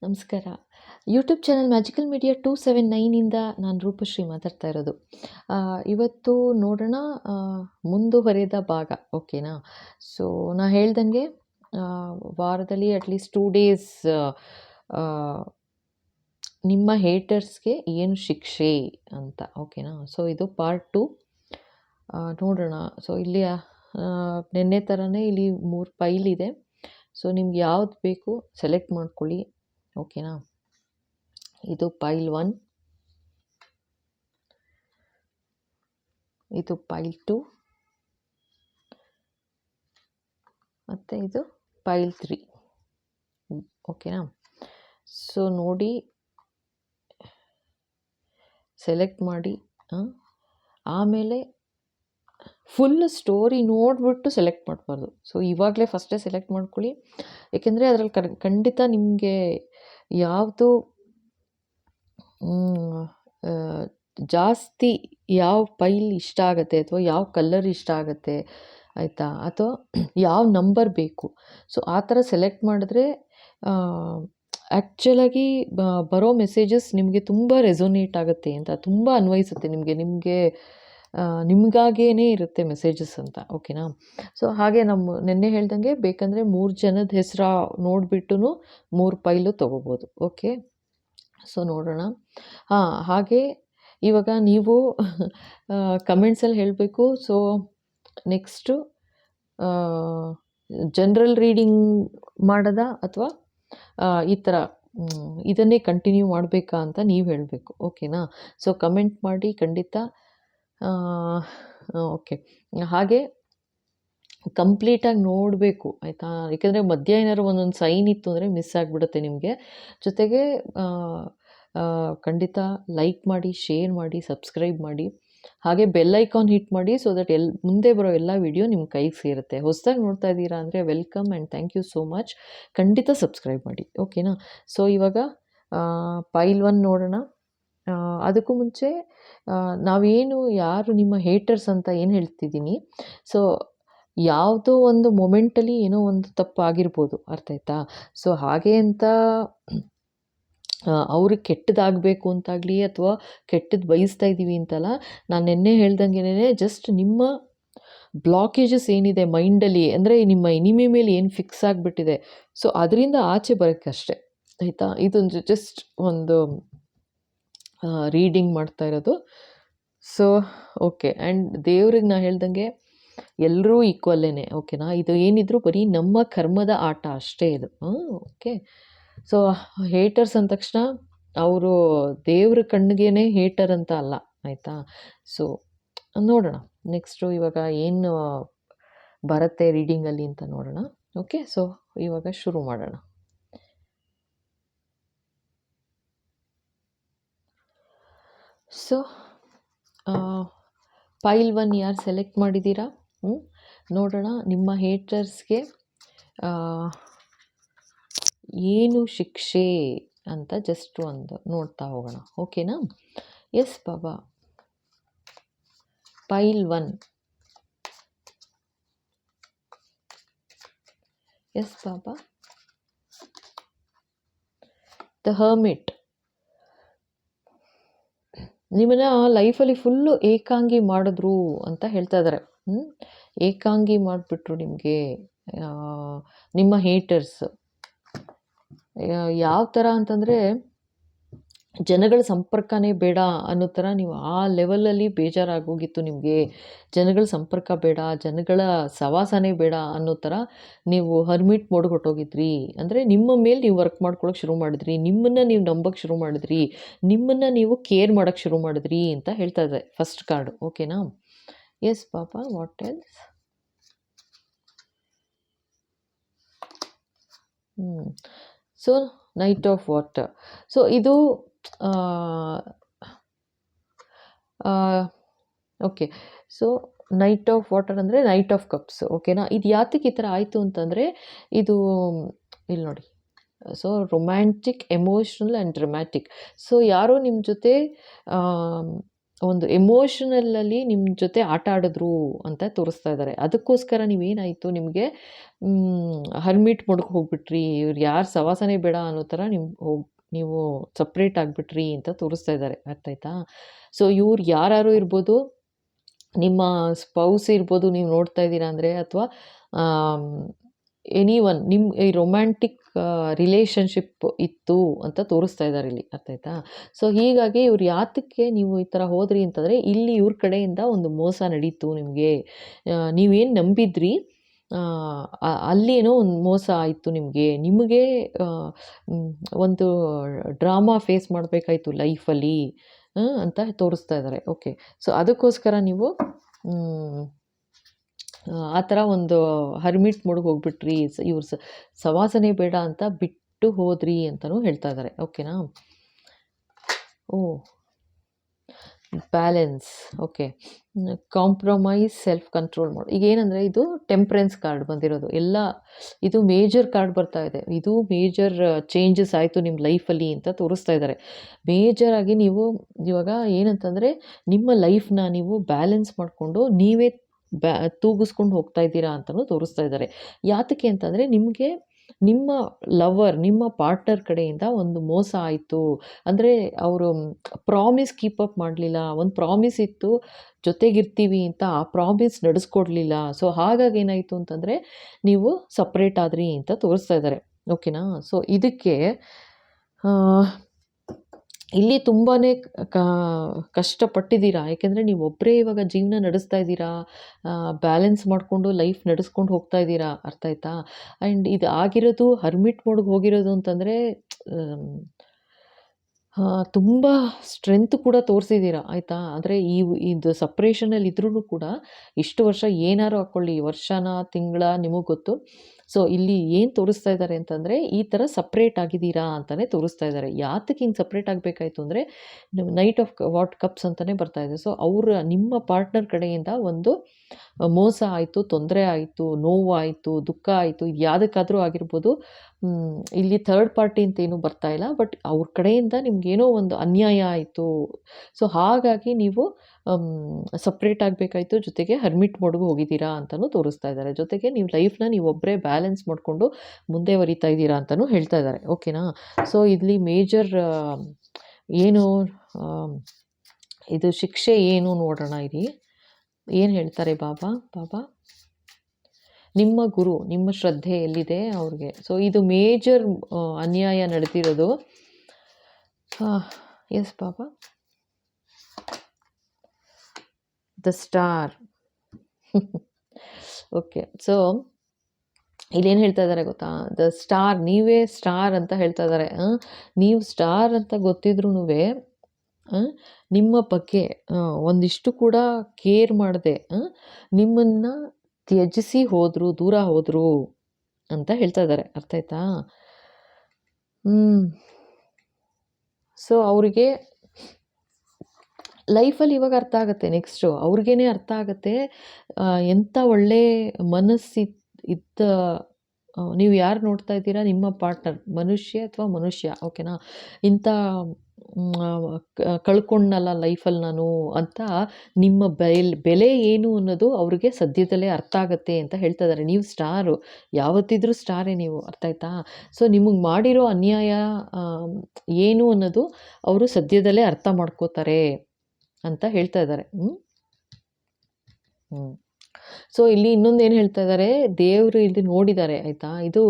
ನಮಸ್ಕಾರ. YouTube channel magical media 279 ನಾನು ರೂಪಶ್ರೀ ಮಾತಾಡ್ತಾ ಇರೋದು. ಇವತ್ತು ನೋಡೋಣ ಮುಂದುವರೆದ ಭಾಗ. ಓಕೆನಾ? ಸೊ ನಾ ಹೇಳ್ದಂಗೆ ವಾರದಲ್ಲಿ ಅಟ್ಲೀಸ್ಟ್ 2 ಡೇಸ್ ನಿಮ್ಮ ಹೇಟರ್ಸ್ಗೆ ಏನು ಶಿಕ್ಷೆ ಅಂತ. ಓಕೆನಾ? ಸೊ ಇದು ಪಾರ್ಟ್ 2 ನೋಡೋಣ. ಸೊ ಇಲ್ಲಿ ನಿನ್ನೆ ಥರನೇ ಇಲ್ಲಿ 3 ಫೈಲ್ ಇದೆ. ಸೊ ನಿಮ್ಗೆ ಯಾವ್ದು ಬೇಕು ಸೆಲೆಕ್ಟ್ ಮಾಡ್ಕೊಳ್ಳಿ. ಓಕೆನಾ? ಇದು ಫೈಲ್ 1, ಇದು ಫೈಲ್ 2 ಮತ್ತು ಇದು ಫೈಲ್ 3. ಓಕೆನಾ? ಸೊ ನೋಡಿ, ಸೆಲೆಕ್ಟ್ ಮಾಡಿ. ಆಮೇಲೆ ಫುಲ್ ಸ್ಟೋರಿ ನೋಡಿಬಿಟ್ಟು ಸೆಲೆಕ್ಟ್ ಮಾಡಬಾರ್ದು. ಸೊ ಇವಾಗಲೇ ಫಸ್ಟೇ ಸೆಲೆಕ್ಟ್ ಮಾಡ್ಕೊಳ್ಳಿ. ಏಕೆಂದರೆ ಅದರಲ್ಲಿ ಖಂಡಿತ ನಿಮಗೆ ಯಾವುದು ಜಾಸ್ತಿ ಯಾವ ಫೈಲ್ ಇಷ್ಟ ಆಗುತ್ತೆ ಅಥವಾ ಯಾವ ಕಲರ್ ಇಷ್ಟ ಆಗುತ್ತೆ, ಆಯಿತಾ, ಅಥವಾ ಯಾವ ನಂಬರ್ ಬೇಕು. ಸೊ ಆ ಥರ ಸೆಲೆಕ್ಟ್ ಮಾಡಿದ್ರೆ ಆ್ಯಕ್ಚುಲಾಗಿ ಬರೋ ಮೆಸೇಜಸ್ ನಿಮಗೆ ತುಂಬ ರೆಸೊನೇಟ್ ಆಗುತ್ತೆ ಅಂತ, ತುಂಬ ಅನ್ವಯಿಸುತ್ತೆ ನಿಮಗೆ ನಿಮಗಾಗೇ ಇರುತ್ತೆ ಮೆಸೇಜಸ್ ಅಂತ. ಓಕೆನಾ? ಸೊ ಹಾಗೆ ನೆನ್ನೆ ಹೇಳ್ದಂಗೆ ಬೇಕಂದರೆ 3 ಜನದ ಹೆಸರು ನೋಡಿಬಿಟ್ಟು 3 ಫೈಲು ತೊಗೋಬೋದು. ಓಕೆ? ಸೊ ನೋಡೋಣ. ಹಾಗೆ ಇವಾಗ ನೀವು ಕಮೆಂಟ್ಸಲ್ಲಿ ಹೇಳಬೇಕು. ಸೊ ನೆಕ್ಸ್ಟು ಜನರಲ್ ರೀಡಿಂಗ್ ಮಾಡೋದಾ ಅಥವಾ ಈ ಥರ ಇದನ್ನೇ ಕಂಟಿನ್ಯೂ ಮಾಡಬೇಕಾ ಅಂತ ನೀವು ಹೇಳಬೇಕು. ಓಕೆನಾ? ಸೊ ಕಮೆಂಟ್ ಮಾಡಿ ಖಂಡಿತ. ಓಕೆ. ಹಾಗೆ ಕಂಪ್ಲೀಟಾಗಿ ನೋಡಬೇಕು, ಆಯಿತಾ? ಏಕೆಂದರೆ ಮಧ್ಯ ಏನಾದ್ರು ಒಂದೊಂದು ಸೈನ್ ಇತ್ತು ಅಂದರೆ ಮಿಸ್ ಆಗಿಬಿಡುತ್ತೆ ನಿಮಗೆ. ಜೊತೆಗೆ ಖಂಡಿತ ಲೈಕ್ ಮಾಡಿ, ಶೇರ್ ಮಾಡಿ, ಸಬ್ಸ್ಕ್ರೈಬ್ ಮಾಡಿ. ಹಾಗೆ ಬೆಲ್ ಐಕಾನ್ ಹಿಟ್ ಮಾಡಿ. ಸೊ ದಟ್ ಮುಂದೆ ಬರೋ ಎಲ್ಲ ವಿಡಿಯೋ ನಿಮ್ಮ ಕೈಗೆ ಸೇರುತ್ತೆ. ಹೊಸದಾಗಿ ನೋಡ್ತಾ ಇದ್ದೀರಾ ಅಂದರೆ welcome and thank you so much. ಖಂಡಿತ ಸಬ್ಸ್ಕ್ರೈಬ್ ಮಾಡಿ. ಓಕೆನಾ? ಸೊ ಇವಾಗ ಫೈಲ್ 1 ನೋಡೋಣ. ಅದಕ್ಕೂ ಮುಂಚೆ ನಾವೇನು ಯಾರು ನಿಮ್ಮ ಹೇಟರ್ಸ್ ಅಂತ ಏನು ಹೇಳ್ತಿದ್ದೀನಿ, ಸೊ ಯಾವುದೋ ಒಂದು ಮೊಮೆಂಟಲ್ಲಿ ಏನೋ ಒಂದು ತಪ್ಪು ಆಗಿರ್ಬೋದು, ಅರ್ಥ ಆಯ್ತಾ? ಸೊ ಹಾಗೆ ಅಂತ ಅವ್ರಿಗೆ ಕೆಟ್ಟದಾಗಬೇಕು ಅಂತಾಗಲಿ ಅಥವಾ ಕೆಟ್ಟದ್ದು ಬಯಸ್ತಾ ಇದ್ದೀವಿ ಅಂತಲ್ಲ. ನಾನು ನಿನ್ನೆ ಹೇಳ್ದಂಗೆ ಜಸ್ಟ್ ನಿಮ್ಮ ಬ್ಲಾಕೇಜಸ್ ಏನಿದೆ ಮೈಂಡಲ್ಲಿ, ಅಂದರೆ ನಿಮ್ಮ ಎನಿಮಿ ಮೇಲೆ ಏನು ಫಿಕ್ಸ್ ಆಗಿಬಿಟ್ಟಿದೆ, ಸೊ ಅದರಿಂದ ಆಚೆ ಬರೋಕ್ಕಷ್ಟೆ, ಆಯಿತಾ? ಇದೊಂದು ಜಸ್ಟ್ ಒಂದು ರೀಡಿಂಗ್ ಮಾಡ್ತಾ ಇರೋದು. So okay. ಆ್ಯಂಡ್ ದೇವ್ರಿಗೆ ನಾನು ಹೇಳ್ದಂಗೆ ಎಲ್ಲರೂ ಈಕ್ವಲ್ಲೇನೆ. ಓಕೆನಾ? ಇದು ಏನಿದ್ರು ಬರೀ ನಮ್ಮ ಕರ್ಮದ ಆಟ ಅಷ್ಟೇ ಇದು. ಓಕೆ. ಸೊ ಹೇಟರ್ಸ್ ಅಂದ ತಕ್ಷಣ ಅವರು ದೇವ್ರ ಕಣ್ಣಿಗೇನೆ ಹೇಟರ್ ಅಂತ ಅಲ್ಲ, ಆಯಿತಾ? ಸೊ ನೋಡೋಣ ನೆಕ್ಸ್ಟು ಇವಾಗ ಏನು ಬರುತ್ತೆ ರೀಡಿಂಗಲ್ಲಿ ಅಂತ ನೋಡೋಣ. ಓಕೆ. ಸೊ ಇವಾಗ ಶುರು ಮಾಡೋಣ. ಸೊ ಫೈಲ್ 1 ಯಾರು ಸೆಲೆಕ್ಟ್ ಮಾಡಿದ್ದೀರಾ? ನೋಡೋಣ ನಿಮ್ಮ ಹೇಟರ್ಸ್ಗೆ ಏನು ಶಿಕ್ಷೆ ಅಂತ ಜಸ್ಟ್ ಒಂದು ನೋಡ್ತಾ ಹೋಗೋಣ. ಓಕೆನಾ? Yes Baba. Pile 1. Yes Baba. The hermit. ನಿಮ್ಮನ್ನ ಲೈಫಲ್ಲಿ ಫುಲ್ಲು ಏಕಾಂಗಿ ಮಾಡಿದ್ರು ಅಂತ ಹೇಳ್ತಾ ಇದ್ದಾರೆ. ಏಕಾಂಗಿ ಮಾಡಿಬಿಟ್ರು ನಿಮಗೆ ನಿಮ್ಮ ಹೇಟರ್ಸ್. ಯಾವ ಥರ ಅಂತಂದರೆ ಜನಗಳ ಸಂಪರ್ಕನೇ ಬೇಡ ಅನ್ನೋ ಥರ ನೀವು ಆ ಲೆವೆಲಲ್ಲಿ ಬೇಜಾರಾಗೋಗಿತ್ತು ನಿಮಗೆ. ಜನಗಳ ಸಂಪರ್ಕ ಬೇಡ, ಜನಗಳ ಸವಾಸನೇ ಬೇಡ ಅನ್ನೋ ಥರ ನೀವು ಹರ್ಮಿಟ್ ಮೋಡ್ಗೆ ಹೊಟ್ಟೋಗಿದ್ರಿ. ಅಂದರೆ ನಿಮ್ಮ ಮೇಲೆ ನೀವು ವರ್ಕ್ ಮಾಡ್ಕೊಳ್ಳೋಕೆ ಶುರು ಮಾಡಿದ್ರಿ, ನಿಮ್ಮನ್ನು ನೀವು ನಂಬೋಕ್ಕೆ ಶುರು ಮಾಡಿದ್ರಿ, ನಿಮ್ಮನ್ನು ನೀವು ಕೇರ್ ಮಾಡೋಕ್ಕೆ ಶುರು ಮಾಡಿದ್ರಿ ಅಂತ ಹೇಳ್ತಾ ಇದೆ ಫಸ್ಟ್ ಕಾರ್ಡು. ಓಕೆನಾ? ಎಸ್ ಪಾಪಾ. What else? So knight of water. So ಇದು okay. So knight of water ಅಂದರೆ ನೈಟ್ ಆಫ್ ಕಪ್ಸ್. ಓಕೆನಾ? ಇದು ಯಾತಕ್ಕೆ ಈ ಥರ ಆಯಿತು ಅಂತಂದರೆ ಇದು ಇಲ್ಲಿ ನೋಡಿ. So romantic, emotional and dramatic. So ಯಾರೋ ನಿಮ್ಮ ಜೊತೆ ಒಂದು ಎಮೋಷನಲಲ್ಲಿ ನಿಮ್ಮ ಜೊತೆ ಆಟ ಆಡಿದ್ರು ಅಂತ ತೋರಿಸ್ತಾ ಇದ್ದಾರೆ. ಅದಕ್ಕೋಸ್ಕರ ನೀವೇನಾಯಿತು ನಿಮಗೆ ಹರ್ಮಿಟ್ ಮೋಡ್‌ಗೆ ಹೋಗ್ಬಿಟ್ರಿ. ಇವ್ರು ಯಾರು ಸಹವಾಸನೇ ಬೇಡ ಅನ್ನೋ ಥರ ನೀವು ಸಪ್ರೇಟ್ ಆಗಿಬಿಟ್ರಿ ಅಂತ ತೋರಿಸ್ತಾ ಇದ್ದಾರೆ. ಅರ್ಥ ಆಯ್ತಾ? ಸೊ ಇವ್ರು ಯಾರಾರು ಇರ್ಬೋದು, ನಿಮ್ಮ ಸ್ಪೌಸ್ ಇರ್ಬೋದು ನೀವು ನೋಡ್ತಾ ಇದ್ದೀರಾ ಅಂದರೆ, ಅಥವಾ ಎನಿವನ್ ನಿಮ್ಮ ಈ ರೊಮ್ಯಾಂಟಿಕ್ ರಿಲೇಷನ್‌ಶಿಪ್ ಇತ್ತು ಅಂತ ತೋರಿಸ್ತಾ ಇದ್ದಾರೆ ಇಲ್ಲಿ. ಅರ್ಥ ಆಯ್ತಾ? ಸೊ ಹೀಗಾಗಿ ಇವ್ರು ಯಾತಕ್ಕೆ ನೀವು ಈ ಥರ ಹೋದ್ರಿ ಅಂತಂದರೆ, ಇಲ್ಲಿ ಇವ್ರ ಕಡೆಯಿಂದ ಒಂದು ಮೋಸ ನಡೀತು ನಿಮಗೆ. ನೀವೇನು ನಂಬಿದ್ರಿ, ಅಲ್ಲಿ ಏನೋ ಒಂದು ಮೋಸ ಆಯಿತು ನಿಮಗೆ. ನಿಮಗೆ ಒಂದು ಡ್ರಾಮಾ ಫೇಸ್ ಮಾಡಬೇಕಾಯ್ತು ಲೈಫಲ್ಲಿ ಅಂತ ತೋರಿಸ್ತಾ ಇದ್ದಾರೆ. ಓಕೆ. ಸೊ ಅದಕ್ಕೋಸ್ಕರ ನೀವು ಆ ಥರ ಒಂದು ಹರ್ಮಿಟ್ ಮೋಡ್‌ಗೆ ಹೋಗ್ಬಿಟ್ರಿ. ಇವ್ರು ಸಹವಾಸನೇ ಬೇಡ ಅಂತ ಬಿಟ್ಟು ಹೋದ್ರಿ ಅಂತಲೂ ಹೇಳ್ತಾ ಇದ್ದಾರೆ. ಓಕೆನಾ? Oh! Balance. Okay. Compromise, self control mode. ಈಗ ಏನಂದರೆ, ಇದು ಟೆಂಪ್ರೆನ್ಸ್ ಕಾರ್ಡ್ ಬಂದಿರೋದು. ಇದು ಮೇಜರ್ ಕಾರ್ಡ್ ಬರ್ತಾ ಇದೆ. ಇದು ಮೇಜರ್ ಚೇಂಜಸ್ ಆಯಿತು ನಿಮ್ಮ ಲೈಫಲ್ಲಿ ಅಂತ ತೋರಿಸ್ತಾ ಇದ್ದಾರೆ. ಮೇಜರಾಗಿ ನೀವು ಇವಾಗ ಏನಂತಂದರೆ, ನಿಮ್ಮ ಲೈಫ್‌ನ ನೀವು ಬ್ಯಾಲೆನ್ಸ್ ಮಾಡಿಕೊಂಡು ನೀವೇ ತೂಗಿಸ್ಕೊಂಡು ಹೋಗ್ತಾ ಇದ್ದೀರಾ ಅಂತಲೂ ತೋರಿಸ್ತಾ ಇದ್ದಾರೆ. ಯಾತಕ್ಕೆ ಅಂತಂದರೆ, ನಿಮಗೆ ನಿಮ್ಮ ಲವರ್, ನಿಮ್ಮ ಪಾರ್ಟ್ನರ್ ಕಡೆಯಿಂದ ಒಂದು ಮೋಸ ಆಯಿತು. ಅಂದರೆ ಅವರು ಪ್ರಾಮಿಸ್ ಕೀಪ್ ಅಪ್ ಮಾಡಲಿಲ್ಲ. ಒಂದು ಪ್ರಾಮಿಸ್ ಇತ್ತು ಜೊತೆಗಿರ್ತೀವಿ ಅಂತ, ಆ ಪ್ರಾಮಿಸ್ ನಡೆಸ್ಕೊಡ್ಲಿಲ್ಲ. ಸೊ ಹಾಗಾಗಿ ಏನಾಯಿತು ಅಂತಂದರೆ, ನೀವು ಸಪ್ರೇಟ್ ಆದ್ರಿ ಅಂತ ತೋರಿಸ್ತಾ ಇದ್ದಾರೆ. ಓಕೆನಾ? ಸೊ ಇದಕ್ಕೆ ಇಲ್ಲಿ ತುಂಬಾ ಕಷ್ಟಪಟ್ಟಿದ್ದೀರಾ. ಯಾಕೆಂದರೆ ನೀವು ಒಬ್ಬರೇ ಇವಾಗ ಜೀವನ ನಡೆಸ್ತಾ ಇದ್ದೀರಾ. ಬ್ಯಾಲೆನ್ಸ್ ಮಾಡಿಕೊಂಡು ಲೈಫ್ ನಡೆಸ್ಕೊಂಡು ಹೋಗ್ತಾ ಇದ್ದೀರಾ. ಅರ್ಥ ಆಯ್ತಾ? ಆ್ಯಂಡ್ ಇದು ಆಗಿರೋದು ಹರ್ಮಿಟ್ ಮೋಡ್‌ಗೆ ಹೋಗಿರೋದು ಅಂತಂದರೆ, ತುಂಬ ಸ್ಟ್ರೆಂತ್ ಕೂಡ ತೋರಿಸಿದ್ದೀರಾ. ಆಯಿತಾ? ಆದರೆ ಇದು ಸಪ್ರೇಷನಲ್ಲಿ ಇದ್ರೂ ಕೂಡ ಇಷ್ಟು ವರ್ಷ ಏನಾರು ಹಾಕ್ಕೊಳ್ಳಿ, ವರ್ಷನ ತಿಂಗಳ ನಿಮಗೆ ಗೊತ್ತು. ಸೊ ಇಲ್ಲಿ ಏನು ತೋರಿಸ್ತಾ ಇದ್ದಾರೆ ಅಂತಂದರೆ, ಈ ಥರ ಸಪ್ರೇಟ್ ಆಗಿದ್ದೀರಾ ಅಂತಲೇ ತೋರಿಸ್ತಾ ಇದ್ದಾರೆ. ಯಾತಕ್ಕೆ ಹಿಂಗೆ ಸಪ್ರೇಟ್ ಆಗಬೇಕಾಯ್ತು ಅಂದರೆ, ನೈಟ್ ಆಫ್ ಕಪ್ಸ್ ಅಂತಲೇ ಬರ್ತಾ ಇದೆ. ಸೊ ನಿಮ್ಮ ಪಾರ್ಟ್ನರ್ ಕಡೆಯಿಂದ ಒಂದು ಮೋಸ ಆಯಿತು, ತೊಂದರೆ ಆಯಿತು, ನೋವಾಯಿತು, ದುಃಖ ಆಯಿತು. ಇದು ಯಾವುದಕ್ಕಾದರೂ ಆಗಿರ್ಬೋದು. ಇಲ್ಲಿ ಥರ್ಡ್ ಪಾರ್ಟಿ ಅಂತ ಏನೂ ಬರ್ತಾ ಇಲ್ಲ. ಬಟ್ ಅವ್ರ ಕಡೆಯಿಂದ ನಿಮಗೇನೋ ಒಂದು ಅನ್ಯಾಯ ಆಯಿತು. ಸೊ ಹಾಗಾಗಿ ನೀವು ಸಪ್ರೇಟ್ ಆಗಬೇಕಾಯ್ತು. ಜೊತೆಗೆ ಹರ್ಮಿಟ್ ಮೋಡ್‌ಗೆ ಹೋಗಿದ್ದೀರಾ ಅಂತಲೂ ತೋರಿಸ್ತಾ ಇದ್ದಾರೆ. ಜೊತೆಗೆ ನೀವು ಲೈಫ್‌ನ ನೀವೊಬ್ಬರೇ ಬ್ಯಾಲೆನ್ಸ್ ಮಾಡಿಕೊಂಡು ಮುಂದೆ ವರಿತಾ ಇದ್ದೀರಾ ಅಂತಲೂ ಹೇಳ್ತಾ ಇದ್ದಾರೆ. ಓಕೆನಾ? ಸೊ ಇಲ್ಲಿ ಮೇಜರ್ ಏನು ಇದು ಶಿಕ್ಷೆ ಏನು ನೋಡೋಣ ಇರಿ. ಏನು ಹೇಳ್ತಾರೆ ಬಾಬಾ? ನಿಮ್ಮ ಗುರು, ನಿಮ್ಮ ಶ್ರದ್ಧೆ ಎಲ್ಲಿದೆ ಅವ್ರಿಗೆ. ಸೊ ಇದು ಮೇಜರ್ ಅನ್ಯಾಯ ನಡೆದಿರೋದು. Yes Baba. The star. Okay. So ಇಲ್ಲೇನು ಹೇಳ್ತಾ ಇದ್ದಾರೆ ಗೊತ್ತಾ? ದ ಸ್ಟಾರ್, ನೀವೇ ಸ್ಟಾರ್ ಅಂತ ಹೇಳ್ತಾ ಇದ್ದಾರೆ. ನೀವು ಸ್ಟಾರ್ ಅಂತ ಗೊತ್ತಿದ್ರೂ ನಿಮ್ಮ ಬಗ್ಗೆ ಒಂದಿಷ್ಟು ಕೂಡ ಕೇರ್ ಮಾಡದೆ ನಿಮ್ಮನ್ನು ತ್ಯಜಿಸಿ ಹೋದರು, ದೂರ ಹೋದರು ಅಂತ ಹೇಳ್ತಾ ಇದ್ದಾರೆ. ಅರ್ಥ ಆಯ್ತಾ? ಸೊ ಅವರಿಗೆ ಲೈಫಲ್ಲಿ ಇವಾಗ ಅರ್ಥ ಆಗುತ್ತೆ. ನೆಕ್ಸ್ಟು ಅವ್ರಿಗೇನೆ ಅರ್ಥ ಆಗುತ್ತೆ ಎಂಥ ಒಳ್ಳೆ ಇದ್ದ ನೀವು ಯಾರು ನೋಡ್ತಾ ಇದ್ದೀರಾ, ನಿಮ್ಮ ಪಾರ್ಟ್ನರ್ ಮನುಷ್ಯ ಅಥವಾ ಮನುಷ್ಯ. ಓಕೆನಾ? ಇಂಥ ಕಳ್ಕೊಂಡ್ನಲ್ಲ ಲೈಫಲ್ಲಿ ನಾನು ಅಂತ ನಿಮ್ಮ ಬೆಲೆ ಏನು ಅನ್ನೋದು ಅವ್ರಿಗೆ ಸದ್ಯದಲ್ಲೇ ಅರ್ಥ ಆಗುತ್ತೆ ಅಂತ ಹೇಳ್ತಾ ಇದ್ದಾರೆ. ನೀವು ಸ್ಟಾರು, ಯಾವತ್ತಿದ್ರೂ ಸ್ಟಾರೇ ನೀವು. ಅರ್ಥ ಆಯ್ತಾ? ಸೊ ನಿಮಗೆ ಮಾಡಿರೋ ಅನ್ಯಾಯ ಏನು ಅನ್ನೋದು ಅವರು ಸದ್ಯದಲ್ಲೇ ಅರ್ಥ ಮಾಡ್ಕೋತಾರೆ ಅಂತ ಹೇಳ್ತಾ ಇದ್ದಾರೆ. ಸೊ ಇಲ್ಲಿ ಇನ್ನೊಂದು ಏನು ಹೇಳ್ತಾ ಇದ್ದಾರೆ, ದೇವರು ಇಲ್ಲಿ ನೋಡಿದ್ದಾರೆ. ಆಯಿತಾ? ಇದು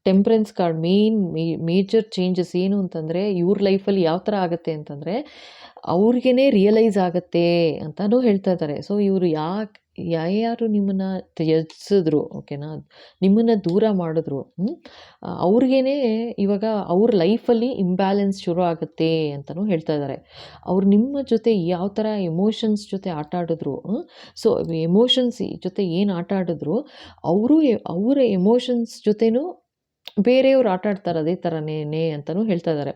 ಟೆಂಪ್ರೆನ್ಸ್ ಕಾರ್ಡ್. ಮೇಜರ್ ಚೇಂಜಸ್ ಏನು ಅಂತಂದರೆ, ಇವ್ರ ಲೈಫಲ್ಲಿ ಯಾವ ಥರ ಆಗುತ್ತೆ ಅಂತಂದರೆ, ಅವ್ರಿಗೇ ರಿಯಲೈಸ್ ಆಗುತ್ತೆ ಅಂತಲೂ ಹೇಳ್ತಾ ಇದ್ದಾರೆ. ಸೊ ಇವರು ಯಾರು ನಿಮ್ಮನ್ನು ತ್ಯಜಿಸಿದ್ರು, ಓಕೆನಾ, ನಿಮ್ಮನ್ನು ದೂರ ಮಾಡಿದ್ರು, ಅವ್ರಿಗೇ ಇವಾಗ ಅವ್ರ ಲೈಫಲ್ಲಿ ಇಂಬ್ಯಾಲೆನ್ಸ್ ಶುರು ಆಗುತ್ತೆ ಅಂತಲೂ ಹೇಳ್ತಾ ಇದ್ದಾರೆ. ಅವ್ರು ನಿಮ್ಮ ಜೊತೆ ಯಾವ ಥರ ಎಮೋಷನ್ಸ್ ಜೊತೆ ಆಟ ಆಡಿದ್ರು, ಸೊ ಎಮೋಷನ್ಸ್ ಜೊತೆ ಏನು ಆಟ ಆಡಿದ್ರು, ಅವರ ಎಮೋಷನ್ಸ್ ಜೊತೆನೂ ಬೇರೆಯವ್ರು ಆಟ ಆಡ್ತಾರೆ ಅದೇ ಥರನೇ ಅಂತಲೂ ಹೇಳ್ತಾ ಇದ್ದಾರೆ.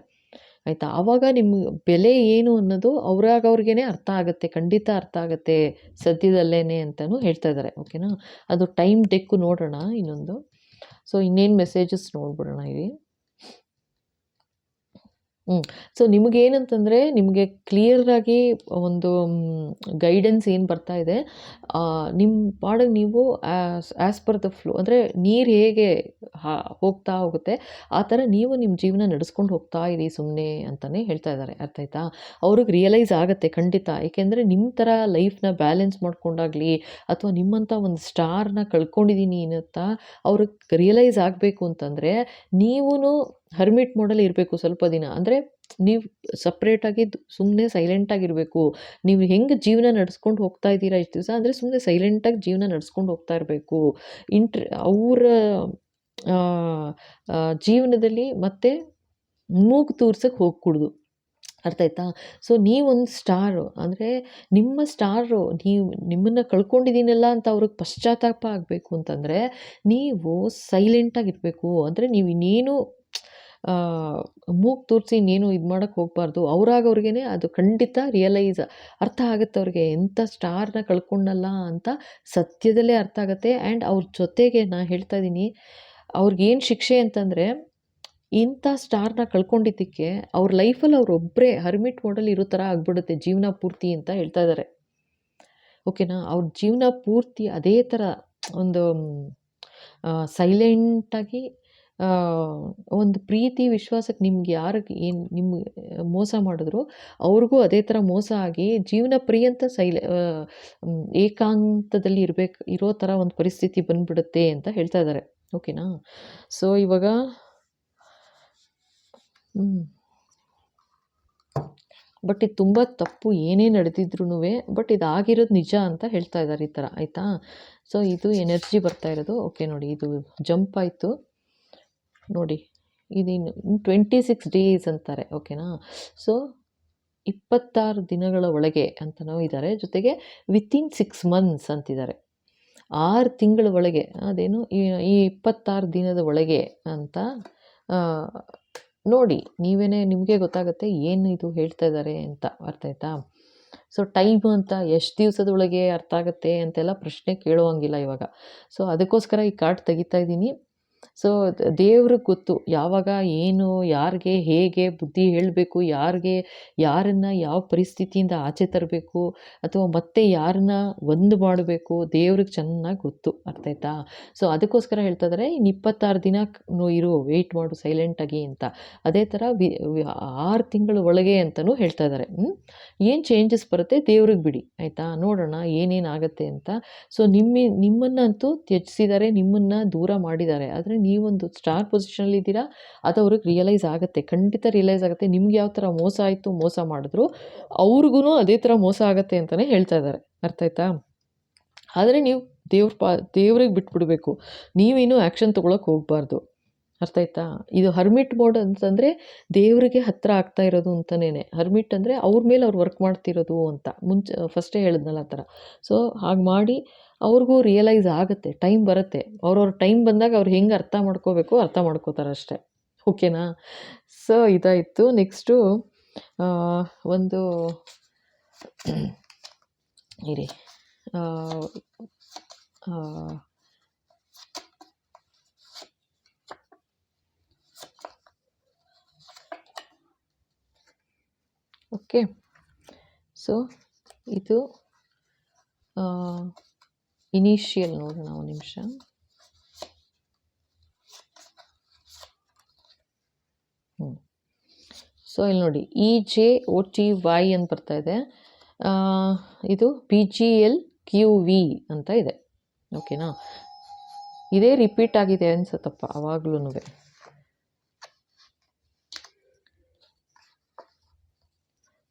ಆಯಿತಾ? ಆವಾಗ ನಿಮ್ಮ ಬೆಲೆ ಏನು ಅನ್ನೋದು ಅವ್ರಿಗೇ ಅರ್ಥ ಆಗುತ್ತೆ. ಖಂಡಿತ ಅರ್ಥ ಆಗುತ್ತೆ ಸದ್ಯದಲ್ಲೇ ಅಂತಲೂ ಹೇಳ್ತಾ ಇದ್ದಾರೆ. ಓಕೆನಾ? ಅದು ಟೈಮ್ ಡೆಕ್ಕು ನೋಡೋಣ ಇನ್ನೊಂದು. ಸೊ ಇನ್ನೇನು ಮೆಸೇಜಸ್ ನೋಡ್ಬಿಡೋಣ ಇಲ್ಲಿ. ಸೊ ನಿಮಗೇನಂತಂದರೆ, ನಿಮಗೆ ಕ್ಲಿಯರಾಗಿ ಒಂದು ಗೈಡೆನ್ಸ್ ಏನು ಬರ್ತಾ ಇದೆ, ನಿಮ್ಮ ಪಾಡಿಗೆ ನೀವು ಆ್ಯಸ್ ಪರ್ ದ ಫ್ಲೋ, ಅಂದರೆ ನೀರು ಹೇಗೆ ಹೋಗ್ತಾ ಹೋಗುತ್ತೆ, ಆ ಥರ ನೀವು ನಿಮ್ಮ ಜೀವನ ನಡೆಸ್ಕೊಂಡು ಹೋಗ್ತಾ ಇರಿ ಸುಮ್ಮನೆ ಅಂತಲೇ ಹೇಳ್ತಾ ಇದ್ದಾರೆ. ಅರ್ಥ ಆಯ್ತಾ? ಅವ್ರಿಗೆ ರಿಯಲೈಸ್ ಆಗುತ್ತೆ ಖಂಡಿತ. ಏಕೆಂದರೆ ನಿಮ್ಮ ಥರ ಲೈಫ್ನ ಬ್ಯಾಲೆನ್ಸ್ ಮಾಡ್ಕೊಂಡಾಗಲಿ, ಅಥವಾ ನಿಮ್ಮಂಥ ಒಂದು ಸ್ಟಾರ್ನ ಕಳ್ಕೊಂಡಿದ್ದೀನಿ ಅಂತ ಅವ್ರಿಗೆ ರಿಯಲೈಸ್ ಆಗಬೇಕು ಅಂತಂದರೆ, ನೀವೂ ಹರ್ಮಿಟ್ ಮೋಡಲ್ಲಿ ಇರಬೇಕು ಸ್ವಲ್ಪ ದಿನ. ಅಂದರೆ ನೀವು ಸಪ್ರೇಟಾಗಿ ಸುಮ್ಮನೆ ಸೈಲೆಂಟಾಗಿರಬೇಕು. ನೀವು ಹೆಂಗೆ ಜೀವನ ನಡೆಸ್ಕೊಂಡು ಹೋಗ್ತಾ ಇದ್ದೀರಾ ಇಷ್ಟು ದಿವಸ, ಅಂದರೆ ಸುಮ್ಮನೆ ಸೈಲೆಂಟಾಗಿ ಜೀವನ ನಡೆಸ್ಕೊಂಡು ಹೋಗ್ತಾ ಇರಬೇಕು. ಅವರ ಜೀವನದಲ್ಲಿ ಮತ್ತೆ ಮೂಗು ತೂರ್ಸಕ್ಕೆ ಹೋಗ್ಕೂಡ್ದು. ಅರ್ಥ ಆಯ್ತಾ? ಸೊ ನೀವೊಂದು ಸ್ಟಾರು, ಅಂದರೆ ನಿಮ್ಮ ಸ್ಟಾರು, ನೀವು ನಿಮ್ಮನ್ನು ಕಳ್ಕೊಂಡಿದ್ದೀನಲ್ಲ ಅಂತ ಅವ್ರಿಗೆ ಪಶ್ಚಾತ್ತಾಪ ಆಗಬೇಕು ಅಂತಂದರೆ, ನೀವು ಸೈಲೆಂಟಾಗಿರಬೇಕು. ಅಂದರೆ ನೀವು ಇನ್ನೇನು ಮೂಗು ತೂರಿಸಿ ಇನ್ನೇನು ಇದು ಮಾಡೋಕ್ಕೆ ಹೋಗಬಾರ್ದು. ಅವ್ರಿಗೇ ಅದು ಖಂಡಿತ ರಿಯಲೈಸ್ ಅರ್ಥ ಆಗುತ್ತೆ ಅವ್ರಿಗೆ, ಎಂಥ ಸ್ಟಾರ್ನ ಕಳ್ಕೊಂಡಲ್ಲ ಅಂತ ಸತ್ಯದಲ್ಲೇ ಅರ್ಥ ಆಗುತ್ತೆ. ಆ್ಯಂಡ್ ಅವ್ರ ಜೊತೆಗೆ ನಾನು ಹೇಳ್ತಾ ಇದ್ದೀನಿ, ಅವ್ರಿಗೇನು ಶಿಕ್ಷೆ ಅಂತಂದರೆ, ಇಂಥ ಸ್ಟಾರ್ನ ಕಳ್ಕೊಂಡಿದ್ದಕ್ಕೆ ಅವ್ರ ಲೈಫಲ್ಲಿ ಅವರೊಬ್ಬರೇ ಹರ್ಮಿಟ್ ಮೋಡಲ್ಲಿ ಇರೋ ಥರ ಆಗ್ಬಿಡುತ್ತೆ ಜೀವನ ಪೂರ್ತಿ ಅಂತ ಹೇಳ್ತಾ ಇದ್ದಾರೆ. ಓಕೆನಾ? ಅವ್ರ ಜೀವನ ಪೂರ್ತಿ ಅದೇ ಥರ ಒಂದು ಸೈಲೆಂಟಾಗಿ, ಒಂದು ಪ್ರೀತಿ ವಿಶ್ವಾಸಕ್ಕೆ ನಿಮ್ಗೆ ಯಾರಿಗೆ ಏನು ನಿಮ್ಗೆ ಮೋಸ ಮಾಡಿದ್ರು, ಅವ್ರಿಗೂ ಅದೇ ಥರ ಮೋಸ ಆಗಿ ಜೀವನ ಪರ್ಯಂತ ಏಕಾಂತದಲ್ಲಿ ಇರೋ ಥರ ಒಂದು ಪರಿಸ್ಥಿತಿ ಬಂದ್ಬಿಡುತ್ತೆ ಅಂತ ಹೇಳ್ತಾ ಇದ್ದಾರೆ. ಓಕೆನಾ? ಸೊ ಇವಾಗ ಬಟ್ ಇದು ತುಂಬ ತಪ್ಪು, ಏನೇ ನಡೆದಿದ್ರೂ. ಬಟ್ ಇದಾಗಿರೋದು ನಿಜ ಅಂತ ಹೇಳ್ತಾ ಇದ್ದಾರೆ ಈ ಥರ. ಆಯಿತಾ? ಸೊ ಇದು ಎನರ್ಜಿ ಬರ್ತಾ ಇರೋದು. ಓಕೆ ನೋಡಿ, ಇದು ಜಂಪ್ ಆಯಿತು ನೋಡಿ. ಇದಿನ್ನು 26 ಡೇಸ್ ಅಂತಾರೆ. ಓಕೆನಾ? ಸೊ 26 ದಿನಗಳ ಒಳಗೆ ಅಂತನೂ ಇದ್ದಾರೆ. ಜೊತೆಗೆ ವಿತಿನ್ 6 ಮಂತ್ಸ್ ಅಂತಿದ್ದಾರೆ. 6 ತಿಂಗಳ ಒಳಗೆ, ಅದೇನು ಈ 26 ದಿನದ ಒಳಗೆ ಅಂತ ನೋಡಿ. ನಿಮಗೆ ಗೊತ್ತಾಗುತ್ತೆ ಏನು ಇದು ಹೇಳ್ತಾ ಇದ್ದಾರೆ ಅಂತ. ಅರ್ಥ ಆಯ್ತಾ? ಸೊ ಟೈಮ್ ಅಂತ ಎಷ್ಟು ದಿವಸದೊಳಗೆ ಅರ್ಥ ಆಗುತ್ತೆ ಅಂತೆಲ್ಲ ಪ್ರಶ್ನೆ ಕೇಳುವಂಗಿಲ್ಲ ಇವಾಗ. ಸೊ ಅದಕ್ಕೋಸ್ಕರ ಈ ಕಾರ್ಡ್ ತೆಗಿತಾ ಇದ್ದೀನಿ. ಸೊ ದೇವ್ರಿಗೆ ಗೊತ್ತು ಯಾವಾಗ ಏನು, ಯಾರಿಗೆ ಹೇಗೆ ಬುದ್ಧಿ ಹೇಳಬೇಕು, ಯಾರನ್ನು ಯಾವ ಪರಿಸ್ಥಿತಿಯಿಂದ ಆಚೆ ತರಬೇಕು, ಅಥವಾ ಮತ್ತೆ ಯಾರನ್ನ ಒಂದು ಮಾಡಬೇಕು, ದೇವ್ರಿಗೆ ಚೆನ್ನಾಗಿ ಗೊತ್ತು. ಅರ್ಥ ಆಯ್ತಾ? ಸೊ ಅದಕ್ಕೋಸ್ಕರ ಹೇಳ್ತಾ ಇದ್ದಾರೆ, ಇನ್ನು 26 ದಿನ ವೆಯ್ಟ್ ಮಾಡು ಸೈಲೆಂಟಾಗಿ ಅಂತ. ಅದೇ ಥರ 6 ತಿಂಗಳ ಒಳಗೆ ಅಂತಲೂ ಹೇಳ್ತಾ ಇದ್ದಾರೆ. ಏನು ಚೇಂಜಸ್ ಬರುತ್ತೆ ದೇವ್ರಿಗೆ ಬಿಡಿ. ಆಯಿತಾ? ನೋಡೋಣ ಏನೇನಾಗುತ್ತೆ ಅಂತ. ಸೊ ನಿಮ್ಮನ್ನಂತೂ ತ್ಯಜಿಸಿದ್ದಾರೆ, ನಿಮ್ಮನ್ನು ದೂರ ಮಾಡಿದ್ದಾರೆ. ಆದರೆ ನೀವೊಂದು ಸ್ಟಾರ್ ಪೊಸಿಷನಲ್ಲಿ ಇದ್ದೀರಾ, ಅದು ಅವ್ರಿಗೆ ರಿಯಲೈಸ್ ಆಗುತ್ತೆ, ಖಂಡಿತ ರಿಯಲೈಸ್ ಆಗುತ್ತೆ. ನಿಮ್ಗೆ ಯಾವ ಥರ ಮೋಸ ಆಯಿತು, ಮೋಸ ಮಾಡಿದ್ರು, ಅವ್ರಿಗೂ ಅದೇ ಥರ ಮೋಸ ಆಗುತ್ತೆ ಅಂತಲೇ ಹೇಳ್ತಾ ಇದ್ದಾರೆ. ಅರ್ಥ ಆಯ್ತಾ? ಆದರೆ ನೀವು ದೇವ್ರಿಗೆ ಬಿಟ್ಬಿಡ್ಬೇಕು. ನೀವೇನು ಆ್ಯಕ್ಷನ್ ತೊಗೊಳಕ್ಕೆ ಹೋಗಬಾರ್ದು. ಅರ್ಥ ಆಯ್ತಾ? ಇದು ಹರ್ಮಿಟ್ ಮೋಡ್ ಅಂತಂದರೆ ದೇವರಿಗೆ ಹತ್ತಿರ ಆಗ್ತಾ ಇರೋದು ಅಂತಲೇ. ಹರ್ಮಿಟ್ ಅಂದರೆ ಅವ್ರ ಮೇಲೆ ಅವ್ರು ವರ್ಕ್ ಮಾಡ್ತಿರೋದು ಅಂತ ಮುಂಚೆ ಫಸ್ಟೇ ಹೇಳಿದ್ನಲ್ಲ ಆ ಥರ. ಸೊ ಹಾಗೆ ಮಾಡಿ ಅವ್ರಿಗೂ ರಿಯಲೈಸ್ ಆಗುತ್ತೆ, ಟೈಮ್ ಬರುತ್ತೆ. ಅವ್ರವ್ರ ಟೈಮ್ ಬಂದಾಗ ಅವ್ರು ಹೆಂಗೆ ಅರ್ಥ ಮಾಡ್ಕೋಬೇಕು ಅರ್ಥ ಮಾಡ್ಕೋತಾರೆ ಅಷ್ಟೇ. ಓಕೆನಾ? ಸೊ ಇದಾಯಿತು. ನೆಕ್ಸ್ಟು ಒಂದು ಇರಿ, ಓಕೆ. ಸೊ ಇದು ಇನಿಷಿಯಲ್ ನೋಡೋಣ ಒಂದು ನಿಮಿಷ. ಸೊ ಇಲ್ಲಿ ನೋಡಿ, EJOTY ಅಂತ ಬರ್ತಾ ಇದೆ. ಇದು PGLQV ಅಂತ ಇದೆ. ಓಕೆನಾ? ಇದೇ ರಿಪೀಟ್ ಆಗಿದೆ ಅನ್ಸತ್ತಪ್ಪ ಅವಾಗ್ಲೂ.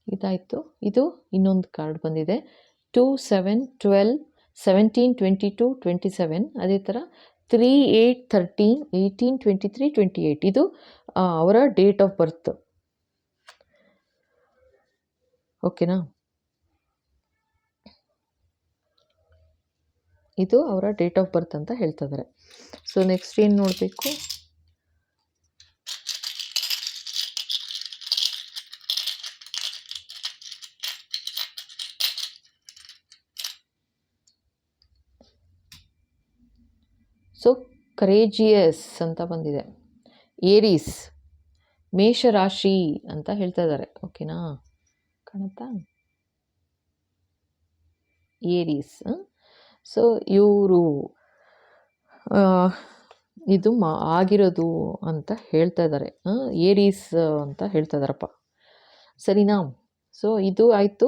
ಇದಾಯಿತು. ಇದು ಇನ್ನೊಂದು ಕಾರ್ಡ್ ಬಂದಿದೆ, 2, 7, 12, 17, 22, 27. ಅದೇ ಥರ 3, 8, 13, 18, 23, 28. ಇದು ಅವರ ಡೇಟ್ ಆಫ್ ಬರ್ತ್. ಓಕೆನಾ? ಇದು ಅವರ ಡೇಟ್ ಆಫ್ ಬರ್ತ್ ಅಂತ ಹೇಳ್ತಾ ಇದ್ದಾರೆ. ಸೊ ನೆಕ್ಸ್ಟ್ ಏನು ನೋಡಬೇಕು? ಸೊ ಕರೇಜಿಯಸ್ ಅಂತ ಬಂದಿದೆ. ಏರೀಸ್ ಮೇಷರಾಶಿ ಅಂತ ಹೇಳ್ತಾ ಇದ್ದಾರೆ. ಓಕೆನಾ, ಕಾಣುತ್ತಾ? ಏರೀಸ್. ಸೊ ಇವರು ಇದು ಆಗಿರೋದು ಅಂತ ಹೇಳ್ತಾ ಇದ್ದಾರೆ. ಏರೀಸ್ ಅಂತ ಹೇಳ್ತಾ ಇದ್ದಾರಪ್ಪ, ಸರಿನಾ? ಸೊ ಇದು ಆಯಿತು.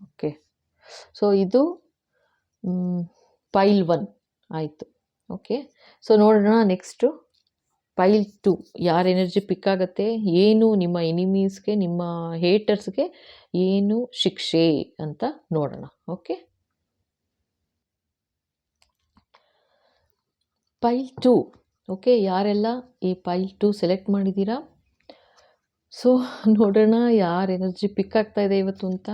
ಓಕೆ, ಸೊ ಇದು ಪೈಲ್ 1 ಆಯಿತು. ಓಕೆ, ಸೊ ನೋಡೋಣ ನೆಕ್ಸ್ಟು ಪೈಲ್ 2 ಯಾರ ಎನರ್ಜಿ ಪಿಕ್ ಆಗುತ್ತೆ, ಏನು ನಿಮ್ಮ ಎನಿಮೀಸ್ಗೆ, ನಿಮ್ಮ ಹೇಟರ್ಸ್ಗೆ ಏನು ಶಿಕ್ಷೆ ಅಂತ ನೋಡೋಣ. ಓಕೆ, ಪೈಲ್ 2. ಓಕೆ, ಯಾರೆಲ್ಲ ಈ ಪೈಲ್ 2 ಸೆಲೆಕ್ಟ್ ಮಾಡಿದ್ದೀರಾ? ಸೊ ನೋಡೋಣ ಯಾರ ಎನರ್ಜಿ ಪಿಕ್ ಆಗ್ತಾ ಇದೆ ಇವತ್ತು ಅಂತ.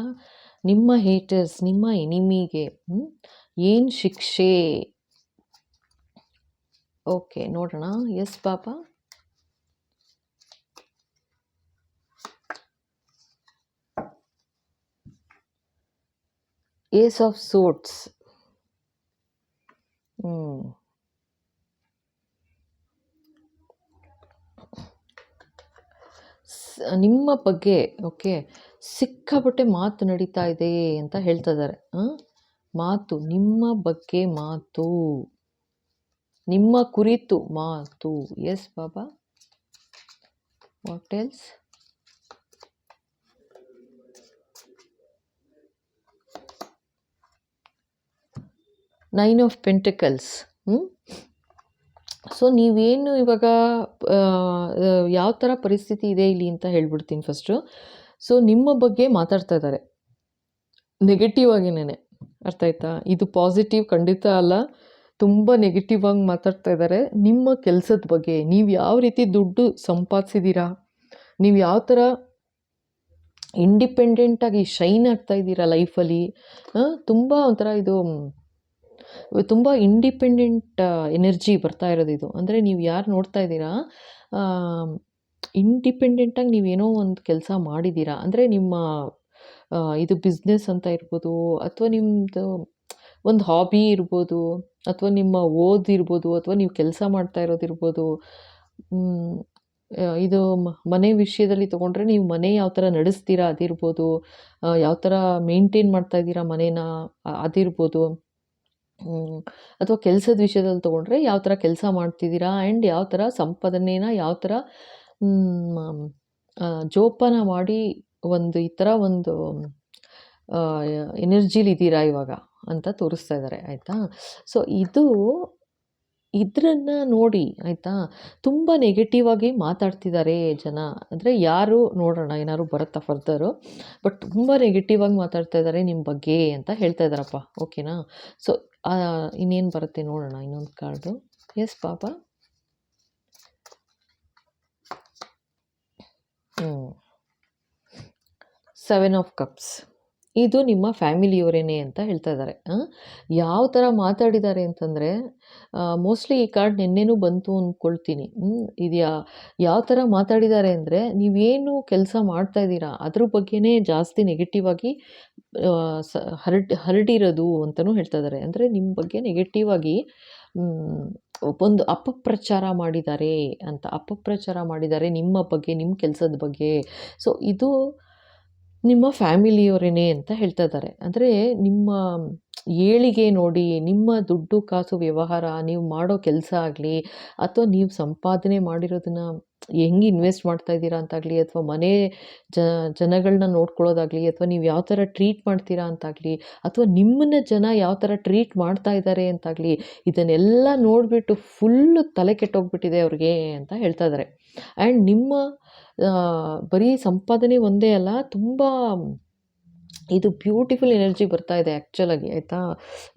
ನಿಮ್ಮ ಹೇಟರ್ಸ್, ನಿಮ್ಮ ಎನಿಮಿಗೆ ಏನು ಶಿಕ್ಷೆ? ಓಕೆ, ನೋಡೋಣ. ಎಸ್ ಪಾಪಾ, ಏಸ್ ಆಫ್ ಸೋರ್ಡ್ಸ್. ನಿಮ್ಮ ಬಗ್ಗೆ ಓಕೆ ಸಿಕ್ಕಾಪಟ್ಟೆ ಮಾತು ನಡೀತಾ ಇದೆ ಅಂತ ಹೇಳ್ತಾ ಇದ್ದಾರೆ. ಮಾತು, ನಿಮ್ಮ ಬಗ್ಗೆ ಮಾತು, ನಿಮ್ಮ ಕುರಿತು ಮಾತು. Yes Baba, what else? Nine of pentacles. So ನೀವೇನು ಇವಾಗ ಯಾವ ಥರ ಪರಿಸ್ಥಿತಿ ಇದೆ ಇಲ್ಲಿ ಅಂತ ಹೇಳ್ಬಿಡ್ತೀನಿ ಫಸ್ಟು. ಸೊ ನಿಮ್ಮ ಬಗ್ಗೆ ಮಾತಾಡ್ತಾ ಇದ್ದಾರೆ ನೆಗೆಟಿವ್ ಆಗಿನೇ, ಅರ್ಥ ಆಯ್ತಾ? ಇದು ಪಾಸಿಟಿವ್ ಖಂಡಿತ ಅಲ್ಲ, ತುಂಬ ನೆಗೆಟಿವ್ ಆಗಿ ಮಾತಾಡ್ತಾ ಇದ್ದಾರೆ ನಿಮ್ಮ ಕೆಲಸದ ಬಗ್ಗೆ. ನೀವು ಯಾವ ರೀತಿ ದುಡ್ಡು ಸಂಪಾದಿಸಿದ್ದೀರಾ, ನೀವು ಯಾವ ಥರ ಇಂಡಿಪೆಂಡೆಂಟಾಗಿ ಶೈನ್ ಆಗ್ತಾ ಇದ್ದೀರಾ ಲೈಫಲ್ಲಿ, ತುಂಬ ಒಂಥರ ಇದು ತುಂಬ ಇಂಡಿಪೆಂಡೆಂಟ್ ಎನರ್ಜಿ ಬರ್ತಾ ಇರೋದು ಇದು. ಅಂದರೆ ನೀವು ಯಾರು ನೋಡ್ತಾ ಇದ್ದೀರಾ, ಇಂಡಿಪೆಂಡೆಂಟಾಗಿ ನೀವೇನೋ ಒಂದು ಕೆಲಸ ಮಾಡಿದ್ದೀರಾ. ಅಂದರೆ ನಿಮ್ಮ ಇದು ಬಿಸ್ನೆಸ್ ಅಂತ ಇರ್ಬೋದು, ಅಥವಾ ನಿಮ್ಮದು ಒಂದು ಹಾಬಿ ಇರ್ಬೋದು, ಅಥವಾ ನಿಮ್ಮ ಓದಿರ್ಬೋದು, ಅಥವಾ ನೀವು ಕೆಲಸ ಮಾಡ್ತಾ ಇರೋದಿರ್ಬೋದು. ಇದು ಮನೆ ವಿಷಯದಲ್ಲಿ ತೊಗೊಂಡ್ರೆ ನೀವು ಮನೆ ಯಾವ ಥರ ನಡೆಸ್ತೀರಾ ಅದಿರ್ಬೋದು, ಯಾವ ಥರ ಮೇಂಟೈನ್ ಮಾಡ್ತಾ ಇದ್ದೀರಾ ಮನೇನ ಅದಿರ್ಬೋದು. ಅಥವಾ ಕೆಲಸದ ವಿಷಯದಲ್ಲಿ ತೊಗೊಂಡ್ರೆ ಯಾವ ಥರ ಕೆಲಸ ಮಾಡ್ತಿದ್ದೀರಾ, ಆ್ಯಂಡ್ ಯಾವ ಥರ ಸಂಪಾದನೆನ ಯಾವ ಥರ ಜೋಪಾನ ಮಾಡಿ ಒಂದು ಈ ಥರ ಒಂದು ಎನರ್ಜಿಲಿದ್ದೀರಾ ಇವಾಗ ಅಂತ ತೋರಿಸ್ತಾ ಇದ್ದಾರೆ, ಆಯಿತಾ? ಸೊ ಇದನ್ನು ನೋಡಿ, ಆಯಿತಾ? ತುಂಬ ನೆಗೆಟಿವ್ ಆಗಿ ಮಾತಾಡ್ತಿದ್ದಾರೆ ಜನ. ಅಂದರೆ ಯಾರು ನೋಡೋಣ ಏನಾದ್ರು ಬರುತ್ತಾ ಫರ್ದರು, ಬಟ್ ತುಂಬ ನೆಗೆಟಿವ್ ಆಗಿ ಮಾತಾಡ್ತಾ ಇದ್ದಾರೆ ನಿಮ್ಮ ಬಗ್ಗೆ ಅಂತ ಹೇಳ್ತಾ ಇದ್ದಾರಪ್ಪ. ಓಕೆನಾ? ಸೊ ಇನ್ನೇನು ಬರುತ್ತೆ ನೋಡೋಣ, ಇನ್ನೊಂದು ಕಾರ್ಡು. ಎಸ್ ಪಾಪಾ, 7 ಆಫ್ ಕಪ್ಸ್. ಇದು ನಿಮ್ಮ ಫ್ಯಾಮಿಲಿಯವರೇನೆ ಅಂತ ಹೇಳ್ತಾ ಇದ್ದಾರೆ. ಯಾವ ಥರ ಮಾತಾಡಿದ್ದಾರೆ ಅಂತಂದರೆ, ಮೋಸ್ಟ್ಲಿ ಈ ಕಾರ್ಡ್ ನಿನ್ನೆನೂ ಬಂತು ಅಂದ್ಕೊಳ್ತೀನಿ. ಇದು ಯಾವ ಥರ ಮಾತಾಡಿದ್ದಾರೆ ಅಂದರೆ, ನೀವೇನು ಕೆಲಸ ಮಾಡ್ತಾ ಇದ್ದೀರಾ ಅದ್ರ ಬಗ್ಗೆನೇ ಜಾಸ್ತಿ ನೆಗೆಟಿವ್ ಆಗಿ ಹರಡಿರೋದು ಅಂತಲೂ ಹೇಳ್ತಾ ಇದ್ದಾರೆ. ಅಂದರೆ ನಿಮ್ಮ ಬಗ್ಗೆ ನೆಗೆಟಿವ್ ಆಗಿ ಒಂದು ಅಪಪ್ರಚಾರ ಮಾಡಿದ್ದಾರೆ ಅಂತ, ಅಪಪ್ರಚಾರ ಮಾಡಿದ್ದಾರೆ ನಿಮ್ಮ ಬಗ್ಗೆ, ನಿಮ್ಮ ಕೆಲಸದ ಬಗ್ಗೆ. ಸೊ ಇದು ನಿಮ್ಮ ಫ್ಯಾಮಿಲಿಯವರೇನೆ ಅಂತ ಹೇಳ್ತಾ ಇದ್ದಾರೆ. ಅಂದರೆ ನಿಮ್ಮ ಏಳಿಗೆ ನೋಡಿ, ನಿಮ್ಮ ದುಡ್ಡು ಕಾಸು ವ್ಯವಹಾರ, ನೀವು ಮಾಡೋ ಕೆಲಸ ಆಗಲಿ, ಅಥವಾ ನೀವು ಸಂಪಾದನೆ ಮಾಡಿರೋದನ್ನು ಹೆಂಗೆ ಇನ್ವೆಸ್ಟ್ ಮಾಡ್ತಾ ಇದ್ದೀರಾ ಅಂತಾಗಲಿ, ಅಥವಾ ಮನೆ ಜನಗಳನ್ನ ನೋಡ್ಕೊಳ್ಳೋದಾಗಲಿ, ಅಥವಾ ನೀವು ಯಾವ ಥರ ಟ್ರೀಟ್ ಮಾಡ್ತೀರಾ ಅಂತಾಗಲಿ, ಅಥವಾ ನಿಮ್ಮನ್ನ ಜನ ಯಾವ ಥರ ಟ್ರೀಟ್ ಮಾಡ್ತಾ ಇದ್ದಾರೆ ಅಂತಾಗಲಿ, ಇದನ್ನೆಲ್ಲ ನೋಡಿಬಿಟ್ಟು ಫುಲ್ಲು ತಲೆ ಕೆಟ್ಟೋಗ್ಬಿಟ್ಟಿದೆ ಅವ್ರಿಗೆ ಅಂತ ಹೇಳ್ತಾ ಇದ್ದಾರೆ. ಆ್ಯಂಡ್ ನಿಮ್ಮ ಬರೀ ಸಂಪಾದನೆ ಒಂದೇ ಅಲ್ಲ, ತುಂಬ ಇದು ಬ್ಯೂಟಿಫುಲ್ ಎನರ್ಜಿ ಬರ್ತಾ ಇದೆ ಆ್ಯಕ್ಚುಲಾಗಿ, ಆಯಿತಾ?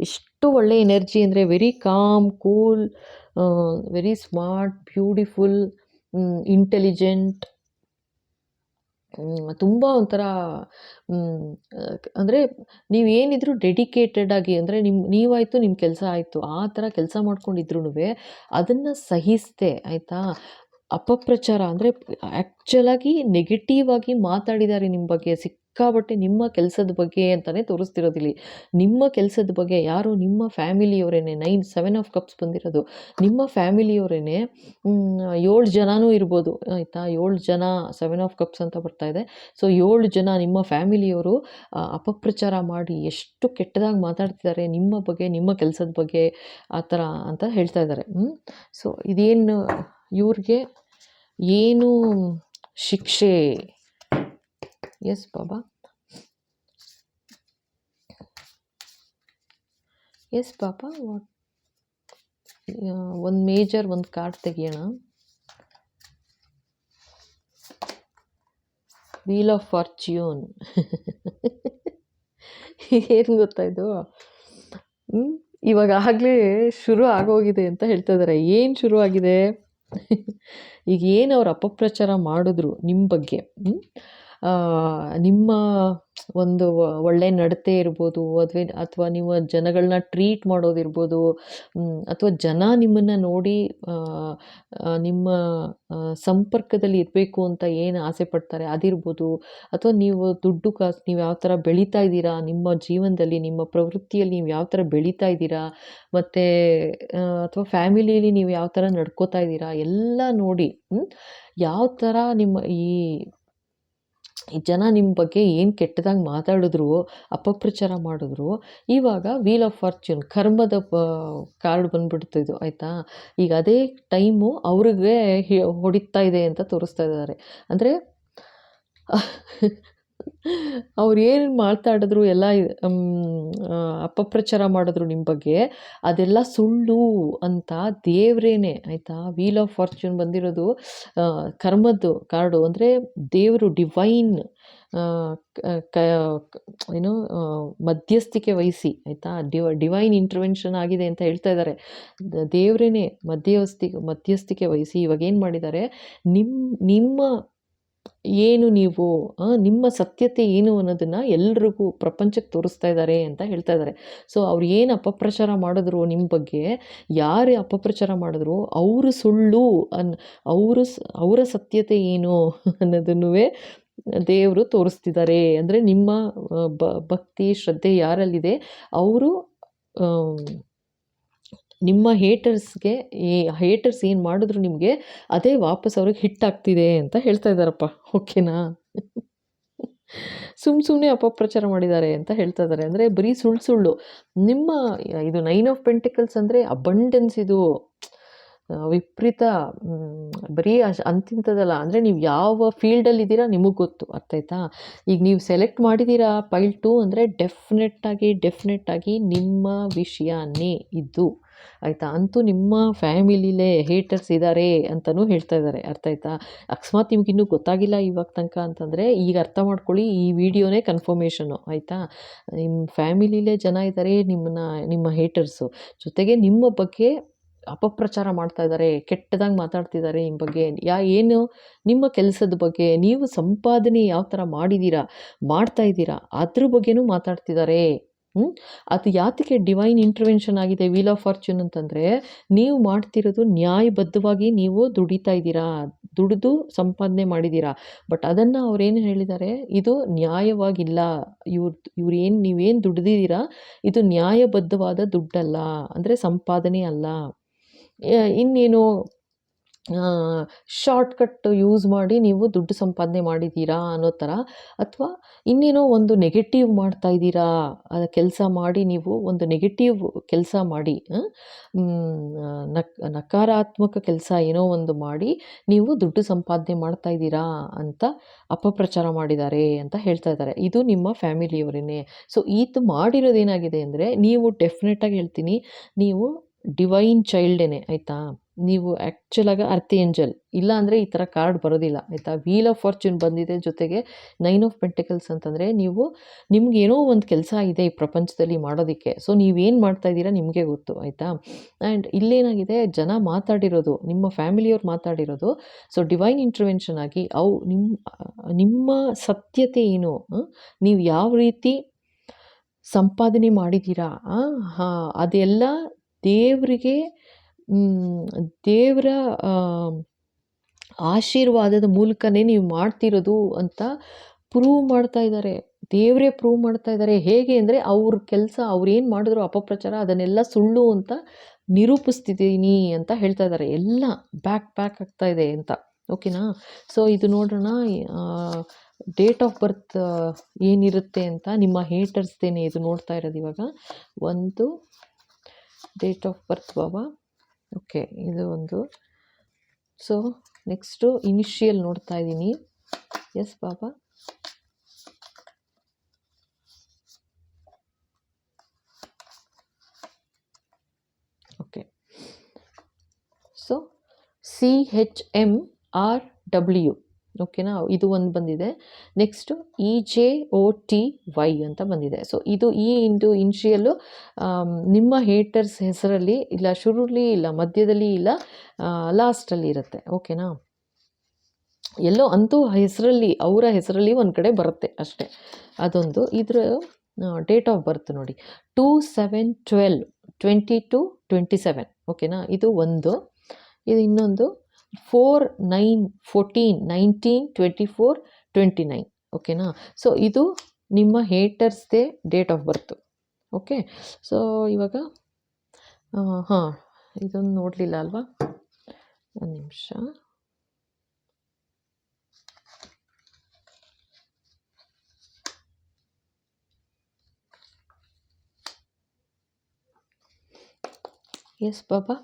ಎಷ್ಟು ಒಳ್ಳೆ ಎನರ್ಜಿ ಅಂದರೆ very calm, cool, very smart, beautiful, intelligent, ತುಂಬ ಒಂಥರ ಅಂದರೆ ನೀವೇನಿದ್ರು ಡೆಡಿಕೇಟೆಡ್ ಆಗಿ, ಅಂದರೆ ನೀವಾಯಿತು ನಿಮ್ಮ ಕೆಲಸ ಆಯಿತು ಆ ಥರ ಕೆಲಸ ಮಾಡ್ಕೊಂಡಿದ್ರೂ ಅದನ್ನು ಸಹಿಸ್ತೆ, ಆಯಿತಾ? ಅಪಪ್ರಚಾರ ಅಂದರೆ ಆ್ಯಕ್ಚುಲಾಗಿ ನೆಗೆಟಿವ್ ಆಗಿ ಮಾತಾಡಿದ್ದಾರೆ ನಿಮ್ಮ ಬಗ್ಗೆ ಸಿಕ್ಕಾಬಟ್ಟೆ, ನಿಮ್ಮ ಕೆಲಸದ ಬಗ್ಗೆ ಅಂತಲೇ ತೋರಿಸ್ತಿರೋದಿಲ್ಲಿ. ನಿಮ್ಮ ಕೆಲಸದ ಬಗ್ಗೆ ಯಾರು ನಿಮ್ಮ ಫ್ಯಾಮಿಲಿಯವರೇನೆ 7 ಆಫ್ ಕಪ್ಸ್ ಬಂದಿರೋದು ನಿಮ್ಮ ಫ್ಯಾಮಿಲಿಯವರೇನೆ. 7 ಜನನೂ ಇರ್ಬೋದು ಆಯಿತಾ. 7 ಜನ 7 ಆಫ್ ಕಪ್ಸ್ ಅಂತ ಬರ್ತಾ ಇದೆ. ಸೊ 7 ಜನ ನಿಮ್ಮ ಫ್ಯಾಮಿಲಿಯವರು ಅಪಪ್ರಚಾರ ಮಾಡಿ ಎಷ್ಟು ಕೆಟ್ಟದಾಗಿ ಮಾತಾಡ್ತಿದ್ದಾರೆ ನಿಮ್ಮ ಬಗ್ಗೆ, ನಿಮ್ಮ ಕೆಲಸದ ಬಗ್ಗೆ, ಆ ಥರ ಅಂತ ಹೇಳ್ತಾ ಇದ್ದಾರೆ. ಸೊ ಇದೇನು ಇವ್ರಿಗೆ ಏನು ಶಿಕ್ಷೆ? ಎಸ್ ಬಾಬಾ, ಎಸ್ ಬಾಬಾ. ಒಂದು ಮೇಜರ್ ಒಂದು ಕಾರ್ಡ್ ತೆಗಿಯೋಣ. Wheel of fortune. ಏನು ಗೊತ್ತಾ ಇದು? ಇವಾಗ ಆಗಲೇ ಶುರು ಆಗೋಗಿದೆ ಅಂತ ಹೇಳ್ತಾ ಇದ್ದಾರೆ. ಏನು ಶುರು ಆಗಿದೆ? ಈಗ ಏನು ಅವ್ರು ಅಪಪ್ರಚಾರ ಮಾಡಿದ್ರು ನಿಮ್ಮ ಬಗ್ಗೆ, ನಿಮ್ಮ ಒಂದು ಒಳ್ಳೆ ನಡತೆ ಇರ್ಬೋದು, ಅಥವಾ ನೀವು ಜನಗಳನ್ನ ಟ್ರೀಟ್ ಮಾಡೋದಿರ್ಬೋದು, ಅಥವಾ ಜನ ನಿಮ್ಮನ್ನು ನೋಡಿ ನಿಮ್ಮ ಸಂಪರ್ಕದಲ್ಲಿ ಇರಬೇಕು ಅಂತ ಏನು ಆಸೆ ಪಡ್ತಾರೆ ಅದಿರ್ಬೋದು, ಅಥವಾ ನೀವು ದುಡ್ಡು ಕಾಸು ನೀವು ಯಾವ ಥರ ಬೆಳೀತಾ ಇದ್ದೀರಾ ನಿಮ್ಮ ಜೀವನದಲ್ಲಿ, ನಿಮ್ಮ ಪ್ರವೃತ್ತಿಯಲ್ಲಿ ನೀವು ಯಾವ ಥರ ಬೆಳೀತಾ ಇದ್ದೀರಾ, ಮತ್ತು ಅಥವಾ ಫ್ಯಾಮಿಲಿಯಲ್ಲಿ ನೀವು ಯಾವ ಥರ ನಡ್ಕೋತಾ ಇದ್ದೀರಾ ಎಲ್ಲ ನೋಡಿ ಯಾವ ಥರ ನಿಮ್ಮ ಈ ಜನ ನಿಮ್ಮ ಬಗ್ಗೆ ಏನು ಕೆಟ್ಟದಾಗಿ ಮಾತಾಡಿದ್ರು, ಅಪಪ್ರಚಾರ ಮಾಡಿದ್ರು. ಇವಾಗ ವೀಲ್ ಆಫ್ ಫಾರ್ಚ್ಯೂನ್ ಕರ್ಮದ ಕಾರ್ಡ್ ಬಂದ್ಬಿಡ್ತು ಇದು ಆಯಿತಾ. ಈಗ ಅದೇ ಟೈಮು ಅವ್ರಿಗೆ ಹೊಡಿತಾ ಇದೆ ಅಂತ ತೋರಿಸ್ತಾ ಇದ್ದಾರೆ. ಅಂದರೆ ಅವ್ರು ಏನು ಮಾತಾಡಿದ್ರು ಎಲ್ಲ ಅಪಪ್ರಚಾರ ಮಾಡಿದ್ರು ನಿಮ್ಮ ಬಗ್ಗೆ, ಅದೆಲ್ಲ ಸುಳ್ಳು ಅಂತ ದೇವರೇನೆ ಆಯಿತಾ. ವೀಲ್ ಆಫ್ ಫಾರ್ಚ್ಯೂನ್ ಬಂದಿರೋದು ಕರ್ಮದ್ದು ಕಾರ್ಡು. ಅಂದರೆ ದೇವರು ಡಿವೈನ್ ಏನು ಮಧ್ಯಸ್ಥಿಕೆ ವಹಿಸಿ ಆಯಿತಾ, ಡಿವೈನ್ ಇಂಟರ್ವೆನ್ಷನ್ ಆಗಿದೆ ಅಂತ ಹೇಳ್ತಾ ಇದ್ದಾರೆ. ದೇವರೇನೆ ಮಧ್ಯಸ್ಥಿಕೆ ವಹಿಸಿ ಇವಾಗ ಏನು ಮಾಡಿದ್ದಾರೆ, ನಿಮ್ಮ ಏನು ನೀವು ನಿಮ್ಮ ಸತ್ಯತೆ ಏನು ಅನ್ನೋದನ್ನು ಎಲ್ರಿಗೂ ಪ್ರಪಂಚಕ್ಕೆ ತೋರಿಸ್ತಾ ಇದ್ದಾರೆ ಅಂತ ಹೇಳ್ತಾ ಇದ್ದಾರೆ. ಸೊ ಅವ್ರು ಏನು ಅಪಪ್ರಚಾರ ಮಾಡಿದ್ರು ನಿಮ್ಮ ಬಗ್ಗೆ, ಯಾರೇ ಅಪಪ್ರಚಾರ ಮಾಡಿದ್ರು ಅವರು ಸುಳ್ಳು ಅವರ ಸತ್ಯತೆ ಏನು ಅನ್ನೋದನ್ನು ದೇವರು ತೋರಿಸ್ತಿದ್ದಾರೆ. ಅಂದರೆ ನಿಮ್ಮ ಭಕ್ತಿ ಶ್ರದ್ಧೆ ಯಾರಲ್ಲಿದೆ ಅವರು ನಿಮ್ಮ ಹೇಟರ್ಸ್ ಏನು ಮಾಡಿದ್ರು ನಿಮಗೆ ಅದೇ ವಾಪಸ್ ಅವ್ರಿಗೆ ಹಿಟ್ ಆಗ್ತಿದೆ ಅಂತ ಹೇಳ್ತಾ ಇದ್ದಾರಪ್ಪ. ಓಕೆನಾ? ಸುಮ್ಮನೆ ಅಪಪ್ರಚಾರ ಮಾಡಿದ್ದಾರೆ ಅಂತ ಹೇಳ್ತಾ ಇದ್ದಾರೆ. ಅಂದರೆ ಬರೀ ಸುಳ್ಳು. ನಿಮ್ಮ ಇದು 9 ಆಫ್ ಪೆಂಟಿಕಲ್ಸ್ ಅಂದರೆ ಅಬಂಡೆನ್ಸ್, ಇದು ವಿಪರೀತ, ಬರೀ ಅಂತಿಂಥದ್ದಲ್ಲ. ಅಂದರೆ ನೀವು ಯಾವ ಫೀಲ್ಡಲ್ಲಿ ಇದ್ದೀರಾ ನಿಮಗೆ ಗೊತ್ತು, ಅರ್ಥ ಆಯ್ತಾ. ಈಗ ನೀವು ಸೆಲೆಕ್ಟ್ ಮಾಡಿದ್ದೀರಾ ಪೈಲ್ 2 ಅಂದರೆ ಡೆಫಿನೆಟ್ಟಾಗಿ ನಿಮ್ಮ ವಿಷಯನೇ ಇದು ಆಯಿತಾ. ಅಂತೂ ನಿಮ್ಮ ಫ್ಯಾಮಿಲಿಲೇ ಹೇಟರ್ಸ್ ಇದ್ದಾರೆ ಅಂತಲೂ ಹೇಳ್ತಾ ಇದ್ದಾರೆ, ಅರ್ಥ ಆಯ್ತಾ. ಅಕಸ್ಮಾತ್ ನಿಮ್ಗಿನ್ನೂ ಗೊತ್ತಾಗಿಲ್ಲ ಇವಾಗ ತನಕ ಅಂತಂದರೆ ಈಗ ಅರ್ಥ ಮಾಡ್ಕೊಳ್ಳಿ, ಈ ವಿಡಿಯೋನೇ ಕನ್ಫರ್ಮೇಷನು ಆಯಿತಾ. ನಿಮ್ಮ ಫ್ಯಾಮಿಲಿಲೇ ಜನ ಇದ್ದಾರೆ ನಿಮ್ಮ ಹೇಟರ್ಸು, ಜೊತೆಗೆ ನಿಮ್ಮ ಬಗ್ಗೆ ಅಪಪ್ರಚಾರ ಮಾಡ್ತಾ ಇದ್ದಾರೆ, ಕೆಟ್ಟದಾಗಿ ಮಾತಾಡ್ತಿದ್ದಾರೆ ನಿಮ್ಮ ಬಗ್ಗೆ. ಏನು ನಿಮ್ಮ ಕೆಲಸದ ಬಗ್ಗೆ, ನೀವು ಸಂಪಾದನೆ ಯಾವ ಥರ ಮಾಡ್ತಾ ಇದ್ದೀರಾ ಅದ್ರ ಬಗ್ಗೆನೂ ಮಾತಾಡ್ತಿದ್ದಾರೆ. ಅದು ಯಾತಕ್ಕೆ ಡಿವೈನ್ ಇಂಟರ್ವೆನ್ಷನ್ ಆಗಿದೆ ವೀಲ್ ಆಫ್ ಫಾರ್ಚ್ಯೂನ್ ಅಂತಂದರೆ, ನೀವು ಮಾಡ್ತಿರೋದು ನ್ಯಾಯಬದ್ಧವಾಗಿ ನೀವು ದುಡಿತಾ ಇದ್ದೀರಾ, ದುಡಿದು ಸಂಪಾದನೆ ಮಾಡಿದ್ದೀರಾ. ಬಟ್ ಅದನ್ನು ಅವ್ರೇನು ಹೇಳಿದ್ದಾರೆ, ಇದು ನ್ಯಾಯವಾಗಿಲ್ಲ, ನೀವೇನು ದುಡ್ದಿದ್ದೀರಾ ಇದು ನ್ಯಾಯಬದ್ಧವಾದ ದುಡ್ಡಲ್ಲ, ಅಂದರೆ ಸಂಪಾದನೆ ಅಲ್ಲ. ಇನ್ನೇನು ಶಾರ್ಟ್ಕಟ್ ಯೂಸ್ ಮಾಡಿ ನೀವು ದುಡ್ಡು ಸಂಪಾದನೆ ಮಾಡಿದ್ದೀರಾ ಅನ್ನೋ ಥರ, ಅಥವಾ ಇನ್ನೇನೋ ಒಂದು ನೆಗೆಟಿವ್ ಮಾಡ್ತಾ ಇದ್ದೀರಾ, ಕೆಲಸ ಮಾಡಿ ನೀವು ಒಂದು ನೆಗೆಟಿವ್ ಕೆಲಸ ಮಾಡಿ, ನಕಾರಾತ್ಮಕ ಕೆಲಸ ಏನೋ ಒಂದು ಮಾಡಿ ನೀವು ದುಡ್ಡು ಸಂಪಾದನೆ ಮಾಡ್ತಾ ಇದ್ದೀರಾ ಅಂತ ಅಪಪ್ರಚಾರ ಮಾಡಿದ್ದಾರೆ ಅಂತ ಹೇಳ್ತಾ ಇದ್ದಾರೆ. ಇದು ನಿಮ್ಮ ಫ್ಯಾಮಿಲಿಯವರೇನೆ. ಸೊ ಇದು ಮಾಡಿರೋದೇನಾಗಿದೆ ಅಂದರೆ, ನೀವು ಡೆಫಿನೆಟಾಗಿ ಹೇಳ್ತೀನಿ, ನೀವು ಡಿವೈನ್ ಚೈಲ್ಡೇನೆ ಆಯಿತಾ. ನೀವು ಆ್ಯಕ್ಚುಲಾಗಿ ಅರ್ತ್ ಏಂಜಲ್, ಇಲ್ಲ ಅಂದರೆ ಈ ಥರ ಕಾರ್ಡ್ ಬರೋದಿಲ್ಲ ಆಯಿತಾ. ವೀಲ್ ಆಫ್ ಫಾರ್ಚ್ಯೂನ್ ಬಂದಿದೆ, ಜೊತೆಗೆ 9 ಆಫ್ ಪೆಂಟಿಕಲ್ಸ್ ಅಂತಂದರೆ ನಿಮ್ಗೇನೋ ಒಂದು ಕೆಲಸ ಇದೆ ಈ ಪ್ರಪಂಚದಲ್ಲಿ ಮಾಡೋದಕ್ಕೆ. ಸೊ ನೀವೇನು ಮಾಡ್ತಾಯಿದ್ದೀರಾ ನಿಮಗೆ ಗೊತ್ತು ಆಯಿತಾ. ಆ್ಯಂಡ್ ಇಲ್ಲೇನಾಗಿದೆ, ಜನ ಮಾತಾಡಿರೋದು, ನಿಮ್ಮ ಫ್ಯಾಮಿಲಿಯವ್ರು ಮಾತಾಡಿರೋದು, ಸೊ ಡಿವೈನ್ ಇಂಟರ್ವೆನ್ಷನ್ ಆಗಿ ನಿಮ್ಮ ಸತ್ಯತೆ ಏನು, ನೀವು ಯಾವ ರೀತಿ ಸಂಪಾದನೆ ಮಾಡಿದ್ದೀರಾ ಅದೆಲ್ಲ ದೇವರ ಆಶೀರ್ವಾದದ ಮೂಲಕನೇ ನೀವು ಮಾಡ್ತಿರೋದು ಅಂತ ಪ್ರೂವ್ ಮಾಡ್ತಾ ಇದ್ದಾರೆ. ದೇವರೇ ಪ್ರೂವ್ ಮಾಡ್ತಾ ಇದ್ದಾರೆ. ಹೇಗೆ ಅಂದರೆ ಅವ್ರ ಕೆಲಸ ಅವ್ರೇನು ಮಾಡಿದ್ರು ಅಪಪ್ರಚಾರ ಅದನ್ನೆಲ್ಲ ಸುಳ್ಳು ಅಂತ ನಿರೂಪಿಸ್ತಿದ್ದೀನಿ ಅಂತ ಹೇಳ್ತಾ ಇದ್ದಾರೆ. ಎಲ್ಲ ಬ್ಯಾಕ್ ಆಗ್ತಾ ಇದೆ ಅಂತ. ಓಕೆನಾ? ಸೊ ಇದು ನೋಡೋಣ ಡೇಟ್ ಆಫ್ ಬರ್ತ್ ಏನಿರುತ್ತೆ ಅಂತ. ನಿಮ್ಮ ಹೇಟರ್ಸ್ದೇನೆ ಇದು ನೋಡ್ತಾ ಇರೋದು ಇವಾಗ. ಒಂದು ಡೇಟ್ ಆಫ್ ಬರ್ತ್ ಬಾಬಾ. ಓಕೆ, ಇದು ಒಂದು. ಸೊ ನೆಕ್ಸ್ಟು ಇನಿಷಿಯಲ್ ನೋಡ್ತಾ ಇದ್ದೀನಿ. ಎಸ್ ಬಾಬಾ. Okay, so CHMRW. ಓಕೆನಾ? ಇದು ಒಂದು ಬಂದಿದೆ. ನೆಕ್ಸ್ಟು EJOTY ಅಂತ ಬಂದಿದೆ. ಸೊ ಇದು ಇನಿಷಿಯಲ್ಲು ನಿಮ್ಮ ಹೇಟರ್ಸ್ ಹೆಸರಲ್ಲಿ ಇಲ್ಲ, ಶುರುಲಿ ಇಲ್ಲ, ಮಧ್ಯದಲ್ಲಿ ಇಲ್ಲ, ಲಾಸ್ಟಲ್ಲಿ ಇರುತ್ತೆ. ಓಕೆನಾ? ಎಲ್ಲೋ ಅಂತೂ ಹೆಸರಲ್ಲಿ, ಅವರ ಹೆಸರಲ್ಲಿ ಒಂದು ಕಡೆ ಬರುತ್ತೆ ಅಷ್ಟೇ. ಅದೊಂದು. ಇದರ ಡೇಟ್ ಆಫ್ ಬರ್ತ್ ನೋಡಿ, 2/7/12/22/27. ಓಕೆನಾ? ಇದು ಒಂದು. ಇದು ಇನ್ನೊಂದು 4/9/14/19/24/29. ಓಕೆನಾ? ಸೊ ಇದು ನಿಮ್ಮ ಹೇಟರ್ಸ್ದೇ date of birth. Okay, so ಇವಾಗ ಹಾಂ, ಇದೊಂದು ನೋಡಲಿಲ್ಲ ಅಲ್ವಾ? ಒಂದು ನಿಮಿಷ. ಎಸ್ ಬಾಬಾ,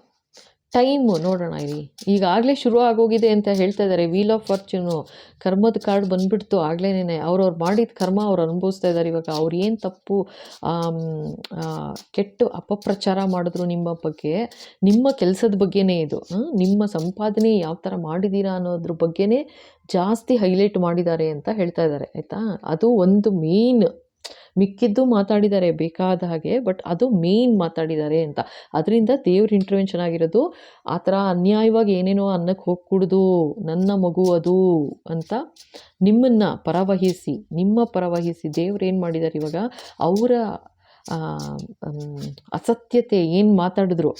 ಟೈಮು ನೋಡೋಣ ಇರಿ. ಈಗಾಗಲೇ ಶುರು ಆಗೋಗಿದೆ ಅಂತ ಹೇಳ್ತಾ ಇದ್ದಾರೆ. ವೀಲ್ ಆಫ್ ಫಾರ್ಚೂನು ಕರ್ಮದ ಕಾರ್ಡ್ ಬಂದುಬಿಡ್ತು ಆಗ್ಲೇನೆ. ಅವ್ರವ್ರು ಮಾಡಿದ ಕರ್ಮ ಅವ್ರು ಅನುಭವಿಸ್ತಾ ಇದ್ದಾರೆ ಇವಾಗ. ಅವ್ರು ಏನು ತಪ್ಪು ಕೆಟ್ಟು ಅಪಪ್ರಚಾರ ಮಾಡಿದ್ರು ನಿಮ್ಮ ಬಗ್ಗೆ, ನಿಮ್ಮ ಕೆಲಸದ ಬಗ್ಗೆನೇ ಇದು. ನಿಮ್ಮ ಸಂಪಾದನೆ ಯಾವ ಥರ ಮಾಡಿದ್ದೀರಾ ಅನ್ನೋದ್ರ ಬಗ್ಗೆನೇ ಜಾಸ್ತಿ ಹೈಲೈಟ್ ಮಾಡಿದ್ದಾರೆ ಅಂತ ಹೇಳ್ತಾ ಇದ್ದಾರೆ. ಆಯಿತಾ? ಅದು ಒಂದು ಮೇನ್. ಮಿಕ್ಕಿದ್ದು ಮಾತಾಡಿದ್ದಾರೆ ಬೇಕಾದ ಹಾಗೆ, ಬಟ್ ಅದು ಮೇನ್ ಮಾತಾಡಿದ್ದಾರೆ ಅಂತ. ಅದರಿಂದ ದೇವ್ರ ಇಂಟರ್ವೆನ್ಷನ್ ಆಗಿರೋದು. ಆ ಥರ ಅನ್ಯಾಯವಾಗಿ ಏನೇನೋ ಅನ್ನಕ್ಕೆ ಹೋಗ್ಕೂಡ್ದು, ನನ್ನ ಮಗು ಅದು ಅಂತ ನಿಮ್ಮ ಪರವಹಿಸಿ ದೇವ್ರು ಏನು ಮಾಡಿದ್ದಾರೆ ಇವಾಗ, ಅವರ ಅಸತ್ಯತೆ ಏನು ಮಾತಾಡಿದ್ರು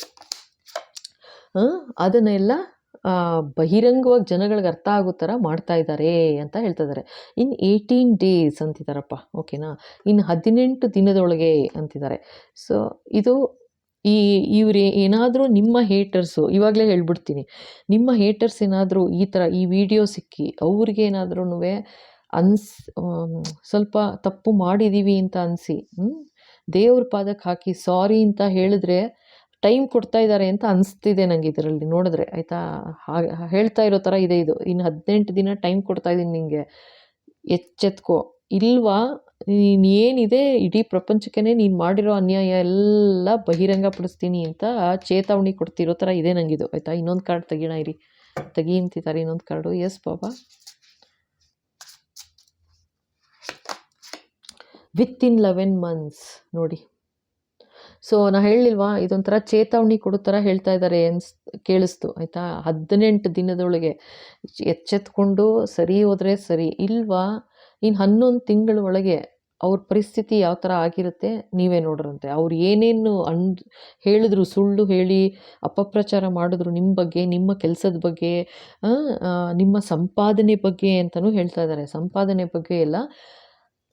ಅದನ್ನೆಲ್ಲ ಬಹಿರಂಗವಾಗಿ ಜನಗಳಿಗೆ ಅರ್ಥ ಆಗೋ ಥರ ಮಾಡ್ತಾ ಇದ್ದಾರೆ ಅಂತ ಹೇಳ್ತಾ ಇದ್ದಾರೆ. ಇನ್ 18 days ಅಂತಿದ್ದಾರಪ್ಪ. ಓಕೆನಾ? ಇನ್ನು 18 ದಿನದೊಳಗೆ ಅಂತಿದ್ದಾರೆ. ಸೊ ಇದು ಇವ್ರು ಏನಾದರೂ ನಿಮ್ಮ ಹೇಟರ್ಸು, ಇವಾಗಲೇ ಹೇಳ್ಬಿಡ್ತೀನಿ, ನಿಮ್ಮ ಹೇಟರ್ಸ್ ಏನಾದರೂ ಈ ಥರ ಈ ವಿಡಿಯೋ ಸಿಕ್ಕಿ ಅವ್ರಿಗೆ ಏನಾದ್ರೂ ಸ್ವಲ್ಪ ತಪ್ಪು ಮಾಡಿದ್ದೀವಿ ಅಂತ ಅನಿಸಿ ದೇವ್ರ ಪಾದಕ್ಕೆ ಹಾಕಿ ಸಾರಿ ಅಂತ ಹೇಳಿದ್ರೆ ಟೈಮ್ ಕೊಡ್ತಾ ಇದ್ದಾರೆ ಅಂತ ಅನಿಸ್ತಿದೆ ನನಗೆ ಇದರಲ್ಲಿ ನೋಡಿದ್ರೆ. ಆಯಿತಾ? ಹೇಳ್ತಾ ಇರೋ ಥರ ಇದೆ ಇದು. ಇನ್ನು 18 ದಿನ ಟೈಮ್ ಕೊಡ್ತಾ ಇದ್ದೀನಿ ನಿನಗೆ, ಎಚ್ಚೆತ್ಕೋ. ಇಲ್ವಾ ಏನಿದೆ ಇಡೀ ಪ್ರಪಂಚಕ್ಕೆ ನೀನು ಮಾಡಿರೋ ಅನ್ಯಾಯ ಎಲ್ಲ ಬಹಿರಂಗ ಪಡಿಸ್ತೀನಿ ಅಂತ ಚೇತಾವಣಿ ಕೊಡ್ತಿರೋ ಥರ ಇದೆ ನನಗಿದು. ಆಯಿತಾ? ಇನ್ನೊಂದು ಕಾರ್ಡ್ ತೆಗಿಯೋಣ ಇರಿ. ಅಂತಿದ್ದಾರೆ ಇನ್ನೊಂದು ಕಾರ್ಡು. ಎಸ್ ಬಾಬಾ. ವಿತಿನ್ 11 months ನೋಡಿ. ಸೊ ನಾ ಹೇಳಿಲ್ವಾ, ಇದೊಂಥರ ಚೇತಾವಣಿ ಕೊಡೋ ಥರ ಹೇಳ್ತಾ ಇದ್ದಾರೆ ಕೇಳಿಸ್ತು. ಆಯಿತಾ? 18 ದಿನದೊಳಗೆ ಎಚ್ಚೆತ್ಕೊಂಡು ಸರಿ ಹೋದರೆ ಸರಿ, ಇಲ್ವಾ ಇನ್ನು 11 ತಿಂಗಳ ಒಳಗೆ ಅವ್ರ ಪರಿಸ್ಥಿತಿ ಯಾವ ಥರ ಆಗಿರುತ್ತೆ ನೀವೇ ನೋಡ್ರಂತೆ. ಅವ್ರು ಏನೇನು ಹೇಳಿದ್ರು, ಸುಳ್ಳು ಹೇಳಿ ಅಪಪ್ರಚಾರ ಮಾಡಿದ್ರು ನಿಮ್ಮ ಬಗ್ಗೆ, ನಿಮ್ಮ ಕೆಲಸದ ಬಗ್ಗೆ, ನಿಮ್ಮ ಸಂಪಾದನೆ ಬಗ್ಗೆ ಅಂತಲೂ ಹೇಳ್ತಾ ಇದ್ದಾರೆ. ಸಂಪಾದನೆ ಬಗ್ಗೆ ಎಲ್ಲ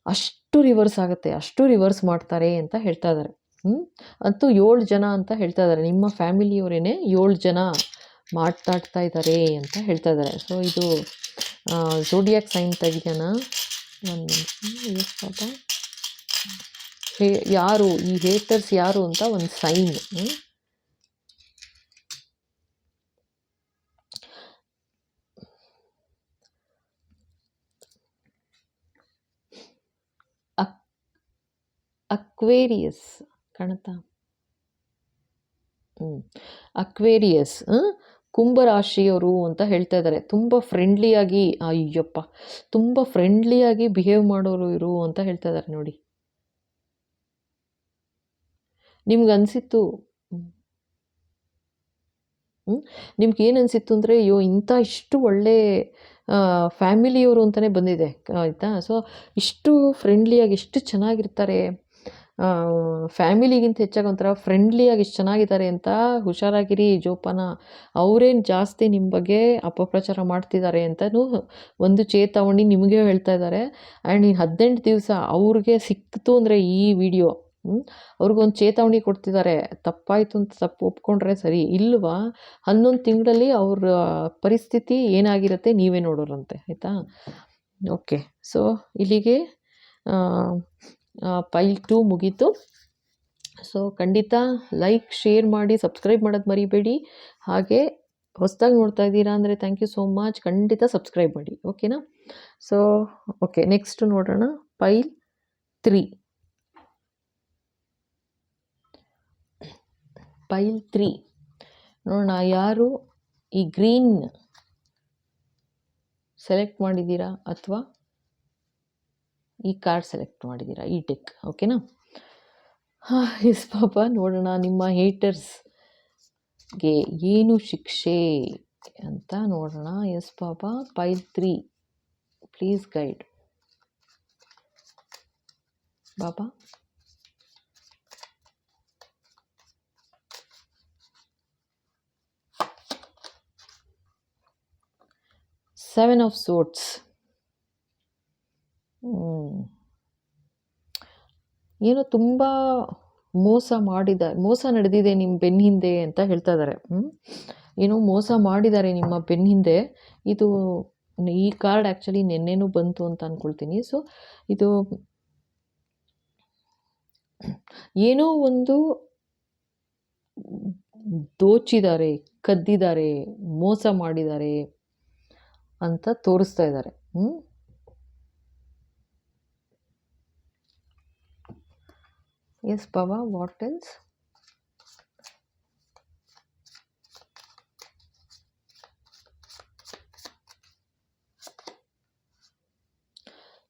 ಅಷ್ಟು ರಿವರ್ಸ್ ಆಗುತ್ತೆ, ಅಷ್ಟು ರಿವರ್ಸ್ ಮಾಡ್ತಾರೆ ಅಂತ ಹೇಳ್ತಾ ಇದ್ದಾರೆ. ಅಂತೂ 7 ಜನ ಅಂತ ಹೇಳ್ತಾ ಇದ್ದಾರೆ. ನಿಮ್ಮ ಫ್ಯಾಮಿಲಿಯವರೇನೆ 7 ಜನ ಮಾತಾಡ್ತಾ ಇದ್ದಾರೆ ಅಂತ ಹೇಳ್ತಾ ಇದ್ದಾರೆ. ಸೊ ಇದು ಝೋಡಿಯಾಕ್ ಸೈನ್ ತೆಗಿಯೋಣ. ಒಂದು ನಿಮಿಷ. ಯಾರು ಈ ಹೇಟರ್ಸ್ ಯಾರು ಅಂತ ಒಂದು ಸೈನ್. ಅಕ್ವೇರಿಯಸ್ ಕಾಣುತ್ತಾ? ಅಕ್ವೇರಿಯಸ್ ಕುಂಭರಾಶಿಯವರು ಅಂತ ಹೇಳ್ತಾ ಇದ್ದಾರೆ. ತುಂಬ ಫ್ರೆಂಡ್ಲಿಯಾಗಿ, ಅಯ್ಯಪ್ಪ, ತುಂಬ ಫ್ರೆಂಡ್ಲಿಯಾಗಿ ಬಿಹೇವ್ ಮಾಡೋರು ಇವರು ಅಂತ ಹೇಳ್ತಾ ಇದ್ದಾರೆ ನೋಡಿ. ನಿಮ್ಗೆ ಅನಿಸಿತ್ತು, ನಿಮ್ಗೆ ಏನು ಅನಿಸಿತ್ತು ಅಂದರೆ, ಅಯ್ಯೋ ಇಂಥ ಇಷ್ಟು ಒಳ್ಳೆ ಫ್ಯಾಮಿಲಿಯವರು ಅಂತಲೇ ಬಂದಿದೆ. ಆಯಿತಾ? ಸೊ ಇಷ್ಟು ಫ್ರೆಂಡ್ಲಿಯಾಗಿ ಎಷ್ಟು ಚೆನ್ನಾಗಿರ್ತಾರೆ, ಫ್ಯಾಮಿಲಿಗಿಂತ ಹೆಚ್ಚಾಗಿ ಒಂಥರ ಫ್ರೆಂಡ್ಲಿಯಾಗಿ ಎಷ್ಟು ಚೆನ್ನಾಗಿದ್ದಾರೆ ಅಂತ ಹುಷಾರಾಗಿರಿ ಜೋಪಾನ. ಅವರೇನು ಜಾಸ್ತಿ ನಿಮ್ಮ ಬಗ್ಗೆ ಅಪಪ್ರಚಾರ ಮಾಡ್ತಿದ್ದಾರೆ ಅಂತಲೂ ಒಂದು ಚೇತಾವಣೆ ನಿಮಗೆ ಹೇಳ್ತಾ ಇದ್ದಾರೆ. ಆ್ಯಂಡ್ ಈ 18 ದಿವಸ ಅವ್ರಿಗೆ ಸಿಕ್ತು ಅಂದರೆ ಈ ವಿಡಿಯೋ ಅವ್ರಿಗೊಂದು ಚೇತಾವಣೆ ಕೊಡ್ತಿದ್ದಾರೆ. ತಪ್ಪಾಯಿತು ಅಂತ ತಪ್ಪು ಒಪ್ಕೊಂಡ್ರೆ ಸರಿ, ಇಲ್ವಾ 11 ತಿಂಗಳಲ್ಲಿ ಅವ್ರ ಪರಿಸ್ಥಿತಿ ಏನಾಗಿರುತ್ತೆ ನೀವೇ ನೋಡೋರಂತೆ, ಆಯಿತಾ? ಓಕೆ, ಸೊ ಇಲ್ಲಿಗೆ ಫೈಲ್ 2 ಮುಗೀತು. ಸೊ ಖಂಡಿತ ಲೈಕ್, ಶೇರ್ ಮಾಡಿ, ಸಬ್ಸ್ಕ್ರೈಬ್ ಮಾಡೋದು ಮರಿಬೇಡಿ. ಹಾಗೆ ಹೊಸದಾಗಿ ನೋಡ್ತಾ ಇದ್ದೀರಾ ಅಂದರೆ ಥ್ಯಾಂಕ್ ಯು ಸೋ ಮಚ್. ಖಂಡಿತ ಸಬ್ಸ್ಕ್ರೈಬ್ ಮಾಡಿ, ಓಕೆನಾ? ಸೊ ಓಕೆ, ನೆಕ್ಸ್ಟ್ ನೋಡೋಣ ಫೈಲ್ 3. ಫೈಲ್ 3 ನೋಡೋಣ. ಯಾರು ಈ ಗ್ರೀನ್ ಸೆಲೆಕ್ಟ್ ಮಾಡಿದ್ದೀರಾ ಅಥವಾ ಈ ಕಾರ್ಡ್ ಸೆಲೆಕ್ಟ್ ಮಾಡಿದ್ದೀರಾ, ಈ ಡೆಕ್, ಓಕೆನಾ? ಎಸ್ ಪಾಪ, ನೋಡೋಣ ನಿಮ್ಮ ಹೇಟರ್ಸ್ಗೆ ಏನು ಶಿಕ್ಷೆ ಅಂತ ನೋಡೋಣ. ಎಸ್ ಪಾಪ, file 3 please guide Baba. Seven of Swords. ಏನೋ ತುಂಬ ಮೋಸ ನಡೆದಿದೆ ನಿಮ್ಮ ಬೆನ್ನ ಹಿಂದೆ ಅಂತ ಹೇಳ್ತಾ ಇದ್ದಾರೆ. ಏನೋ ಮೋಸ ಮಾಡಿದ್ದಾರೆ ನಿಮ್ಮ ಬೆನ್ನ ಹಿಂದೆ. ಇದು ಈ ಕಾರ್ಡ್ ಆ್ಯಕ್ಚುಲಿ ನೆನ್ನೆನೂ ಬಂತು ಅಂತ ಅಂದ್ಕೊಳ್ತೀನಿ. ಸೊ ಇದು ಏನೋ ಒಂದು ದೋಚಿದ್ದಾರೆ, ಕದ್ದಿದ್ದಾರೆ, ಮೋಸ ಮಾಡಿದ್ದಾರೆ ಅಂತ ತೋರಿಸ್ತಾ ಇದ್ದಾರೆ. Yes Baba, what else?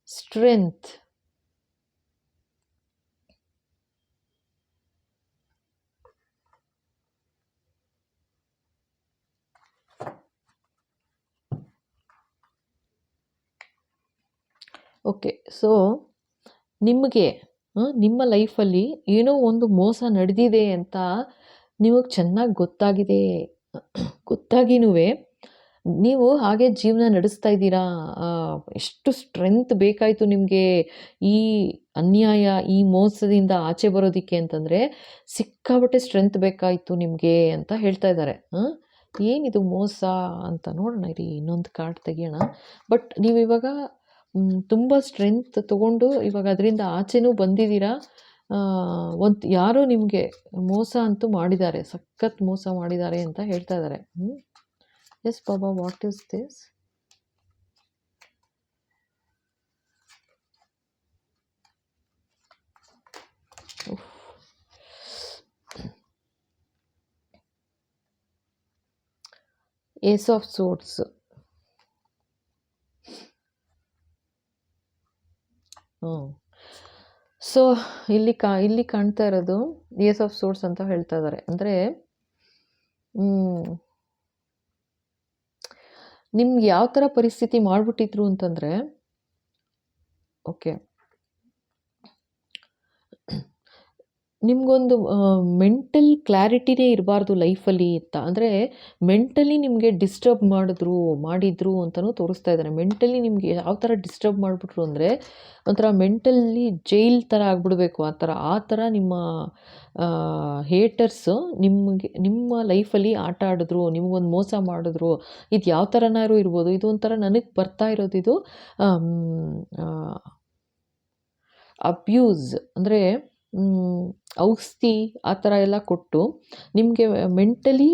Strength. Okay, so ನಿಮಗೆ ನಿಮ್ಮ ಲೈಫಲ್ಲಿ ಏನೋ ಒಂದು ಮೋಸ ನಡೆದಿದೆ ಅಂತ ನಿಮಗೆ ಚೆನ್ನಾಗಿ ಗೊತ್ತಾಗಿನೂ ನೀವು ಹಾಗೆ ಜೀವನ ನಡೆಸ್ತಾ ಇದ್ದೀರಾ. ಎಷ್ಟು ಸ್ಟ್ರೆಂತ್ ಬೇಕಾಯಿತು ನಿಮಗೆ ಈ ಅನ್ಯಾಯ, ಈ ಮೋಸದಿಂದ ಆಚೆ ಬರೋದಕ್ಕೆ ಅಂತಂದರೆ ಸಿಕ್ಕಾಬಟ್ಟೆ ಸ್ಟ್ರೆಂತ್ ಬೇಕಾಯಿತು ನಿಮಗೆ ಅಂತ ಹೇಳ್ತಾ ಇದ್ದಾರೆ. ಏನಿದು ಮೋಸ ಅಂತ ನೋಡೋಣ, ಇರಿ ಇನ್ನೊಂದು ಕಾರ್ಡ್ ತೆಗಿಯೋಣ. ಬಟ್ ನೀವು ಇವಾಗ ತುಂಬ ಸ್ಟ್ರೆಂತ್ ತೊಗೊಂಡು ಇವಾಗ ಅದರಿಂದ ಆಚೆನೂ ಬಂದಿದ್ದೀರಾ. ಯಾರೋ ನಿಮಗೆ ಮೋಸ ಅಂತೂ ಮಾಡಿದ್ದಾರೆ, ಸಖತ್ ಮೋಸ ಮಾಡಿದ್ದಾರೆ ಅಂತ ಹೇಳ್ತಾ ಇದ್ದಾರೆ. Yes Baba, what is this? Ace of swords. So ಇಲ್ಲಿ ಕಾಣ್ತಾ ಇರೋದು ಏಸ್ ಆಫ್ ಸೋರ್ಡ್ಸ್ ಅಂತ ಹೇಳ್ತಾ ಇದ್ದಾರೆ. ಅಂದರೆ ನಿಮ್ಗೆ ಯಾವ ಥರ ಪರಿಸ್ಥಿತಿ ಮಾಡಿಬಿಟ್ಟಿದ್ರು ಅಂತಂದರೆ, ಓಕೆ, ನಿಮಗೊಂದು ಮೆಂಟಲ್ ಕ್ಲಾರಿಟಿನೇ ಇರಬಾರ್ದು ಲೈಫಲ್ಲಿ ಅಂತ. ಅಂದರೆ ಮೆಂಟಲಿ ನಿಮಗೆ ಡಿಸ್ಟರ್ಬ್ ಮಾಡಿದ್ರು ಅಂತಲೂ ತೋರಿಸ್ತಾ ಇದ್ದಾರೆ. ಮೆಂಟಲಿ ನಿಮಗೆ ಯಾವ ಥರ ಡಿಸ್ಟರ್ಬ್ ಮಾಡಿಬಿಟ್ರು ಅಂದರೆ ಒಂಥರ ಮೆಂಟಲಿ ಜೈಲ್ ಥರ ಆಗಿಬಿಡ್ಬೇಕು, ಆ ಥರ ನಿಮ್ಮ ಹೇಟರ್ಸು ನಿಮ್ಮ ಲೈಫಲ್ಲಿ ಆಟ ಆಡಿದ್ರು, ನಿಮಗೊಂದು ಮೋಸ ಮಾಡಿದ್ರು. ಇದು ಯಾವ ಥರನಾರು ಇರ್ಬೋದು. ಇದು ಒಂಥರ ನನಗೆ ಬರ್ತಾ ಇರೋದು ಇದು ಅಬ್ಯೂಸ್, ಅಂದರೆ ಔಷಧಿ ಆ ಥರ ಎಲ್ಲ ಕೊಟ್ಟು ನಿಮಗೆ ಮೆಂಟಲಿ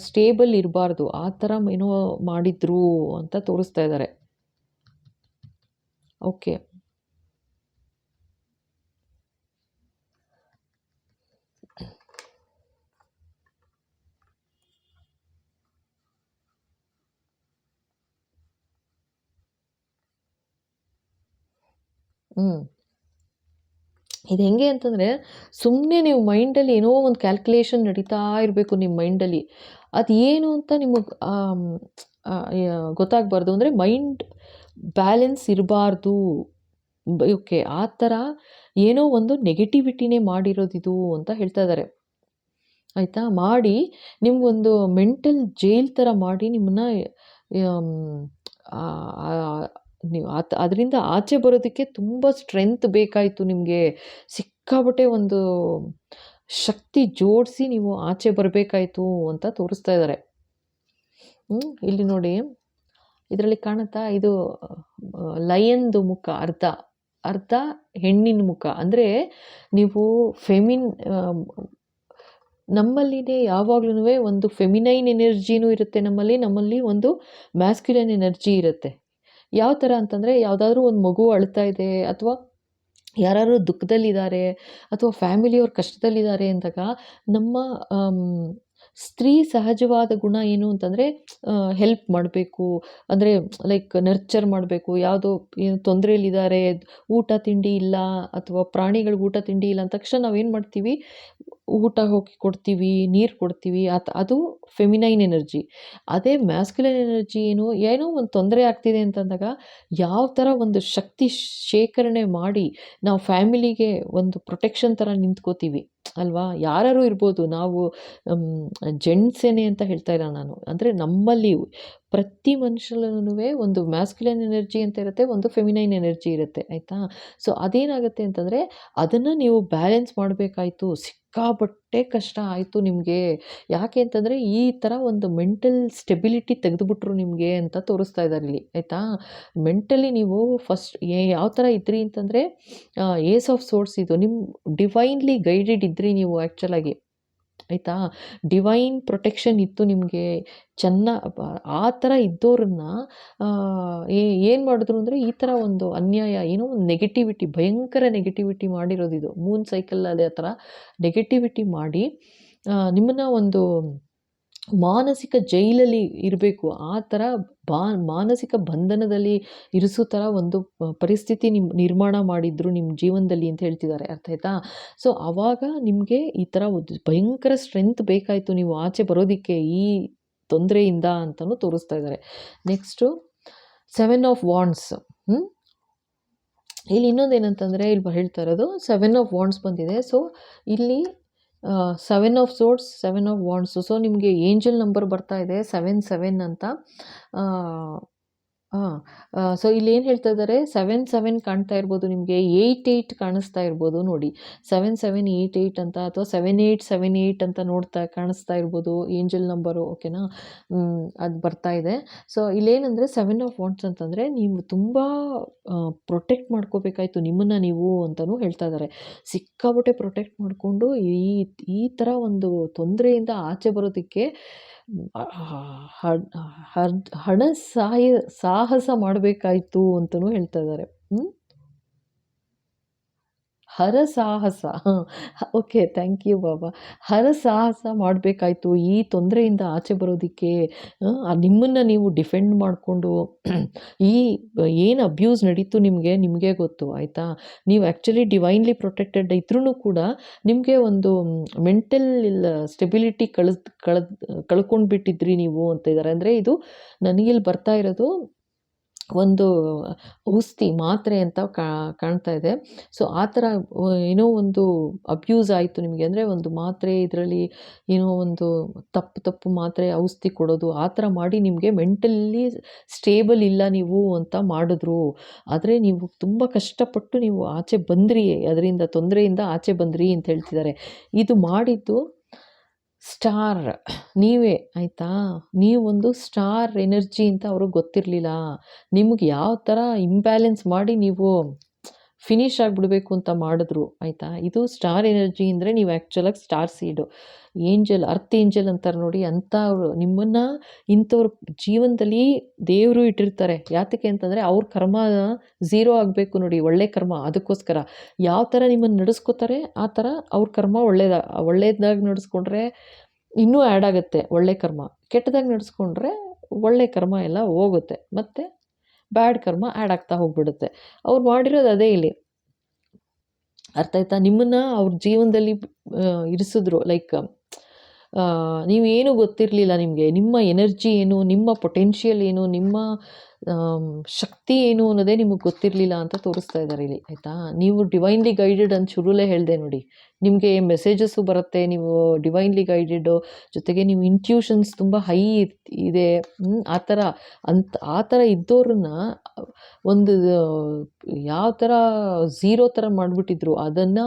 ಸ್ಟೇಬಲ್ ಇರಬಾರ್ದು, ಆ ಥರ ಏನೋ ಮಾಡಿದ್ರು ಅಂತ ತೋರಿಸ್ತಾ ಇದ್ದಾರೆ. ಓಕೆ, ಇದು ಹೆಂಗೆ ಅಂತಂದರೆ ಸುಮ್ಮನೆ ನೀವು ಮೈಂಡಲ್ಲಿ ಏನೋ ಒಂದು ಕ್ಯಾಲ್ಕುಲೇಷನ್ ನಡೀತಾ ಇರಬೇಕು ನಿಮ್ಮ ಮೈಂಡಲ್ಲಿ. ಅದು ಏನು ಅಂತ ನಿಮಗೆ ಗೊತ್ತಾಗಬಾರ್ದು. ಅಂದರೆ ಮೈಂಡ್ ಬ್ಯಾಲೆನ್ಸ್ ಇರಬಾರ್ದು. ಓಕೆ, ಆ ಥರ ಏನೋ ಒಂದು ನೆಗೆಟಿವಿಟಿನೇ ಮಾಡಿರೋದಿದು ಅಂತ ಹೇಳ್ತಾ ಇದ್ದಾರೆ. ಆಯಿತಾ? ಮಾಡಿ ನಿಮಗೊಂದು ಮೆಂಟಲ್ ಜೈಲ್ ಥರ ಮಾಡಿ ನಿಮ್ಮನ್ನ ನೀವು ಅದರಿಂದ ಆಚೆ ಬರೋದಕ್ಕೆ ತುಂಬ ಸ್ಟ್ರೆಂತ್ ಬೇಕಾಯಿತು ನಿಮಗೆ. ಸಿಕ್ಕಾಪಟ್ಟೆ ಒಂದು ಶಕ್ತಿ ಜೋಡಿಸಿ ನೀವು ಆಚೆ ಬರಬೇಕಾಯ್ತು ಅಂತ ತೋರಿಸ್ತಾ ಇದ್ದಾರೆ. ಇಲ್ಲಿ ನೋಡಿ, ಇದರಲ್ಲಿ ಕಾಣುತ್ತಾ, ಇದು ಲಯನ್ದು ಮುಖ ಅರ್ಧ ಹೆಣ್ಣಿನ ಮುಖ. ಅಂದರೆ ನೀವು ನಮ್ಮಲ್ಲಿನೇ ಯಾವಾಗ್ಲೂ ಒಂದು ಫೆಮಿನೈನ್ ಎನರ್ಜಿನೂ ಇರುತ್ತೆ ನಮ್ಮಲ್ಲಿ ಒಂದು ಮ್ಯಾಸ್ಕ್ಯುಲೈನ್ ಎನರ್ಜಿ ಇರುತ್ತೆ. ಯಾವ ಥರ ಅಂತಂದರೆ, ಯಾವುದಾದ್ರೂ ಒಂದು ಮಗು ಅಳ್ತಾ ಇದೆ ಅಥವಾ ಯಾರಾದ್ರು ದುಃಖದಲ್ಲಿದ್ದಾರೆ ಅಥವಾ ಫ್ಯಾಮಿಲಿಯವ್ರು ಕಷ್ಟದಲ್ಲಿದ್ದಾರೆ ಅಂದಾಗ ನಮ್ಮ ಸ್ತ್ರೀ ಸಹಜವಾದ ಗುಣ ಏನು ಅಂತಂದರೆ ಹೆಲ್ಪ್ ಮಾಡಬೇಕು, ಅಂದರೆ ಲೈಕ್ ನರ್ಚರ್ ಮಾಡಬೇಕು. ಯಾವುದೋ ಏನು ತೊಂದರೆಯಲ್ಲಿದ್ದಾರೆ, ಊಟ ತಿಂಡಿ ಇಲ್ಲ ಅಥವಾ ಪ್ರಾಣಿಗಳಿಗೆ ಊಟ ತಿಂಡಿ ಇಲ್ಲ ಅಂದ ತಕ್ಷಣ ನಾವೇನು ಮಾಡ್ತೀವಿ, ಊಟ ಹೋಗಿ ಕೊಡ್ತೀವಿ, ನೀರು ಕೊಡ್ತೀವಿ. ಅದು ಫೆಮಿನೈನ್ ಎನರ್ಜಿ. ಅದೇ ಮ್ಯಾಸ್ಕ್ಯುಲೈನ್ ಎನರ್ಜಿ ಏನೋ ಒಂದು ತೊಂದರೆ ಆಗ್ತಿದೆ ಅಂತಂದಾಗ ಯಾವ ಥರ ಒಂದು ಶಕ್ತಿ ಶೇಖರಣೆ ಮಾಡಿ ನಾವು ಫ್ಯಾಮಿಲಿಗೆ ಒಂದು ಪ್ರೊಟೆಕ್ಷನ್ ಥರ ನಿಂತ್ಕೋತೀವಿ ಅಲ್ವಾ? ಯಾರು ಇರ್ಬೋದು, ನಾವು ಜೆಂಟ್ಸೇನೆ ಅಂತ ಹೇಳ್ತಾ ಇಲ್ಲ ನಾನು. ಅಂದರೆ ನಮ್ಮಲ್ಲಿ ಪ್ರತಿ ಮನುಷ್ಯನಲ್ಲೂ ಒಂದು ಮ್ಯಾಸ್ಕ್ಯುಲೈನ್ ಎನರ್ಜಿ ಅಂತ ಇರುತ್ತೆ, ಒಂದು ಫೆಮಿನೈನ್ ಎನರ್ಜಿ ಇರುತ್ತೆ. ಆಯಿತಾ? ಸೊ ಅದೇನಾಗುತ್ತೆ ಅಂತಂದರೆ ಅದನ್ನು ನೀವು ಬ್ಯಾಲೆನ್ಸ್ ಮಾಡಬೇಕಾಯ್ತು. ಸಿಕ್ಕಾಪಟ್ಟೆ ಕಷ್ಟ ಆಯಿತು ನಿಮಗೆ. ಯಾಕೆ ಅಂತಂದರೆ ಈ ಥರ ಒಂದು ಮೆಂಟಲ್ ಸ್ಟೆಬಿಲಿಟಿ ತೆಗೆದುಬಿಟ್ರು ನಿಮಗೆ ಅಂತ ತೋರಿಸ್ತಾ ಇದ್ದಾರೆ ಇಲ್ಲಿ. ಆಯಿತಾ? ಮೆಂಟಲಿ ನೀವು ಫಸ್ಟ್ ಯಾವ ಥರ ಇದ್ರಿ ಅಂತಂದರೆ, ಏಸ್ ಆಫ್ ಸೋರ್ಸ್ ಇದು ನಿಮ್ಮ ಡಿವೈನ್ಲಿ ಗೈಡೆಡ್ ಇದ್ರಿ ನೀವು ಆ್ಯಕ್ಚುಲಾಗಿ. ಆಯಿತಾ? ಡಿವೈನ್ ಪ್ರೊಟೆಕ್ಷನ್ ಇತ್ತು ನಿಮಗೆ. ಆ ಥರ ಇದ್ದೋರನ್ನ ಏನು ಮಾಡಿದ್ರು ಅಂದರೆ, ಈ ಥರ ಒಂದು ಅನ್ಯಾಯ, ಏನೋ ಒಂದು ನೆಗೆಟಿವಿಟಿ, ಭಯಂಕರ ನೆಗೆಟಿವಿಟಿ ಮಾಡಿರೋದಿದು. ಮೂನ್ ಸೈಕಲ್ ಅದೇ ಥರ ನೆಗೆಟಿವಿಟಿ ಮಾಡಿ ನಿಮ್ಮನ್ನು ಒಂದು ಮಾನಸಿಕ ಜೈಲಲ್ಲಿ ಇರಬೇಕು, ಆ ಥರ ಮಾನಸಿಕ ಬಂಧನದಲ್ಲಿ ಇರಿಸೋ ಥರ ಒಂದು ಪರಿಸ್ಥಿತಿ ನಿರ್ಮಾಣ ಮಾಡಿದ್ರು ನಿಮ್ಮ ಜೀವನದಲ್ಲಿ ಅಂತ ಹೇಳ್ತಿದ್ದಾರೆ. ಅರ್ಥ ಆಯ್ತಾ? ಸೊ ಆವಾಗ ನಿಮಗೆ ಈ ಥರ ಒಂದು ಭಯಂಕರ ಸ್ಟ್ರೆಂತ್ ಬೇಕಾಯಿತು ನೀವು ಆಚೆ ಬರೋದಕ್ಕೆ ಈ ತೊಂದರೆಯಿಂದ ಅಂತಲೂ ತೋರಿಸ್ತಾ ಇದ್ದಾರೆ. Next 7 of wands. ಇಲ್ಲಿ ಇನ್ನೊಂದೇನಂತಂದರೆ, ಇಲ್ಲಿ ಹೇಳ್ತಾ ಇರೋದು 7 ಆಫ್ ವಾಂಡ್ಸ್ ಬಂದಿದೆ. ಸೊ ಇಲ್ಲಿ 7 ಆಫ್ ಸೋರ್ಡ್ಸ್, 7 ಆಫ್ ವಾಂಡ್ಸು. ಸೊ ನಿಮಗೆ ಏಂಜಲ್ ನಂಬರ್ ಬರ್ತಾ ಇದೆ 77 ಅಂತ. ಸೊ ಇಲ್ಲಿ ಏನು ಹೇಳ್ತಾ ಇದ್ದಾರೆ, 7 ಕಾಣ್ತಾ ಇರ್ಬೋದು ನಿಮಗೆ, 8 ಕಾಣಿಸ್ತಾ ಇರ್ಬೋದು ನೋಡಿ. 7788 ಅಂತ ಅಥವಾ 7878 ಅಂತ ಕಾಣಿಸ್ತಾ ಇರ್ಬೋದು ಏಂಜಲ್ ನಂಬರು. ಓಕೆನಾ? ಅದು ಬರ್ತಾ ಇದೆ. ಸೊ ಇಲ್ಲೇನಂದರೆ 7 ಆಫ್ ವಾಂಡ್ಸ್ ಅಂತಂದರೆ ನೀವು ತುಂಬ ಪ್ರೊಟೆಕ್ಟ್ ಮಾಡ್ಕೋಬೇಕಾಯ್ತು ನಿಮ್ಮನ್ನು ನೀವು ಅಂತಲೂ ಹೇಳ್ತಾ ಇದ್ದಾರೆ. ಸಿಕ್ಕಾಪಟ್ಟೆ ಪ್ರೊಟೆಕ್ಟ್ ಮಾಡಿಕೊಂಡು ಈ ಥರ ಒಂದು ತೊಂದರೆಯಿಂದ ಆಚೆ ಬರೋದಕ್ಕೆ ಹಣ ಸಾಹಸ ಮಾಡಬೇಕಾಯ್ತು ಅಂತಲೂ ಹೇಳ್ತಾ ಇದ್ದಾರೆ. ಹರಸಾಹಸ. ಓಕೆ, ಥ್ಯಾಂಕ್ ಯು ಬಾಬಾ. ಹರಸಾಹಸ ಮಾಡಬೇಕಾಯ್ತು ಈ ತೊಂದರೆಯಿಂದ ಆಚೆ ಬರೋದಕ್ಕೆ. ನಿಮ್ಮನ್ನು ನೀವು ಡಿಫೆಂಡ್ ಮಾಡಿಕೊಂಡು ಈ ಏನು ಅಬ್ಯೂಸ್ ನಡೀತು ನಿಮಗೆ ಗೊತ್ತು. ಆಯಿತಾ? ನೀವು ಆ್ಯಕ್ಚುಲಿ ಡಿವೈನ್ಲಿ ಪ್ರೊಟೆಕ್ಟೆಡ್ ಇದ್ರೂ ಕೂಡ ನಿಮಗೆ ಒಂದು ಮೆಂಟಲ್ ಸ್ಟೆಬಿಲಿಟಿ ಕಳ್ಕೊಂಡ್ಬಿಟ್ಟಿದ್ರಿ ನೀವು ಅಂತ ಇದ್ದಾರೆ. ಅಂದರೆ ಇದು ನನಗಿಲ್ಲಿ ಬರ್ತಾ ಇರೋದು ಒಂದು ಔಷಧಿ ಮಾತ್ರೆ ಅಂತ ಕಾಣ್ತಾ ಇದೆ. ಸೊ ಆ ಥರ ಏನೋ ಒಂದು ಅಬ್ಯೂಸ್ ಆಯಿತು ನಿಮಗೆ. ಅಂದರೆ ಒಂದು ಮಾತ್ರೆ ಇದರಲ್ಲಿ ಏನೋ ಒಂದು ತಪ್ಪು ಮಾತ್ರೆ ಔಷಧಿ ಕೊಡೋದು, ಆ ಥರ ಮಾಡಿ ನಿಮಗೆ ಮೆಂಟಲಿ ಸ್ಟೇಬಲ್ ಇಲ್ಲ ನೀವು ಅಂತ ಮಾಡಿದ್ರು. ಆದರೆ ನೀವು ತುಂಬ ಕಷ್ಟಪಟ್ಟು ನೀವು ಆಚೆ ಬಂದ್ರಿ, ಅದರಿಂದ ತೊಂದರೆಯಿಂದ ಆಚೆ ಬಂದ್ರಿ ಅಂತ ಹೇಳ್ತಿದ್ದಾರೆ. ಇದು ಮಾಡಿದ್ದು ಸ್ಟಾರ್ ನೀವೇ. ಆಯಿತಾ? ನೀವೊಂದು ಸ್ಟಾರ್ ಎನರ್ಜಿ ಅಂತ ಅವ್ರಿಗೆ ಗೊತ್ತಿರಲಿಲ್ಲ. ನಿಮ್ಗೆ ಯಾವ ಥರ ಇಂಬ್ಯಾಲೆನ್ಸ್ ಮಾಡಿ ನೀವು ಫಿನಿಶ್ ಆಗಿಬಿಡ್ಬೇಕು ಅಂತ ಮಾಡಿದ್ರು. ಆಯಿತಾ? ಇದು ಸ್ಟಾರ್ ಎನರ್ಜಿ ಅಂದರೆ ನೀವು ಆ್ಯಕ್ಚುಲಾಗಿ ಸ್ಟಾರ್ ಸೀಡು, ಏಂಜಲ್, ಅರ್ತ್ ಏಂಜಲ್ ಅಂತಾರೆ ನೋಡಿ, ಅಂಥವ್ರು ನಿಮ್ಮನ್ನು ಇಂಥವ್ರ ಜೀವನದಲ್ಲಿ ದೇವರು ಇಟ್ಟಿರ್ತಾರೆ. ಯಾತಕ್ಕೆ ಅಂತಂದರೆ ಅವ್ರ ಕರ್ಮ 0 ಆಗಬೇಕು ನೋಡಿ, ಒಳ್ಳೆ ಕರ್ಮ. ಅದಕ್ಕೋಸ್ಕರ ಯಾವ ಥರ ನಿಮ್ಮನ್ನು ನಡೆಸ್ಕೋತಾರೆ ಆ ಥರ ಅವ್ರ ಕರ್ಮ ಒಳ್ಳೇದಾಗಿ ನಡೆಸ್ಕೊಂಡ್ರೆ ಇನ್ನೂ ಆ್ಯಡ್ ಆಗುತ್ತೆ ಒಳ್ಳೆ ಕರ್ಮ. ಕೆಟ್ಟದಾಗಿ ನಡೆಸ್ಕೊಂಡ್ರೆ ಒಳ್ಳೆ ಕರ್ಮ ಎಲ್ಲ ಹೋಗುತ್ತೆ, ಮತ್ತು ಬ್ಯಾಡ್ ಕರ್ಮ ಆ್ಯಡ್ ಆಗ್ತಾ ಹೋಗ್ಬಿಡುತ್ತೆ. ಅವ್ರು ಮಾಡಿರೋದು ಅದೇ ಇಲ್ಲಿ. ಅರ್ಥ ಆಯ್ತಾ? ನಿಮ್ಮನ್ನು ಅವ್ರ ಜೀವನದಲ್ಲಿ ಇರಿಸಿದ್ರು. ಲೈಕ್ ನೀವೇನು ಗೊತ್ತಿರಲಿಲ್ಲ ನಿಮಗೆ, ನಿಮ್ಮ ಎನರ್ಜಿ ಏನು, ನಿಮ್ಮ ಪೊಟೆನ್ಷಿಯಲ್ ಏನು, ನಿಮ್ಮ ಶಕ್ತಿ ಏನು ಅನ್ನೋದೇ ನಿಮಗೆ ಗೊತ್ತಿರಲಿಲ್ಲ ಅಂತ ತೋರಿಸ್ತಾ ಇದ್ದಾರೆ ಇಲ್ಲಿ, ಆಯಿತಾ. ನೀವು ಡಿವೈನ್ಲಿ ಗೈಡೆಡ್ ಅಂತ ಶುರುಲೇ ಹೇಳಿದೆ ನೋಡಿ, ನಿಮಗೆ ಮೆಸೇಜಸ್ಸು ಬರುತ್ತೆ, ನೀವು ಡಿವೈನ್ಲಿ ಗೈಡೆಡು, ಜೊತೆಗೆ ನೀವು ಇಂಟ್ಯೂಷನ್ಸ್ ತುಂಬ ಹೈ ಇದೆ, ಆ ಥರ ಇದ್ದವ್ರನ್ನ ಒಂದು ಯಾವ ಥರ ಝೀರೋ ಥರ ಮಾಡಿಬಿಟ್ಟಿದ್ರು, ಅದನ್ನು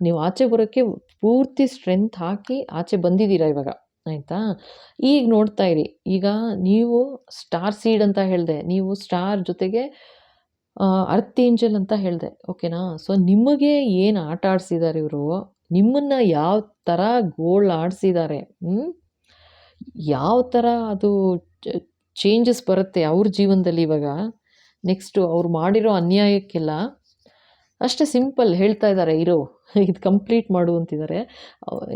ನೀವು ಆಚೆ ಬರೋಕ್ಕೆ ಪೂರ್ತಿ ಸ್ಟ್ರೆಂತ್ ಹಾಕಿ ಆಚೆ ಬಂದಿದ್ದೀರಾ ಇವಾಗ, ಆಯಿತಾ. ಈಗ ನೋಡ್ತಾ ಇರಿ, ಈಗ ನೀವು ಸ್ಟಾರ್ ಸೀಡ್ ಅಂತ ಹೇಳಿದೆ, ನೀವು ಸ್ಟಾರ್ ಜೊತೆಗೆ ಅರ್ತ್ ಏಂಜಲ್ ಅಂತ ಹೇಳಿದೆ, ಓಕೆನಾ. ಸೊ ನಿಮಗೆ ಏನು ಆಟ ಆಡಿಸಿದ್ದಾರೆ ಇವರು, ನಿಮ್ಮನ್ನು ಯಾವ ಥರ ಗೋಳ್ ಆಡಿಸಿದ್ದಾರೆ, ಯಾವ ಥರ ಅದು ಚೇಂಜಸ್ ಬರುತ್ತೆ ಅವ್ರ ಜೀವನದಲ್ಲಿ ಇವಾಗ, ನೆಕ್ಸ್ಟು ಅವ್ರು ಮಾಡಿರೋ ಅನ್ಯಾಯಕ್ಕೆಲ್ಲ ಅಷ್ಟೇ ಸಿಂಪಲ್ ಹೇಳ್ತಾ ಇದ್ದಾರೆ, ಇದು ಕಂಪ್ಲೀಟ್ ಮಾಡು ಅಂತಿದ್ದಾರೆ.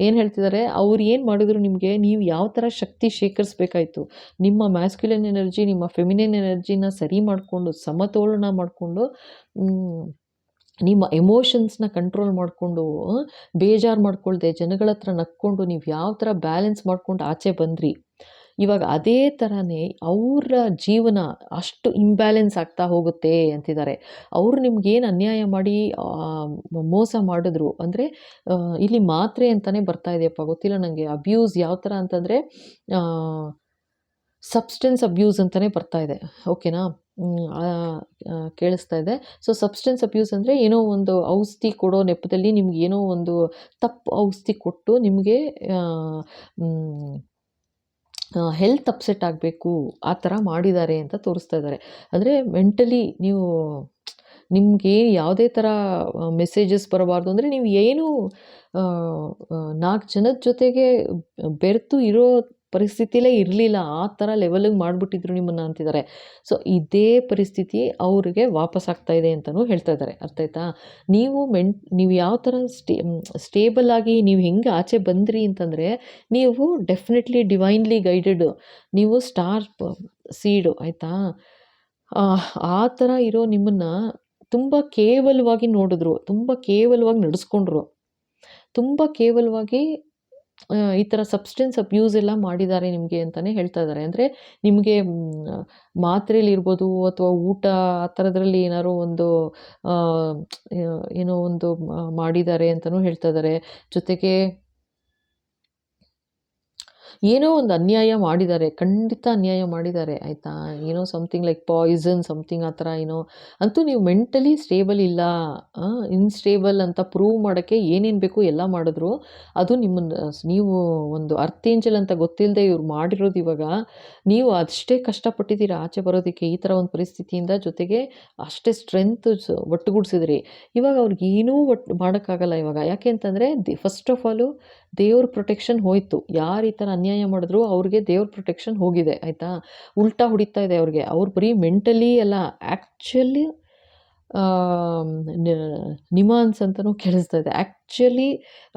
ಏನು ಹೇಳ್ತಿದ್ದಾರೆ, ಅವ್ರು ಏನು ಮಾಡಿದ್ರು ನಿಮಗೆ, ನೀವು ಯಾವ ಥರ ಶಕ್ತಿ ಶೇಖರಿಸ್ಬೇಕಾಯ್ತು, ನಿಮ್ಮ ಮ್ಯಾಸ್ಕ್ಯುಲಿನ್ ಎನರ್ಜಿ, ನಿಮ್ಮ ಫೆಮಿನಿನ್ ಎನರ್ಜಿನ ಸರಿ ಮಾಡಿಕೊಂಡು, ಸಮತೋಲನ ಮಾಡಿಕೊಂಡು, ನಿಮ್ಮ ಎಮೋಷನ್ಸ್ನ ಕಂಟ್ರೋಲ್ ಮಾಡಿಕೊಂಡು, ಬೇಜಾರು ಮಾಡ್ಕೊಳ್ದೆ ಜನಗಳ ಹತ್ರ ನಕ್ಕೊಂಡು, ನೀವು ಯಾವ ಥರ ಬ್ಯಾಲೆನ್ಸ್ ಮಾಡ್ಕೊಂಡು ಆಚೆ ಬಂದ್ರಿ, ಇವಾಗ ಅದೇ ಥರನೇ ಅವರ ಜೀವನ ಅಷ್ಟು ಇಂಬ್ಯಾಲೆನ್ಸ್ ಆಗ್ತಾ ಹೋಗುತ್ತೆ ಅಂತಿದ್ದಾರೆ. ಅವರು ನಿಮ್ಗೇನು ಅನ್ಯಾಯ ಮಾಡಿ ಮೋಸ ಮಾಡಿದ್ರು ಅಂದರೆ, ಇಲ್ಲಿ ಮಾತ್ರೆ ಅಂತಲೇ ಬರ್ತಾ ಇದೆಯಪ್ಪ, ಗೊತ್ತಿಲ್ಲ ನನಗೆ. ಅಬ್ಯೂಸ್ ಯಾವ ಥರ ಅಂತಂದರೆ ಸಬ್ಸ್ಟೆನ್ಸ್ ಅಬ್ಯೂಸ್ ಅಂತಲೇ ಬರ್ತಾ ಇದೆ, ಓಕೆನಾ. ಕೇಳಿಸ್ತಾ ಇದೆ. ಸೊ ಸಬ್ಸ್ಟೆನ್ಸ್ ಅಬ್ಯೂಸ್ ಅಂದರೆ ಏನೋ ಒಂದು ಔಷಧಿ ಕೊಡೋ ನೆಪದಲ್ಲಿ ನಿಮ್ಗೆ ಏನೋ ಒಂದು ತಪ್ಪು ಔಷಧಿ ಕೊಟ್ಟು ನಿಮಗೆ ಹೆಲ್ತ್ ಅಪ್ಸೆಟ್ ಆಗಬೇಕು, ಆ ಥರ ಮಾಡಿದ್ದಾರೆ ಅಂತ ತೋರಿಸ್ತಾ ಇದ್ದಾರೆ. ಅಂದರೆ ಮೆಂಟಲಿ ನೀವು, ನಿಮಗೆ ಯಾವುದೇ ಥರ ಮೆಸೇಜಸ್ ಬರಬಾರ್ದು ಅಂದರೆ, ನೀವು ಏನು 4 ಜನದ ಜೊತೆಗೆ ಬೆರೆತು ಇರೋ ಪರಿಸ್ಥಿತಿಲೇ ಇರಲಿಲ್ಲ, ಆ ಥರ ಲೆವೆಲಿಗೆ ಮಾಡಿಬಿಟ್ಟಿದ್ರು ನಿಮ್ಮನ್ನು ಅಂತಿದ್ದಾರೆ. ಸೊ ಇದೇ ಪರಿಸ್ಥಿತಿ ಅವ್ರಿಗೆ ವಾಪಸ್ ಆಗ್ತಾ ಇದೆ ಅಂತಲೂ ಹೇಳ್ತಾ ಇದ್ದಾರೆ, ಅರ್ಥ ಆಯ್ತಾ. ನೀವು ಯಾವ ಥರ ಸ್ಟೇಬಲ್ ಆಗಿ ನೀವು ಹೆಂಗೆ ಆಚೆ ಬಂದ್ರಿ ಅಂತಂದರೆ, ನೀವು ಡೆಫಿನೆಟ್ಲಿ ಡಿವೈನ್ಲಿ ಗೈಡೆಡ್, ನೀವು ಸ್ಟಾರ್ ಸೀಡು, ಆಯಿತಾ. ಆ ಥರ ಇರೋ ನಿಮ್ಮನ್ನು ತುಂಬ ಕೇವಲವಾಗಿ ನೋಡಿದ್ರು, ತುಂಬ ಕೇವಲವಾಗಿ ನಡೆಸ್ಕೊಂಡ್ರು, ತುಂಬ ಕೇವಲವಾಗಿ ಈ ಥರ ಸಬ್ಸ್ಟೆನ್ಸ್ ಅಬ್ಯೂಸ್ ಎಲ್ಲ ಮಾಡಿದ್ದಾರೆ ನಿಮಗೆ ಅಂತಲೇ ಹೇಳ್ತಾ ಇದ್ದಾರೆ. ಅಂದರೆ ನಿಮಗೆ ಮಾತ್ರೆಯಲ್ಲಿರ್ಬೋದು ಅಥವಾ ಊಟ ಆ ಥರದ್ರಲ್ಲಿ ಏನಾದ್ರು ಒಂದು ಏನೋ ಒಂದು ಮಾಡಿದ್ದಾರೆ ಅಂತಲೂ ಹೇಳ್ತಾ ಇದ್ದಾರೆ. ಜೊತೆಗೆ ಏನೋ ಒಂದು ಅನ್ಯಾಯ ಮಾಡಿದ್ದಾರೆ, ಖಂಡಿತ ಅನ್ಯಾಯ ಮಾಡಿದ್ದಾರೆ, ಆಯಿತಾ. ಏನೋ ಸಮಥಿಂಗ್ ಲೈಕ್ ಪಾಯ್ಸನ್ ಸಮಥಿಂಗ್ ಆ ಥರ ಏನೋ. ಅಂತೂ ನೀವು ಮೆಂಟಲಿ ಸ್ಟೇಬಲ್ ಇಲ್ಲ, ಇನ್ಸ್ಟೇಬಲ್ ಅಂತ ಪ್ರೂವ್ ಮಾಡೋಕ್ಕೆ ಏನೇನು ಬೇಕು ಎಲ್ಲ ಮಾಡಿದ್ರು. ಅದು ನೀವು ಒಂದು ಅರ್ತ್ ಏಂಜಲ್ ಅಂತ ಗೊತ್ತಿಲ್ಲದೆ ಇವ್ರು ಮಾಡಿರೋದು. ಇವಾಗ ನೀವು ಅಷ್ಟೇ ಕಷ್ಟಪಟ್ಟಿದ್ದೀರಾ ಆಚೆ ಬರೋದಕ್ಕೆ ಈ ಥರ ಒಂದು ಪರಿಸ್ಥಿತಿಯಿಂದ, ಜೊತೆಗೆ ಅಷ್ಟೇ ಸ್ಟ್ರೆಂತ್ ಒಟ್ಟುಗೂಡಿಸಿದ್ರಿ. ಇವಾಗ ಅವ್ರಿಗೆ ಏನೂ ಮಾಡೋಕ್ಕಾಗಲ್ಲ ಇವಾಗ. ಯಾಕೆ ಅಂತಂದರೆ ಫಸ್ಟ್ ಆಫ್ ಆಲು ದೇವ್ರ ಪ್ರೊಟೆಕ್ಷನ್ ಹೋಯಿತು. ಯಾರು ಈ ಥರ ಅನ್ಯಾಯ ಮಾಡಿದ್ರು ಅವ್ರಿಗೆ ದೇವ್ರ ಪ್ರೊಟೆಕ್ಷನ್ ಹೋಗಿದೆ, ಆಯಿತಾ. ಉಲ್ಟಾ ಹೊಡಿತಾ ಇದೆ ಅವ್ರಿಗೆ. ಅವ್ರು ಬರೀ ಮೆಂಟಲಿ ಅಲ್ಲ, ಆ್ಯಕ್ಚುಲಿ ನಿಮಾನ್ಸ್ ಅಂತಲೂ ಕೇಳಿಸ್ತಾ ಇದೆ. ಆ್ಯಕ್ಚುಲಿ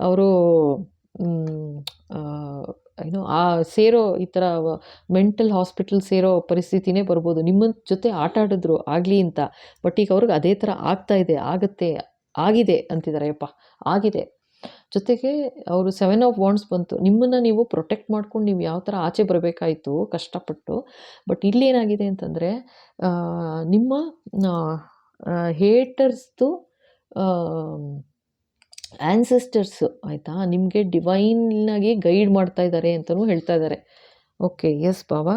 ಅವರು ಏನೋ ಸೇರೋ ಈ ಥರ ಮೆಂಟಲ್ ಹಾಸ್ಪಿಟಲ್ ಸೇರೋ ಪರಿಸ್ಥಿತಿನೇ ಬರ್ಬೋದು. ನಿಮ್ಮ ಜೊತೆ ಆಟ ಆಡಿದ್ರು ಆಗಲಿ ಅಂತ, ಬಟ್ ಈಗ ಅವ್ರಿಗೆ ಅದೇ ಥರ ಆಗ್ತಾ ಇದೆ, ಆಗಿದೆ ಅಂತಿದ್ದಾರೆ. ಯಪ್ಪ, ಆಗಿದೆ. ಜೊತೆಗೆ ಅವರು 7 ಆಫ್ ವಾಂಡ್ಸ್ ಬಂತು. ನಿಮ್ಮನ್ನು ನೀವು ಪ್ರೊಟೆಕ್ಟ್ ಮಾಡ್ಕೊಂಡು ನೀವು ಯಾವ ಥರ ಆಚೆ ಬರಬೇಕಾಯಿತು ಕಷ್ಟಪಟ್ಟು. ಬಟ್ ಇಲ್ಲೇನಾಗಿದೆ ಅಂತಂದರೆ, ನಿಮ್ಮ ಹೇಟರ್ಸ್ದು ಆ್ಯನ್ಸೆಸ್ಟರ್ಸು, ಆಯಿತಾ, ನಿಮಗೆ ಡಿವೈನ್ನಾಗಿ ಗೈಡ್ ಮಾಡ್ತಾ ಇದ್ದಾರೆ ಅಂತಲೂ ಹೇಳ್ತಾ ಇದ್ದಾರೆ. ಓಕೆ, ಎಸ್ ಬಾಬಾ.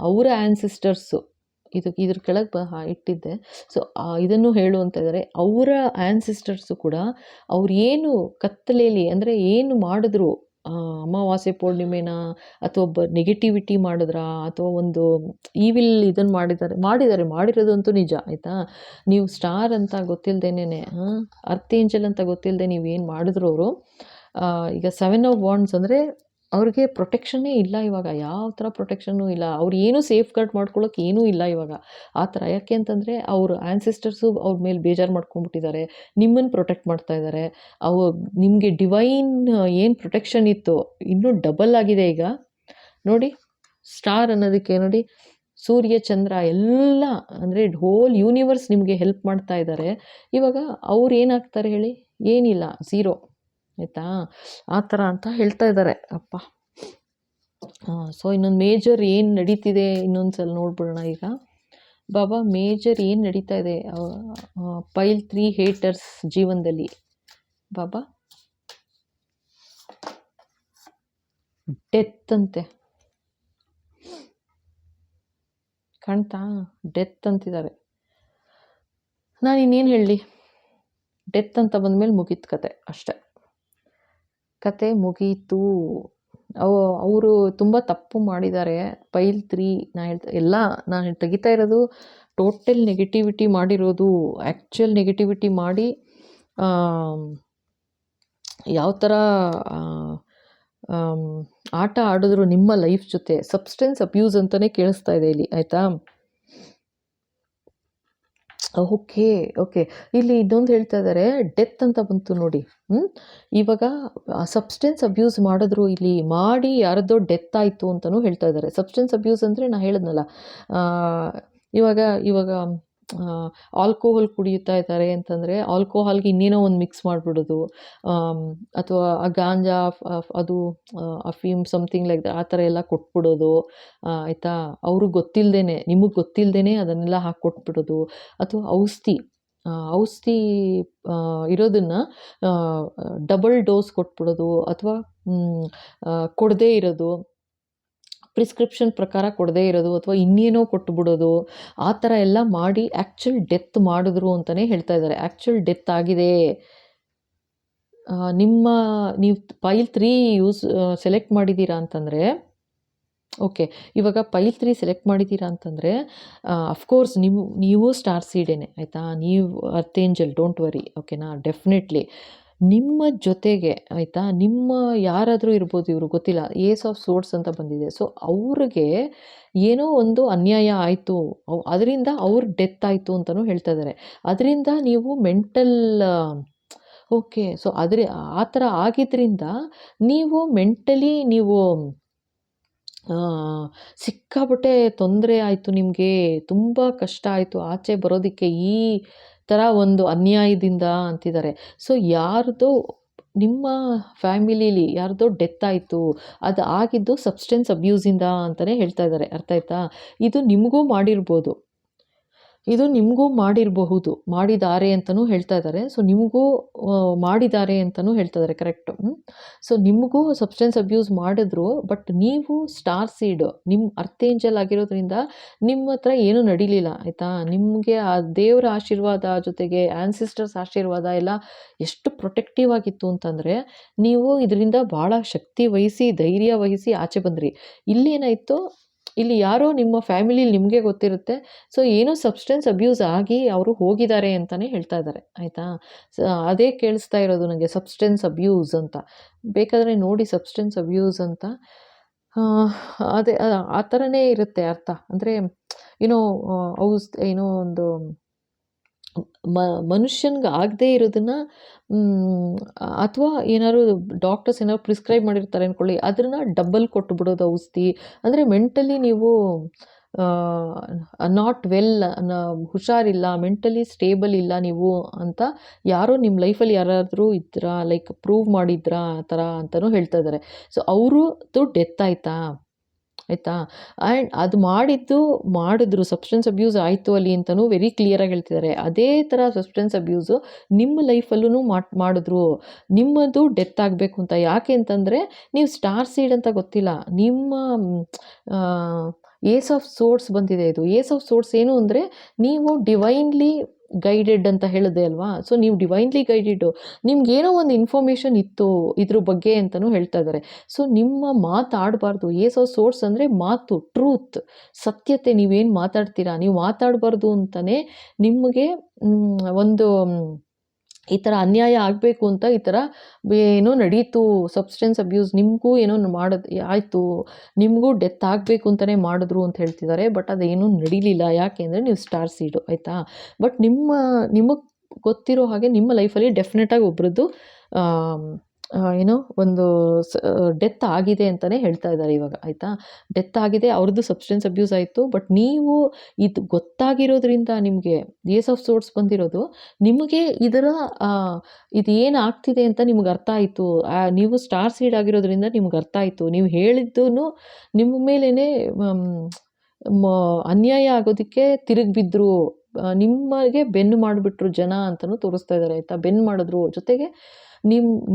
ಅವರ ಆ್ಯನ್ಸೆಸ್ಟರ್ಸು ಇದ್ರ ಕೆಳಗೆ ಇಟ್ಟಿದ್ದೆ. ಸೊ ಇದನ್ನು ಹೇಳು ಅಂತ ಇದ್ದಾರೆ. ಅವರ ಆ್ಯನ್ಸಿಸ್ಟರ್ಸು ಕೂಡ ಅವ್ರು ಏನು ಕತ್ತಲೆಯಲ್ಲಿ ಅಂದರೆ ಏನು ಮಾಡಿದ್ರು, ಅಮಾವಾಸ್ಯೆ ಪೂರ್ಣಿಮೆನ ಅಥವಾ ನೆಗೆಟಿವಿಟಿ ಮಾಡಿದ್ರಾ, ಅಥವಾ ಒಂದು ಈವಿಲ್ ಇದನ್ನು ಮಾಡಿರೋದಂತೂ ನಿಜ, ಆಯಿತಾ. ನೀವು ಸ್ಟಾರ್ ಅಂತ ಗೊತ್ತಿಲ್ಲದೇನೆ, ಅರ್ತ್ ಏಂಜಲ್ ಅಂತ ಗೊತ್ತಿಲ್ಲದೆ ನೀವು ಏನು ಮಾಡಿದ್ರು ಅವರು, ಈಗ 7 ಆಫ್ ವಾಂಡ್ಸ್ ಅಂದರೆ ಅವ್ರಿಗೆ ಪ್ರೊಟೆಕ್ಷನ್ನೇ ಇಲ್ಲ ಇವಾಗ. ಯಾವ ಥರ ಪ್ರೊಟೆಕ್ಷನ್ನೂ ಇಲ್ಲ. ಅವ್ರು ಏನೂ ಸೇಫ್ ಗಾರ್ಡ್ ಮಾಡ್ಕೊಳ್ಳೋಕೆ ಏನೂ ಇಲ್ಲ ಇವಾಗ ಆ ಥರ. ಯಾಕೆ ಅಂತಂದರೆ ಅವ್ರ ಆ್ಯನ್ಸಿಸ್ಟರ್ಸು ಅವ್ರ ಮೇಲೆ ಬೇಜಾರು ಮಾಡ್ಕೊಂಡ್ಬಿಟ್ಟಿದ್ದಾರೆ, ನಿಮ್ಮನ್ನು ಪ್ರೊಟೆಕ್ಟ್ ಮಾಡ್ತಾ ಇದ್ದಾರೆ. ನಿಮಗೆ ಡಿವೈನ್ ಏನು ಪ್ರೊಟೆಕ್ಷನ್ ಇತ್ತು ಇನ್ನೂ ಡಬಲ್ ಆಗಿದೆ ಈಗ ನೋಡಿ. ಸ್ಟಾರ್ ಅನ್ನೋದಕ್ಕೆ ನೋಡಿ, ಸೂರ್ಯ ಚಂದ್ರ ಎಲ್ಲ ಅಂದರೆ ಹೋಲ್ ಯೂನಿವರ್ಸ್ ನಿಮಗೆ ಹೆಲ್ಪ್ ಮಾಡ್ತಾ ಇದ್ದಾರೆ. ಇವಾಗ ಅವ್ರು ಏನಾಗ್ತಾರೆ ಹೇಳಿ, ಏನಿಲ್ಲ, ಝೀರೋ, ಆಯಿತಾ. ಆ ಥರ ಅಂತ ಹೇಳ್ತಾ ಇದ್ದಾರೆ. ಅಪ್ಪ, ಸೊ ಇನ್ನೊಂದು ಮೇಜರ್ ಏನು ನಡೀತಿದೆ ಇನ್ನೊಂದು ಸಲ ನೋಡ್ಬಿಡೋಣ ಈಗ. ಬಾಬಾ ಮೇಜರ್ ಏನು ನಡೀತಾ ಇದೆ ಪೈಲ್ 3 ಹೇಟರ್ಸ್ ಜೀವನದಲ್ಲಿ? ಬಾಬಾ ಡೆತ್ ಅಂತೆ, ಕಾಣ್ತಾ? ಡೆತ್ ಅಂತಿದ್ದಾರೆ. ನಾನು ಇನ್ನೇನು ಹೇಳಲಿ, ಡೆತ್ ಅಂತ ಬಂದಮೇಲೆ ಮುಗೀತು ಕತೆ, ಅಷ್ಟೆ, ಕತೆ ಮುಗೀತು. ಅವರು ತುಂಬ ತಪ್ಪು ಮಾಡಿದ್ದಾರೆ. ಪೈಲ್ 3 ನಾನು ತೆಗಿತಾ ಇರೋದು ಟೋಟಲ್ ನೆಗೆಟಿವಿಟಿ ಮಾಡಿರೋದು, ಆ್ಯಕ್ಚುಯಲ್ ನೆಗೆಟಿವಿಟಿ ಮಾಡಿ ಯಾವ ಥರ ಆಟ ಆಡಿದ್ರು ನಿಮ್ಮ ಲೈಫ್ ಜೊತೆ. ಸಬ್ಸ್ಟೆನ್ಸ್ ಅಬ್ಯೂಸ್ ಅಂತಲೇ ಕೇಳಿಸ್ತಾ ಇದೆ ಇಲ್ಲಿ, ಆಯಿತಾ? ಓಕೆ ಓಕೆ, ಇಲ್ಲಿ ಇನ್ನೊಂದು ಹೇಳ್ತಾ ಇದ್ದಾರೆ, ಡೆತ್ ಅಂತ ಬಂತು ನೋಡಿ. ಇವಾಗ ಸಬ್ಸ್ಟೆನ್ಸ್ ಅಬ್ಯೂಸ್ ಮಾಡಿದ್ರು, ಇಲ್ಲಿ ಮಾಡಿ ಯಾರದ್ದೋ ಡೆತ್ ಆಯಿತು ಅಂತಲೂ ಹೇಳ್ತಾ ಇದ್ದಾರೆ. ಸಬ್ಸ್ಟೆನ್ಸ್ ಅಬ್ಯೂಸ್ ಅಂದರೆ ನಾನು ಹೇಳಿದ್ನಲ್ಲ, ಇವಾಗ ಆಲ್ಕೋಹಾಲ್ ಕುಡಿಯುತ್ತಾ ಇದ್ದಾರೆ ಅಂತಂದರೆ ಆಲ್ಕೋಹಾಲ್ಗೆ ಇನ್ನೇನೋ ಒಂದು ಮಿಕ್ಸ್ ಮಾಡಿಬಿಡೋದು, ಅಥವಾ ಆ ಗಾಂಜಾ ಅದು ಅಫೀಮ್ ಸಮಥಿಂಗ್ ಲೈಕ್ ಆ ಥರ ಎಲ್ಲ ಕೊಟ್ಬಿಡೋದು, ಆಯಿತಾ? ಅವ್ರಿಗೆ ಗೊತ್ತಿಲ್ಲದೇ, ನಿಮಗೆ ಗೊತ್ತಿಲ್ಲದೇ ಅದನ್ನೆಲ್ಲ ಹಾಕಿ ಕೊಟ್ಬಿಡೋದು, ಅಥವಾ ಔಷಧಿ ಇರೋದನ್ನು ಡಬಲ್ ಡೋಸ್ ಕೊಟ್ಬಿಡೋದು, ಅಥವಾ ಕೊಡದೇ ಇರೋದು, ಪ್ರಿಸ್ಕ್ರಿಪ್ಷನ್ ಪ್ರಕಾರ ಕೊಡದೇ ಇರೋದು, ಅಥವಾ ಇನ್ನೇನೋ ಕೊಟ್ಟುಬಿಡೋದು, ಆ ಥರ ಎಲ್ಲ ಮಾಡಿ ಆ್ಯಕ್ಚುಲ್ ಡೆತ್ ಮಾಡಿದ್ರು ಅಂತಲೇ ಹೇಳ್ತಾ ಇದ್ದಾರೆ. ಆ್ಯಕ್ಚುಲ್ ಡೆತ್ ಆಗಿದೆ. ನೀವು ಪೈಲ್ 3 ಸೆಲೆಕ್ಟ್ ಮಾಡಿದ್ದೀರಾ ಅಂತಂದರೆ, ಓಕೆ, ಇವಾಗ ಪೈಲ್ 3 ಸೆಲೆಕ್ಟ್ ಮಾಡಿದ್ದೀರಾ ಅಂತಂದರೆ ಅಫ್ಕೋರ್ಸ್ ನೀವು ಸ್ಟಾರ್ ಸೀಡೇನೆ, ಆಯಿತಾ? ನೀವು ಅರ್ಥೇಂಜಲ್, ಡೋಂಟ್ ವರಿ, ಓಕೆನಾ? ಡೆಫಿನೆಟ್ಲಿ ನಿಮ್ಮ ಜೊತೆಗೆ, ಆಯಿತಾ? ನಿಮ್ಮ ಯಾರಾದರೂ ಇರ್ಬೋದು, ಇವರು ಗೊತ್ತಿಲ್ಲ, ಏಸ್ ಆಫ್ ಸೋರ್ಡ್ಸ್ ಅಂತ ಬಂದಿದೆ. ಸೊ ಅವ್ರಿಗೆ ಏನೋ ಒಂದು ಅನ್ಯಾಯ ಆಯಿತು, ಅದರಿಂದ ಅವ್ರ ಡೆತ್ ಆಯಿತು ಅಂತಲೂ ಹೇಳ್ತಾ ಇದ್ದಾರೆ. ಅದರಿಂದ ನೀವು ಮೆಂಟಲ್, ಓಕೆ, ಸೊ ಆ ಥರ ಆಗಿದ್ದರಿಂದ ನೀವು ಮೆಂಟಲಿ ಸಿಕ್ಕಾಪಟ್ಟೆ ತೊಂದರೆ ಆಯಿತು, ನಿಮಗೆ ತುಂಬ ಕಷ್ಟ ಆಯಿತು ಆಚೆ ಬರೋದಕ್ಕೆ ಈ ಥರ ಒಂದು ಅನ್ಯಾಯದಿಂದ ಅಂತಿದ್ದಾರೆ. ಸೊ ಯಾರ್ದೋ ನಿಮ್ಮ ಫ್ಯಾಮಿಲೀಲಿ ಯಾರ್ದೋ ಡೆತ್ ಆಯಿತು, ಅದು ಆಗಿದ್ದು ಸಬ್ಸ್ಟೆನ್ಸ್ ಅಬ್ಯೂಸಿಂದ ಅಂತಲೇ ಹೇಳ್ತಾ ಇದ್ದಾರೆ. ಅರ್ಥ ಆಯ್ತಾ? ಇದು ನಿಮಗೂ ಮಾಡಿರಬಹುದು, ಮಾಡಿದ್ದಾರೆ ಅಂತಲೂ ಹೇಳ್ತಾ ಇದ್ದಾರೆ. ಸೊ ನಿಮಗೂ ಮಾಡಿದ್ದಾರೆ ಅಂತಲೂ ಹೇಳ್ತಾ ಇದ್ದಾರೆ, ಕರೆಕ್ಟು. ಸೊ ನಿಮಗೂ ಸಬ್ಸ್ಟೆನ್ಸ್ ಅಬ್ಯೂಸ್ ಮಾಡಿದ್ರು, ಬಟ್ ನೀವು ಸ್ಟಾರ್ ಸೀಡ್, ನಿಮ್ಮ ಅರ್ಥೇಂಜಲ್ ಆಗಿರೋದ್ರಿಂದ ನಿಮ್ಮ ಹತ್ರ ಏನೂ ನಡೀಲಿಲ್ಲ, ಆಯಿತಾ? ನಿಮಗೆ ಆ ದೇವರ ಆಶೀರ್ವಾದ ಜೊತೆಗೆ ಆ್ಯನ್ಸಿಸ್ಟರ್ಸ್ ಆಶೀರ್ವಾದ ಎಲ್ಲ ಎಷ್ಟು ಪ್ರೊಟೆಕ್ಟಿವ್ ಆಗಿತ್ತು ಅಂತಂದರೆ, ನೀವು ಇದರಿಂದ ಭಾಳ ಶಕ್ತಿ ವಹಿಸಿ, ಧೈರ್ಯ ವಹಿಸಿ ಆಚೆ ಬಂದ್ರಿ. ಇಲ್ಲೇನಾಯಿತು, ಇಲ್ಲಿ ಯಾರೋ ನಿಮ್ಮ ಫ್ಯಾಮಿಲಿಲಿ ನಿಮಗೆ ಗೊತ್ತಿರುತ್ತೆ, ಸೊ ಏನೋ ಸಬ್ಸ್ಟೆನ್ಸ್ ಅಬ್ಯೂಸ್ ಆಗಿ ಅವರು ಹೋಗಿದ್ದಾರೆ ಅಂತಲೇ ಹೇಳ್ತಾ ಇದ್ದಾರೆ, ಆಯಿತಾ? ಅದೇ ಕೇಳಿಸ್ತಾ ಇರೋದು ನನಗೆ, ಸಬ್ಸ್ಟೆನ್ಸ್ ಅಬ್ಯೂಸ್ ಅಂತ. ಬೇಕಾದರೆ ನೋಡಿ ಸಬ್ಸ್ಟೆನ್ಸ್ ಅಬ್ಯೂಸ್ ಅಂತ, ಅದೇ ಆ ಥರನೇ ಇರುತ್ತೆ ಅರ್ಥ. ಅಂದರೆ ಏನೋ ಏನೋ ಒಂದು ಮನುಷ್ಯನ್ಗೆ ಆಗದೇ ಇರೋದನ್ನು, ಅಥವಾ ಏನಾದ್ರು ಡಾಕ್ಟರ್ಸ್ ಏನಾದ್ರು ಪ್ರಿಸ್ಕ್ರೈಬ್ ಮಾಡಿರ್ತಾರೆ ಅಂದ್ಕೊಳ್ಳಿ, ಅದನ್ನು ಡಬಲ್ ಕೊಟ್ಟುಬಿಡೋದು ಔಷಧಿ. ಅಂದರೆ ಮೆಂಟಲಿ ನೀವು ನಾಟ್ ವೆಲ್, ಹುಷಾರಿಲ್ಲ, ಮೆಂಟಲಿ ಸ್ಟೇಬಲ್ ಇಲ್ಲ ನೀವು ಅಂತ ಯಾರೋ ನಿಮ್ಮ ಲೈಫಲ್ಲಿ ಯಾರಾದರೂ ಇದ್ರಾ, ಲೈಕ್ ಪ್ರೂವ್ ಮಾಡಿದ್ರಾ ಆ ಥರ ಅಂತಲೂ ಹೇಳ್ತಾ ಇದ್ದಾರೆ. ಸೊ ಅವ್ರದ್ದು ಡೆತ್ ಆಯಿತಾ? ಆ್ಯಂಡ್ ಅದು ಮಾಡಿದ್ರು, ಸಬ್ಸ್ಟೆನ್ಸ್ ಅಬ್ಯೂಸ್ ಆಯಿತು ಅಲ್ಲಿ ಅಂತಲೂ ವೆರಿ ಕ್ಲಿಯರಾಗಿ ಹೇಳ್ತಿದ್ದಾರೆ. ಅದೇ ಥರ ಸಬ್ಸ್ಟೆನ್ಸ್ ಅಬ್ಯೂಸು ನಿಮ್ಮ ಲೈಫಲ್ಲೂ ಮಾಡಿದ್ರು, ನಿಮ್ಮದು ಡೆತ್ ಆಗಬೇಕು ಅಂತ. ಯಾಕೆ ಅಂತಂದರೆ ನೀವು ಸ್ಟಾರ್ ಸೀಡ್ ಅಂತ ಗೊತ್ತಿಲ್ಲ, ನಿಮ್ಮ ಏಸ್ ಆಫ್ ಸೋರ್ಡ್ಸ್ ಬಂದಿದೆ. ಇದು ಏಸ್ ಆಫ್ ಸೋರ್ಡ್ಸ್ ಏನು ಅಂದರೆ, ನೀವು ಡಿವೈನ್ಲಿ ಗೈಡೆಡ್ ಅಂತ ಹೇಳಿದೆ ಅಲ್ವಾ? ಸೊ ನೀವು ಡಿವೈನ್ಲಿ ಗೈಡೆಡು, ನಿಮ್ಗೇನೋ ಒಂದು ಇನ್ಫಾರ್ಮೇಷನ್ ಇತ್ತು ಇದ್ರ ಬಗ್ಗೆ ಅಂತಲೂ ಹೇಳ್ತಾ ಇದ್ದಾರೆ. ಸೊ ನಿಮ್ಮ ಮಾತಾಡಬಾರ್ದು. ಏಸ್ ಆಫ್ ಸೋರ್ಸ್ ಅಂದರೆ ಮಾತು, ಟ್ರೂತ್, ಸತ್ಯತೆ. ನೀವೇನು ಮಾತಾಡ್ತೀರಾ, ನೀವು ಮಾತಾಡಬಾರ್ದು ಅಂತಲೇ ನಿಮಗೆ ಒಂದು ಈ ಥರ ಅನ್ಯಾಯ ಆಗಬೇಕು ಅಂತ ಈ ಥರ ಏನೋ ನಡೀತು, ಸಬ್ಸ್ಟೆನ್ಸ್ ಅಬ್ಯೂಸ್, ನಿಮಗೂ ಏನೋ ಆಯಿತು, ನಿಮಗೂ ಡೆತ್ ಆಗಬೇಕು ಅಂತಲೇ ಮಾಡಿದ್ರು ಅಂತ ಹೇಳ್ತಿದ್ದಾರೆ. ಬಟ್ ಅದೇನೂ ನಡೀಲಿಲ್ಲ. ಯಾಕೆ ಅಂದರೆ ನೀವು ಸ್ಟಾರ್ ಸೀಡು, ಆಯಿತಾ? ಬಟ್ ನಿಮಗೆ ಗೊತ್ತಿರೋ ಹಾಗೆ ನಿಮ್ಮ ಲೈಫಲ್ಲಿ ಡೆಫಿನೆಟಾಗಿ ಒಬ್ರದ್ದು ಏನೋ ಒಂದು ಡೆತ್ ಆಗಿದೆ ಅಂತಲೇ ಹೇಳ್ತಾ ಇದ್ದಾರೆ ಇವಾಗ, ಆಯಿತಾ. ಡೆತ್ ಆಗಿದೆ, ಅವ್ರದ್ದು ಸಬ್ಸ್ಟೆನ್ಸ್ ಅಬ್ಯೂಸ್ ಆಯಿತು. ಬಟ್ ನೀವು ಇದು ಗೊತ್ತಾಗಿರೋದ್ರಿಂದ ನಿಮಗೆ ಏಸ್ ಆಫ್ ಸೋರ್ಸ್ ಬಂದಿರೋದು, ನಿಮಗೆ ಇದರ ಇದು ಏನು ಆಗ್ತಿದೆ ಅಂತ ನಿಮ್ಗೆ ಅರ್ಥ ಆಯಿತು. ನೀವು ಸ್ಟಾರ್ ಸೀಡ್ ಆಗಿರೋದ್ರಿಂದ ನಿಮ್ಗೆ ಅರ್ಥ ಆಯಿತು. ನೀವು ಹೇಳಿದ್ದೂ ನಿಮ್ಮ ಮೇಲೇ ಅನ್ಯಾಯ ಆಗೋದಕ್ಕೆ ತಿರುಗಿ ಬಿದ್ದರು, ನಿಮಗೆ ಬೆನ್ನು ಮಾಡಿಬಿಟ್ರು ಜನ ಅಂತಲೂ ತೋರಿಸ್ತಾ ಇದ್ದಾರೆ, ಆಯಿತಾ. ಬೆನ್ನು ಮಾಡಿದ್ರು, ಜೊತೆಗೆ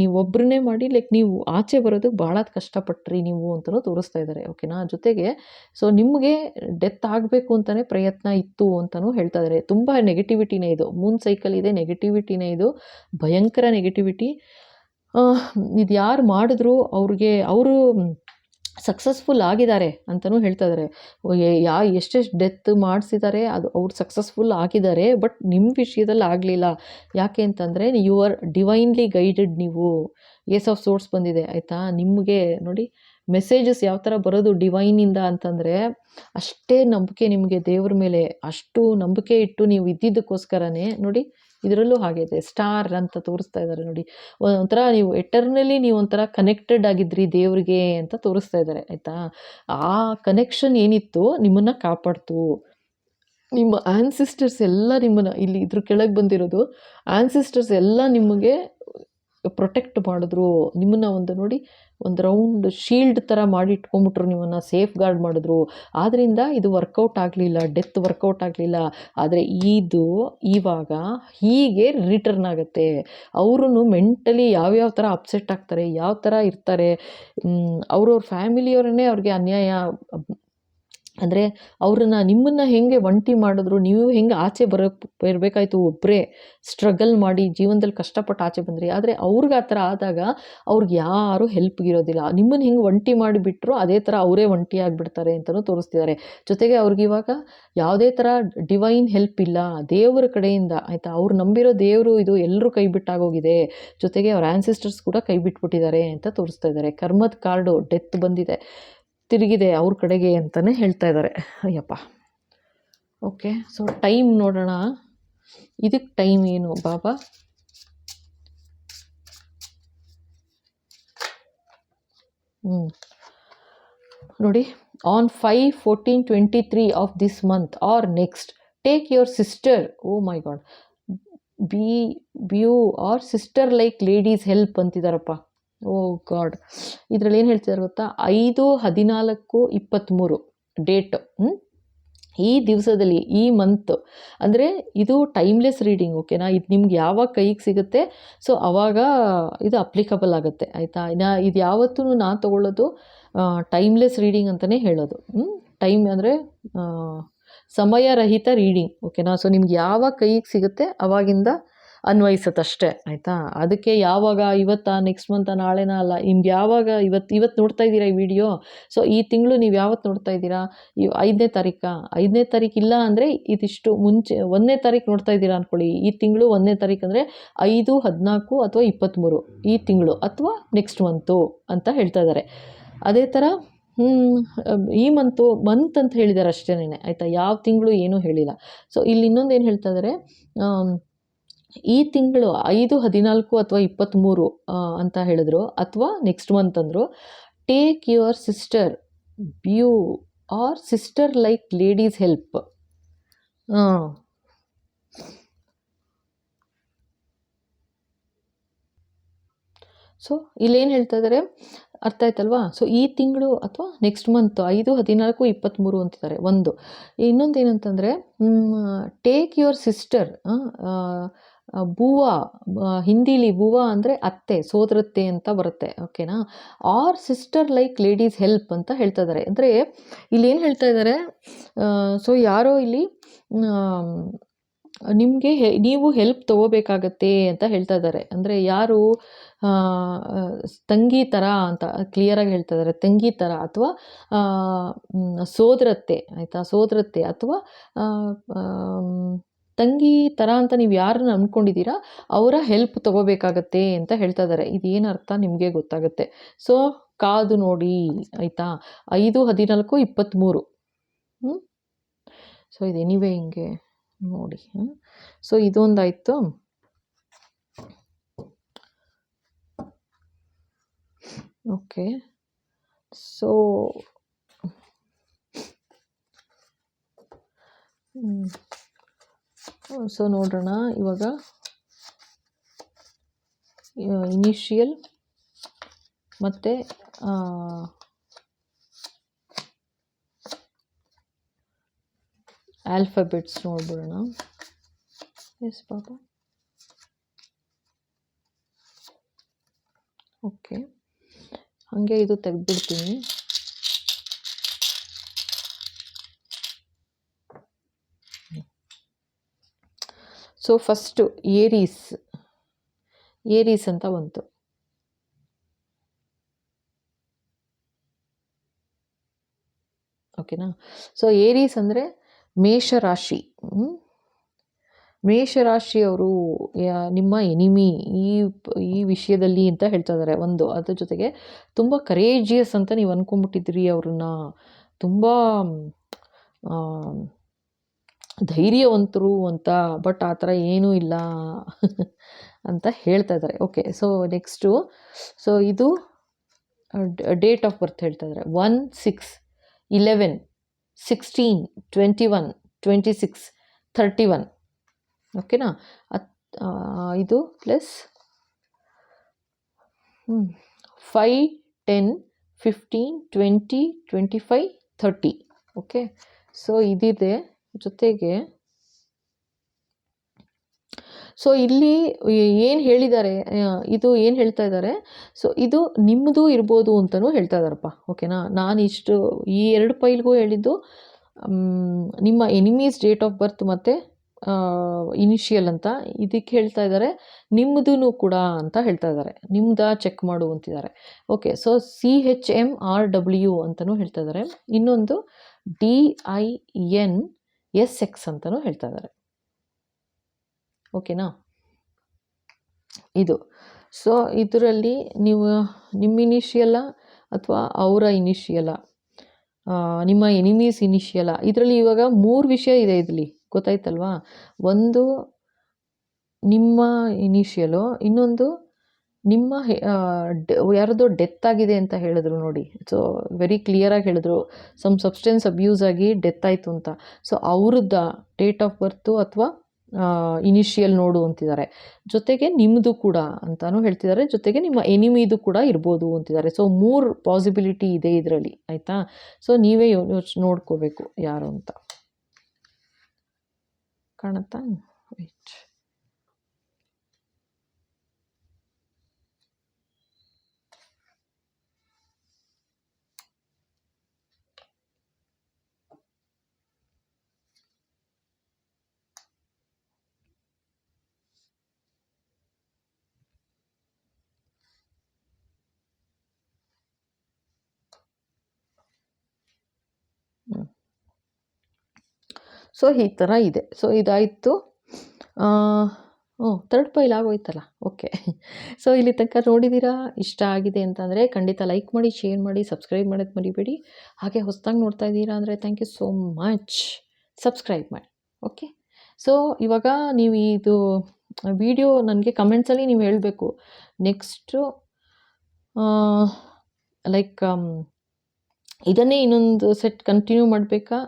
ನೀವೊಬ್ಬರನ್ನೇ ಮಾಡಿ ಲೈಕ್ ನೀವು ಆಚೆ ಬರೋದಕ್ಕೆ ಭಾಳ ಕಷ್ಟಪಟ್ರಿ ನೀವು ಅಂತಲೂ ತೋರಿಸ್ತಾ ಇದ್ದಾರೆ, ಓಕೆನಾ. ಜೊತೆಗೆ ಸೊ ನಿಮಗೆ ಡೆತ್ ಆಗಬೇಕು ಅಂತಲೇ ಪ್ರಯತ್ನ ಇತ್ತು ಅಂತಲೂ ಹೇಳ್ತಾ ಇದ್ದಾರೆ. ತುಂಬ ನೆಗೆಟಿವಿಟಿನೇ ಇದು, ಮೂನ್ ಸೈಕಲ್ ಇದೆ, ನೆಗೆಟಿವಿಟಿನೇ ಇದು, ಭಯಂಕರ ನೆಗೆಟಿವಿಟಿ. ಇದು ಯಾರು ಮಾಡಿದ್ರು ಅವರು ಸಕ್ಸಸ್ಫುಲ್ ಆಗಿದ್ದಾರೆ ಅಂತಲೂ ಹೇಳ್ತಾ ಇದ್ದಾರೆ. ಎಷ್ಟೆಷ್ಟು ಡೆತ್ ಮಾಡಿಸಿದ್ದಾರೆ, ಅದು ಅವ್ರು ಸಕ್ಸಸ್ಫುಲ್ ಆಗಿದ್ದಾರೆ. ಬಟ್ ನಿಮ್ಮ ವಿಷಯದಲ್ಲಿ ಆಗಲಿಲ್ಲ. ಯಾಕೆ ಅಂತಂದರೆ ಯು ಆರ್ ಡಿವೈನ್ಲಿ ಗೈಡೆಡ್. ನೀವು ಏಸ್ ಆಫ್ ಸೋರ್ಸ್ ಬಂದಿದೆ, ಆಯಿತಾ. ನಿಮಗೆ ನೋಡಿ ಮೆಸೇಜಸ್ ಯಾವ ಥರ ಬರೋದು ಡಿವೈನಿಂದ ಅಂತಂದರೆ, ಅಷ್ಟೇ ನಂಬಿಕೆ ನಿಮಗೆ ದೇವ್ರ ಮೇಲೆ, ಅಷ್ಟು ನಂಬಿಕೆ ಇಟ್ಟು ನೀವು ಇದ್ದಿದ್ದಕ್ಕೋಸ್ಕರನೇ ನೋಡಿ ಇದರಲ್ಲೂ ಹಾಗಿದೆ, ಸ್ಟಾರ್ ಅಂತ ತೋರಿಸ್ತಾ ಇದ್ದಾರೆ ನೋಡಿ. ಒಂಥರ ನೀವು ಎಟರ್ನಲಿ ನೀವು ಒಂಥರ ಕನೆಕ್ಟೆಡ್ ಆಗಿದ್ರಿ ದೇವ್ರಿಗೆ ಅಂತ ತೋರಿಸ್ತಾ ಇದ್ದಾರೆ, ಆಯಿತಾ. ಆ ಕನೆಕ್ಷನ್ ಏನಿತ್ತು ನಿಮ್ಮನ್ನು ಕಾಪಾಡ್ತು. ನಿಮ್ಮ ಆನ್ಸಿಸ್ಟರ್ಸ್ ಎಲ್ಲ ನಿಮ್ಮನ್ನು, ಇಲ್ಲಿ ಇದ್ರ ಕೆಳಗೆ ಬಂದಿರೋದು ಆನ್ಸಿಸ್ಟರ್ಸ್ ಎಲ್ಲ ನಿಮಗೆ ಪ್ರೊಟೆಕ್ಟ್ ಮಾಡಿದ್ರು. ನಿಮ್ಮನ್ನು ನೋಡಿ ಒಂದು ರೌಂಡ್ ಶೀಲ್ಡ್ ಥರ ಮಾಡಿ ಇಟ್ಕೊಂಡ್ಬಿಟ್ರು, ನಿಮ್ಮನ್ನು ಸೇಫ್ ಗಾರ್ಡ್ ಮಾಡಿದ್ರು. ಆದ್ದರಿಂದ ಇದು ವರ್ಕೌಟ್ ಆಗಲಿಲ್ಲ, ಡೆತ್ ವರ್ಕೌಟ್ ಆಗಲಿಲ್ಲ. ಆದರೆ ಇದು ಇವಾಗ ಹೀಗೆ ರಿಟರ್ನ್ ಆಗುತ್ತೆ. ಅವರು ಮೆಂಟಲಿ ಯಾವ್ಯಾವ ಥರ ಅಪ್ಸೆಟ್ ಆಗ್ತಾರೆ, ಯಾವ ಥರ ಇರ್ತಾರೆ, ಅವ್ರವ್ರ ಫ್ಯಾಮಿಲಿಯವರನ್ನೇ ಅವ್ರಿಗೆ ಅನ್ಯಾಯ, ಅಂದರೆ ನಿಮ್ಮನ್ನು ಹೆಂಗೆ ಒಂಟಿ ಮಾಡಿದ್ರು, ನೀವು ಹೆಂಗೆ ಆಚೆ ಇರಬೇಕಾಯ್ತು, ಒಬ್ಬರೇ ಸ್ಟ್ರಗಲ್ ಮಾಡಿ ಜೀವನದಲ್ಲಿ ಕಷ್ಟಪಟ್ಟು ಆಚೆ ಬಂದ್ರಿ. ಆದರೆ ಅವ್ರಿಗೆ ಆ ಥರ ಆದಾಗ ಅವ್ರಿಗೆ ಯಾರೂ ಹೆಲ್ಪ್ಗಿರೋದಿಲ್ಲ. ನಿಮ್ಮನ್ನು ಹೆಂಗೆ ಒಂಟಿ ಮಾಡಿಬಿಟ್ರು ಅದೇ ಥರ ಅವರೇ ಒಂಟಿ ಆಗಿಬಿಡ್ತಾರೆ ಅಂತಲೂ ತೋರಿಸ್ತಿದ್ದಾರೆ. ಜೊತೆಗೆ ಅವ್ರಿಗಿವಾಗ ಯಾವುದೇ ಥರ ಡಿವೈನ್ ಹೆಲ್ಪ್ ಇಲ್ಲ ದೇವರ ಕಡೆಯಿಂದ, ಆಯಿತಾ. ಅವ್ರು ನಂಬಿರೋ ದೇವರು ಇದು ಎಲ್ಲರೂ ಕೈ ಬಿಟ್ಟಾಗೋಗಿದೆ. ಜೊತೆಗೆ ಅವ್ರ ಆ್ಯನ್ಸಿಸ್ಟರ್ಸ್ ಕೂಡ ಕೈ ಬಿಟ್ಬಿಟ್ಟಿದ್ದಾರೆ ಅಂತ ತೋರಿಸ್ತಾ ಇದ್ದಾರೆ. ಕರ್ಮದ ಕಾರ್ಡು ಡೆತ್ ಬಂದಿದೆ, ತಿರುಗಿದೆ ಅವ್ರ ಕಡೆಗೆ ಅಂತಲೇ ಹೇಳ್ತಾ ಇದ್ದಾರೆ. ಅಯ್ಯಪ್ಪ. ಓಕೆ, ಸೊ ಟೈಮ್ ನೋಡೋಣ. ಇದಕ್ಕೆ ಟೈಮ್ ಏನು ಬಾಬಾ? ನೋಡಿ, on 5/14/23 of this month or next, take your sister, oh my god, ಬ್ಯೂ R sister like ladies help ಅಂತಿದ್ದಾರಪ್ಪ. ಓ ಗಾಡ್, ಇದರಲ್ಲಿ ಏನು ಹೇಳ್ತಿದ್ದಾರೆ ಗೊತ್ತಾ? 5/14/23 ಡೇಟ್. ಈ ದಿವಸದಲ್ಲಿ, ಈ ಮಂತ್ ಅಂದರೆ ಇದು ಟೈಮ್ಲೆಸ್ ರೀಡಿಂಗ್, ಓಕೆನಾ. ಇದು ನಿಮ್ಗೆ ಯಾವಾಗ ಕೈಗೆ ಸಿಗುತ್ತೆ ಸೊ ಆವಾಗ ಇದು ಅಪ್ಲಿಕಬಲ್ ಆಗುತ್ತೆ, ಆಯಿತಾ. ಇದು ಯಾವತ್ತೂ ನಾನು ತೊಗೊಳ್ಳೋದು ಟೈಮ್ಲೆಸ್ ರೀಡಿಂಗ್ ಅಂತಲೇ ಹೇಳೋದು. ಟೈಮ್ ಅಂದರೆ ಸಮಯರಹಿತ ರೀಡಿಂಗ್, ಓಕೆನಾ. ಸೊ ನಿಮ್ಗೆ ಯಾವಾಗ ಕೈಗೆ ಸಿಗುತ್ತೆ ಅವಾಗಿಂದ ಅನ್ವಯಿಸುತ್ತಷ್ಟೇ, ಆಯಿತಾ. ಅದಕ್ಕೆ ಯಾವಾಗ, ಇವತ್ತಾ, ನೆಕ್ಸ್ಟ್ ಮಂತಾ, ನಾಳೆನ ಅಲ್ಲ, ನಿಮ್ಗೆ ಯಾವಾಗ ಇವತ್ತು ನೋಡ್ತಾ ಇದ್ದೀರಾ ಈ ವಿಡಿಯೋ, ಸೊ ಈ ತಿಂಗಳು ನೀವು ಯಾವತ್ತು ನೋಡ್ತಾ ಇದ್ದೀರಾ? 5ನೇ ತಾರೀಕಾ? 5ನೇ ತಾರೀಕು ಇಲ್ಲ ಅಂದರೆ ಇದಿಷ್ಟು ಮುಂಚೆ 1ನೇ ತಾರೀಕು ನೋಡ್ತಾ ಇದ್ದೀರಾ ಅಂದ್ಕೊಳ್ಳಿ. ಈ ತಿಂಗಳು 1ನೇ ತಾರೀಕು ಅಂದರೆ 5, 14 ಅಥವಾ 23 ಈ ತಿಂಗಳು, ಅಥವಾ ನೆಕ್ಸ್ಟ್ ಮಂತು ಅಂತ ಹೇಳ್ತಾ ಇದ್ದಾರೆ. ಅದೇ ಥರ ಈ ಮಂತ್ ಅಂತ ಹೇಳಿದ್ದಾರೆ ಅಷ್ಟೇನೆ, ಆಯಿತಾ. ಯಾವ ತಿಂಗಳು ಏನೂ ಹೇಳಿಲ್ಲ. ಸೊ ಇಲ್ಲಿ ಇನ್ನೊಂದು ಏನು ಹೇಳ್ತಾ ಇದ್ದಾರೆ, ಈ ತಿಂಗಳು 5, 14 ಅಥವಾ 23 ಅಂತ ಹೇಳಿದ್ರು, ಅಥವಾ ನೆಕ್ಸ್ಟ್ ಮಂತ್ ಅಂದರು. Take your sister, be R sister like ladies help. So ಇಲ್ಲೇನು ಹೇಳ್ತಾ ಇದ್ದಾರೆ ಅರ್ಥ ಆಯ್ತಲ್ವಾ? ಸೊ ಈ ತಿಂಗಳು ಅಥವಾ ನೆಕ್ಸ್ಟ್ ಮಂತ್ 5, 14, 23 ಅಂತಿದ್ದಾರೆ. ಒಂದು ಇನ್ನೊಂದು ಏನಂತಂದರೆ, ಟೇಕ್ ಯುವರ್ ಸಿಸ್ಟರ್, ಬೂವಾ, ಹಿಂದಿಲಿ ಬೂವಾ ಅಂದರೆ ಅತ್ತೆ, ಸೋದರತ್ತೆ ಅಂತ ಬರುತ್ತೆ, ಓಕೆನಾ. Or sister like ladies help ಅಂತ ಹೇಳ್ತಾ ಇದ್ದಾರೆ. ಅಂದರೆ ಇಲ್ಲೇನು ಹೇಳ್ತಾ ಇದ್ದಾರೆ, ಸೊ ಯಾರೋ ಇಲ್ಲಿ ನಿಮಗೆ ನೀವು ಹೆಲ್ಪ್ ತೊಗೋಬೇಕಾಗತ್ತೆ ಅಂತ ಹೇಳ್ತಾ ಇದ್ದಾರೆ. ಅಂದರೆ ಯಾರು ತಂಗಿ ಥರ ಅಂತ ಕ್ಲಿಯರಾಗಿ ಹೇಳ್ತಾ ಇದ್ದಾರೆ. ತಂಗಿ ಥರ ಅಥವಾ ಸೋದರತ್ತೆ, ಆಯಿತಾ. ಸೋದರತ್ತೆ ಅಥವಾ ತಂಗಿ ಥರ ಅಂತ ನೀವು ಯಾರನ್ನ ಅಂದ್ಕೊಂಡಿದ್ದೀರಾ ಅವರ ಹೆಲ್ಪ್ ತೊಗೋಬೇಕಾಗತ್ತೆ ಅಂತ ಹೇಳ್ತಾ ಇದ್ದಾರೆ. ಇದೇನು ಅರ್ಥ ನಿಮಗೆ ಗೊತ್ತಾಗುತ್ತೆ. ಸೊ ಕಾದು ನೋಡಿ, ಆಯಿತಾ. 5, 14, 23. ಸೊ ಇದು ಎನಿವೇ ಹಿಂಗೆ ನೋಡಿ. ಸೊ ಇದೊಂದಾಯಿತು. ಓಕೆ. ಸೊ ಸೊ ನೋಡೋಣ ಇವಾಗ ಇನಿಷಿಯಲ್ ಮತ್ತು ಆಲ್ಫಾಬೆಟ್ಸ್ ನೋಡ್ಬಿಡೋಣ. ಎಸ್ ಪಾಪ. ಓಕೆ, ಹಾಗೆ ಇದು ತೆಗೆದ್ಬಿಡ್ತೀನಿ. ಸೊ ಫಸ್ಟು ಏರೀಸ್ ಅಂತ ಬಂತು. ಓಕೆನಾ. ಸೊ ಏರೀಸ್ ಅಂದರೆ ಮೇಷರಾಶಿ. ಮೇಷರಾಶಿಯವರು ನಿಮ್ಮ ಎನಿಮಿ ಈ ವಿಷಯದಲ್ಲಿ ಅಂತ ಹೇಳ್ತಾ ಇದ್ದಾರೆ. ಒಂದು ಅದ್ರ ಜೊತೆಗೆ ತುಂಬ ಕರೇಜಿಯಸ್ ಅಂತ ನೀವು ಅಂದ್ಕೊಂಬಿಟ್ಟಿದ್ರಿ ಅವ್ರನ್ನ, ತುಂಬ ಧೈರ್ಯವಂತರು ಅಂತ. ಬಟ್ ಆ ಥರ ಏನೂ ಇಲ್ಲ ಅಂತ ಹೇಳ್ತಾ ಇದ್ದಾರೆ. ಓಕೆ, ಸೊ ನೆಕ್ಸ್ಟು, ಸೊ ಇದು ಡೇಟ್ ಆಫ್ ಬರ್ತ್ ಹೇಳ್ತಾ ಇದ್ದಾರೆ. 1, 6, 11, 16, 21, 26, 31. ಓಕೆನಾ. ಇದು ಪ್ಲಸ್ 5, 10, 15, 20, 25, 30. ಓಕೆ, ಸೊ ಇದಿದೆ. ಜೊತೆಗೆ ಸೊ ಇಲ್ಲಿ ಏನು ಹೇಳಿದ್ದಾರೆ, ಇದು ಏನು ಹೇಳ್ತಾ ಇದ್ದಾರೆ, ಸೊ ಇದು ನಿಮ್ಮದು ಇರ್ಬೋದು ಅಂತಲೂ ಹೇಳ್ತಾ ಇದ್ದಾರಪ್ಪ. ಓಕೆನಾ. ನಾನು ಈ 2 ಫೈಲ್ಗೂ ಹೇಳಿದ್ದು ನಿಮ್ಮ ಎನಿಮೀಸ್ ಡೇಟ್ ಆಫ್ ಬರ್ತ್ ಮತ್ತು ಇನಿಷಿಯಲ್ ಅಂತ. ಇದಕ್ಕೆ ಹೇಳ್ತಾ ಇದ್ದಾರೆ ನಿಮ್ಮದೂ ಕೂಡ ಅಂತ ಹೇಳ್ತಾ ಇದ್ದಾರೆ. ನಿಮ್ದು ಚೆಕ್ ಮಾಡು ಅಂತಿದ್ದಾರೆ. ಓಕೆ, ಸೊ CHMRW ಅಂತಲೂ ಹೇಳ್ತಾ ಇದ್ದಾರೆ. ಇನ್ನೊಂದು DINSX ಅಂತಲೂ ಹೇಳ್ತಾ ಇದ್ದಾರೆ. ಓಕೆನಾ. ಇದು ಸೊ ಇದರಲ್ಲಿ ನೀವು ನಿಮ್ಮ ಇನಿಷಿಯಲ್ಲ ಅಥವಾ ಅವರ ಇನಿಷಿಯಲ್ಲ, ನಿಮ್ಮ ಎನಿಮೀಸ್ ಇನಿಷಿಯಲ್ಲ, ಇದರಲ್ಲಿ ಇವಾಗ 3 ವಿಷಯ ಇದೆ ಇದರಲ್ಲಿ, ಗೊತ್ತಾಯ್ತಲ್ವಾ. ಒಂದು ನಿಮ್ಮ ಇನಿಷಿಯಲು, ಇನ್ನೊಂದು ನಿಮ್ಮ ಯಾರದೋ ಡೆತ್ ಆಗಿದೆ ಅಂತ ಹೇಳಿದ್ರು ನೋಡಿ. ಸೊ ವೆರಿ ಕ್ಲಿಯರಾಗಿ ಹೇಳಿದ್ರು, ಸಬ್ಸ್ಟೆನ್ಸ್ ಅಬ್ಯೂಸ್ ಆಗಿ ಡೆತ್ ಆಯಿತು ಅಂತ. ಸೊ ಅವ್ರದ್ದು ಡೇಟ್ ಆಫ್ ಬರ್ತು ಅಥವಾ ಇನಿಷಿಯಲ್ ನೋಡು ಅಂತಿದ್ದಾರೆ. ಜೊತೆಗೆ ನಿಮ್ಮದು ಕೂಡ ಅಂತಾನು ಹೇಳ್ತಿದ್ದಾರೆ. ಜೊತೆಗೆ ನಿಮ್ಮ ಎನಿಮಿದು ಕೂಡ ಇರ್ಬೋದು ಅಂತಿದ್ದಾರೆ. ಸೊ 3 ಪಾಸಿಬಿಲಿಟಿ ಇದೆ ಇದರಲ್ಲಿ, ಆಯಿತಾ. ಸೊ ನೀವೇ ನೋಡ್ಕೋಬೇಕು ಯಾರು ಅಂತ. ಕಾಣುತ್ತಾ? ವೆಯ್ಟ್. ಸೊ ಈ ಥರ ಇದೆ. ಸೊ ಇದಾಯಿತು. ಥರ್ಡ್ ಫೈಲ್ ಆಗೋಯ್ತಲ್ಲ. ಓಕೆ, ಸೊ ಇಲ್ಲಿ ತನಕ ನೋಡಿದ್ದೀರಾ. ಇಷ್ಟ ಆಗಿದೆ ಅಂತಂದರೆ ಖಂಡಿತ ಲೈಕ್ ಮಾಡಿ, ಶೇರ್ ಮಾಡಿ, ಸಬ್ಸ್ಕ್ರೈಬ್ ಮಾಡೋದು ಮರಿಬೇಡಿ. ಹಾಗೆ ಹೊಸದಾಗಿ ನೋಡ್ತಾ ಇದ್ದೀರಾ ಅಂದರೆ thank you so much. Subscribe ಮಾಡಿ. ಓಕೆ, ಸೊ ಇವಾಗ ನೀವು ಇದು ವಿಡಿಯೋ ನನಗೆ ಕಮೆಂಟ್ಸಲ್ಲಿ ನೀವು ಹೇಳಬೇಕು, ನೆಕ್ಸ್ಟು ಲೈಕ್ ಇದನ್ನೇ ಇನ್ನೊಂದು ಸೆಟ್ ಕಂಟಿನ್ಯೂ ಮಾಡಬೇಕಾ,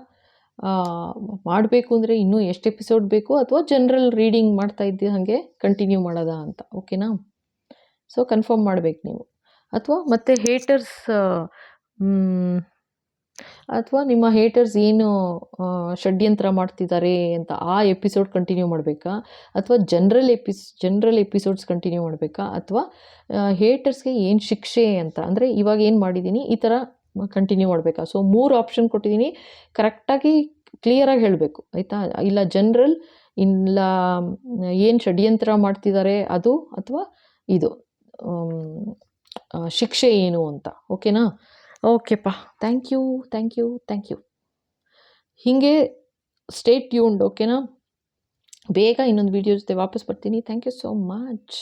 ಮಾಡಬೇಕು ಅಂದರೆ ಇನ್ನೂ ಎಷ್ಟು ಎಪಿಸೋಡ್ ಬೇಕು, ಅಥವಾ ಜನರಲ್ ರೀಡಿಂಗ್ ಮಾಡ್ತಾ ಇದ್ದ ಹಾಗೆ ಕಂಟಿನ್ಯೂ ಮಾಡೋದಾ ಅಂತ. ಓಕೆನಾ. ಸೊ ಕನ್ಫರ್ಮ್ ಮಾಡಬೇಕು ನೀವು. ಅಥವಾ ಮತ್ತು ಹೇಟರ್ಸ್, ಅಥವಾ ನಿಮ್ಮ ಹೇಟರ್ಸ್ ಏನು ಷಡ್ಯಂತ್ರ ಮಾಡ್ತಿದ್ದಾರೆ ಅಂತ ಆ ಎಪಿಸೋಡ್ ಕಂಟಿನ್ಯೂ ಮಾಡಬೇಕಾ, ಅಥವಾ ಜನರಲ್ ಎಪಿಸೋಡ್ಸ್ ಕಂಟಿನ್ಯೂ ಮಾಡಬೇಕಾ, ಅಥವಾ ಹೇಟರ್ಸ್ಗೆ ಏನು ಶಿಕ್ಷೆ ಅಂತ, ಅಂದರೆ ಇವಾಗ ಏನು ಮಾಡಿದ್ದೀನಿ ಈ ಥರ ಕಂಟಿನ್ಯೂ ಮಾಡಬೇಕಾ. ಸೊ 3 ಆಪ್ಷನ್ ಕೊಟ್ಟಿದ್ದೀನಿ. ಕರೆಕ್ಟಾಗಿ ಕ್ಲಿಯರಾಗಿ ಹೇಳಬೇಕು, ಆಯಿತಾ. ಇಲ್ಲ ಜನರಲ್, ಇಲ್ಲ ಏನು ಷಡ್ಯಂತ್ರ ಮಾಡ್ತಿದ್ದಾರೆ ಅದು, ಅಥವಾ ಇದು ಶಿಕ್ಷೆ ಏನು ಅಂತ. ಓಕೆನಾ. ಓಕೆಪ್ಪ, ಥ್ಯಾಂಕ್ ಯು. ಹೀಗೆ ಸ್ಟೇ ಟ್ಯೂನ್ಡ್. ಓಕೆನಾ. ಬೇಗ ಇನ್ನೊಂದು ವಿಡಿಯೋ ಜೊತೆ ವಾಪಸ್ ಬರ್ತೀನಿ. Thank you so much.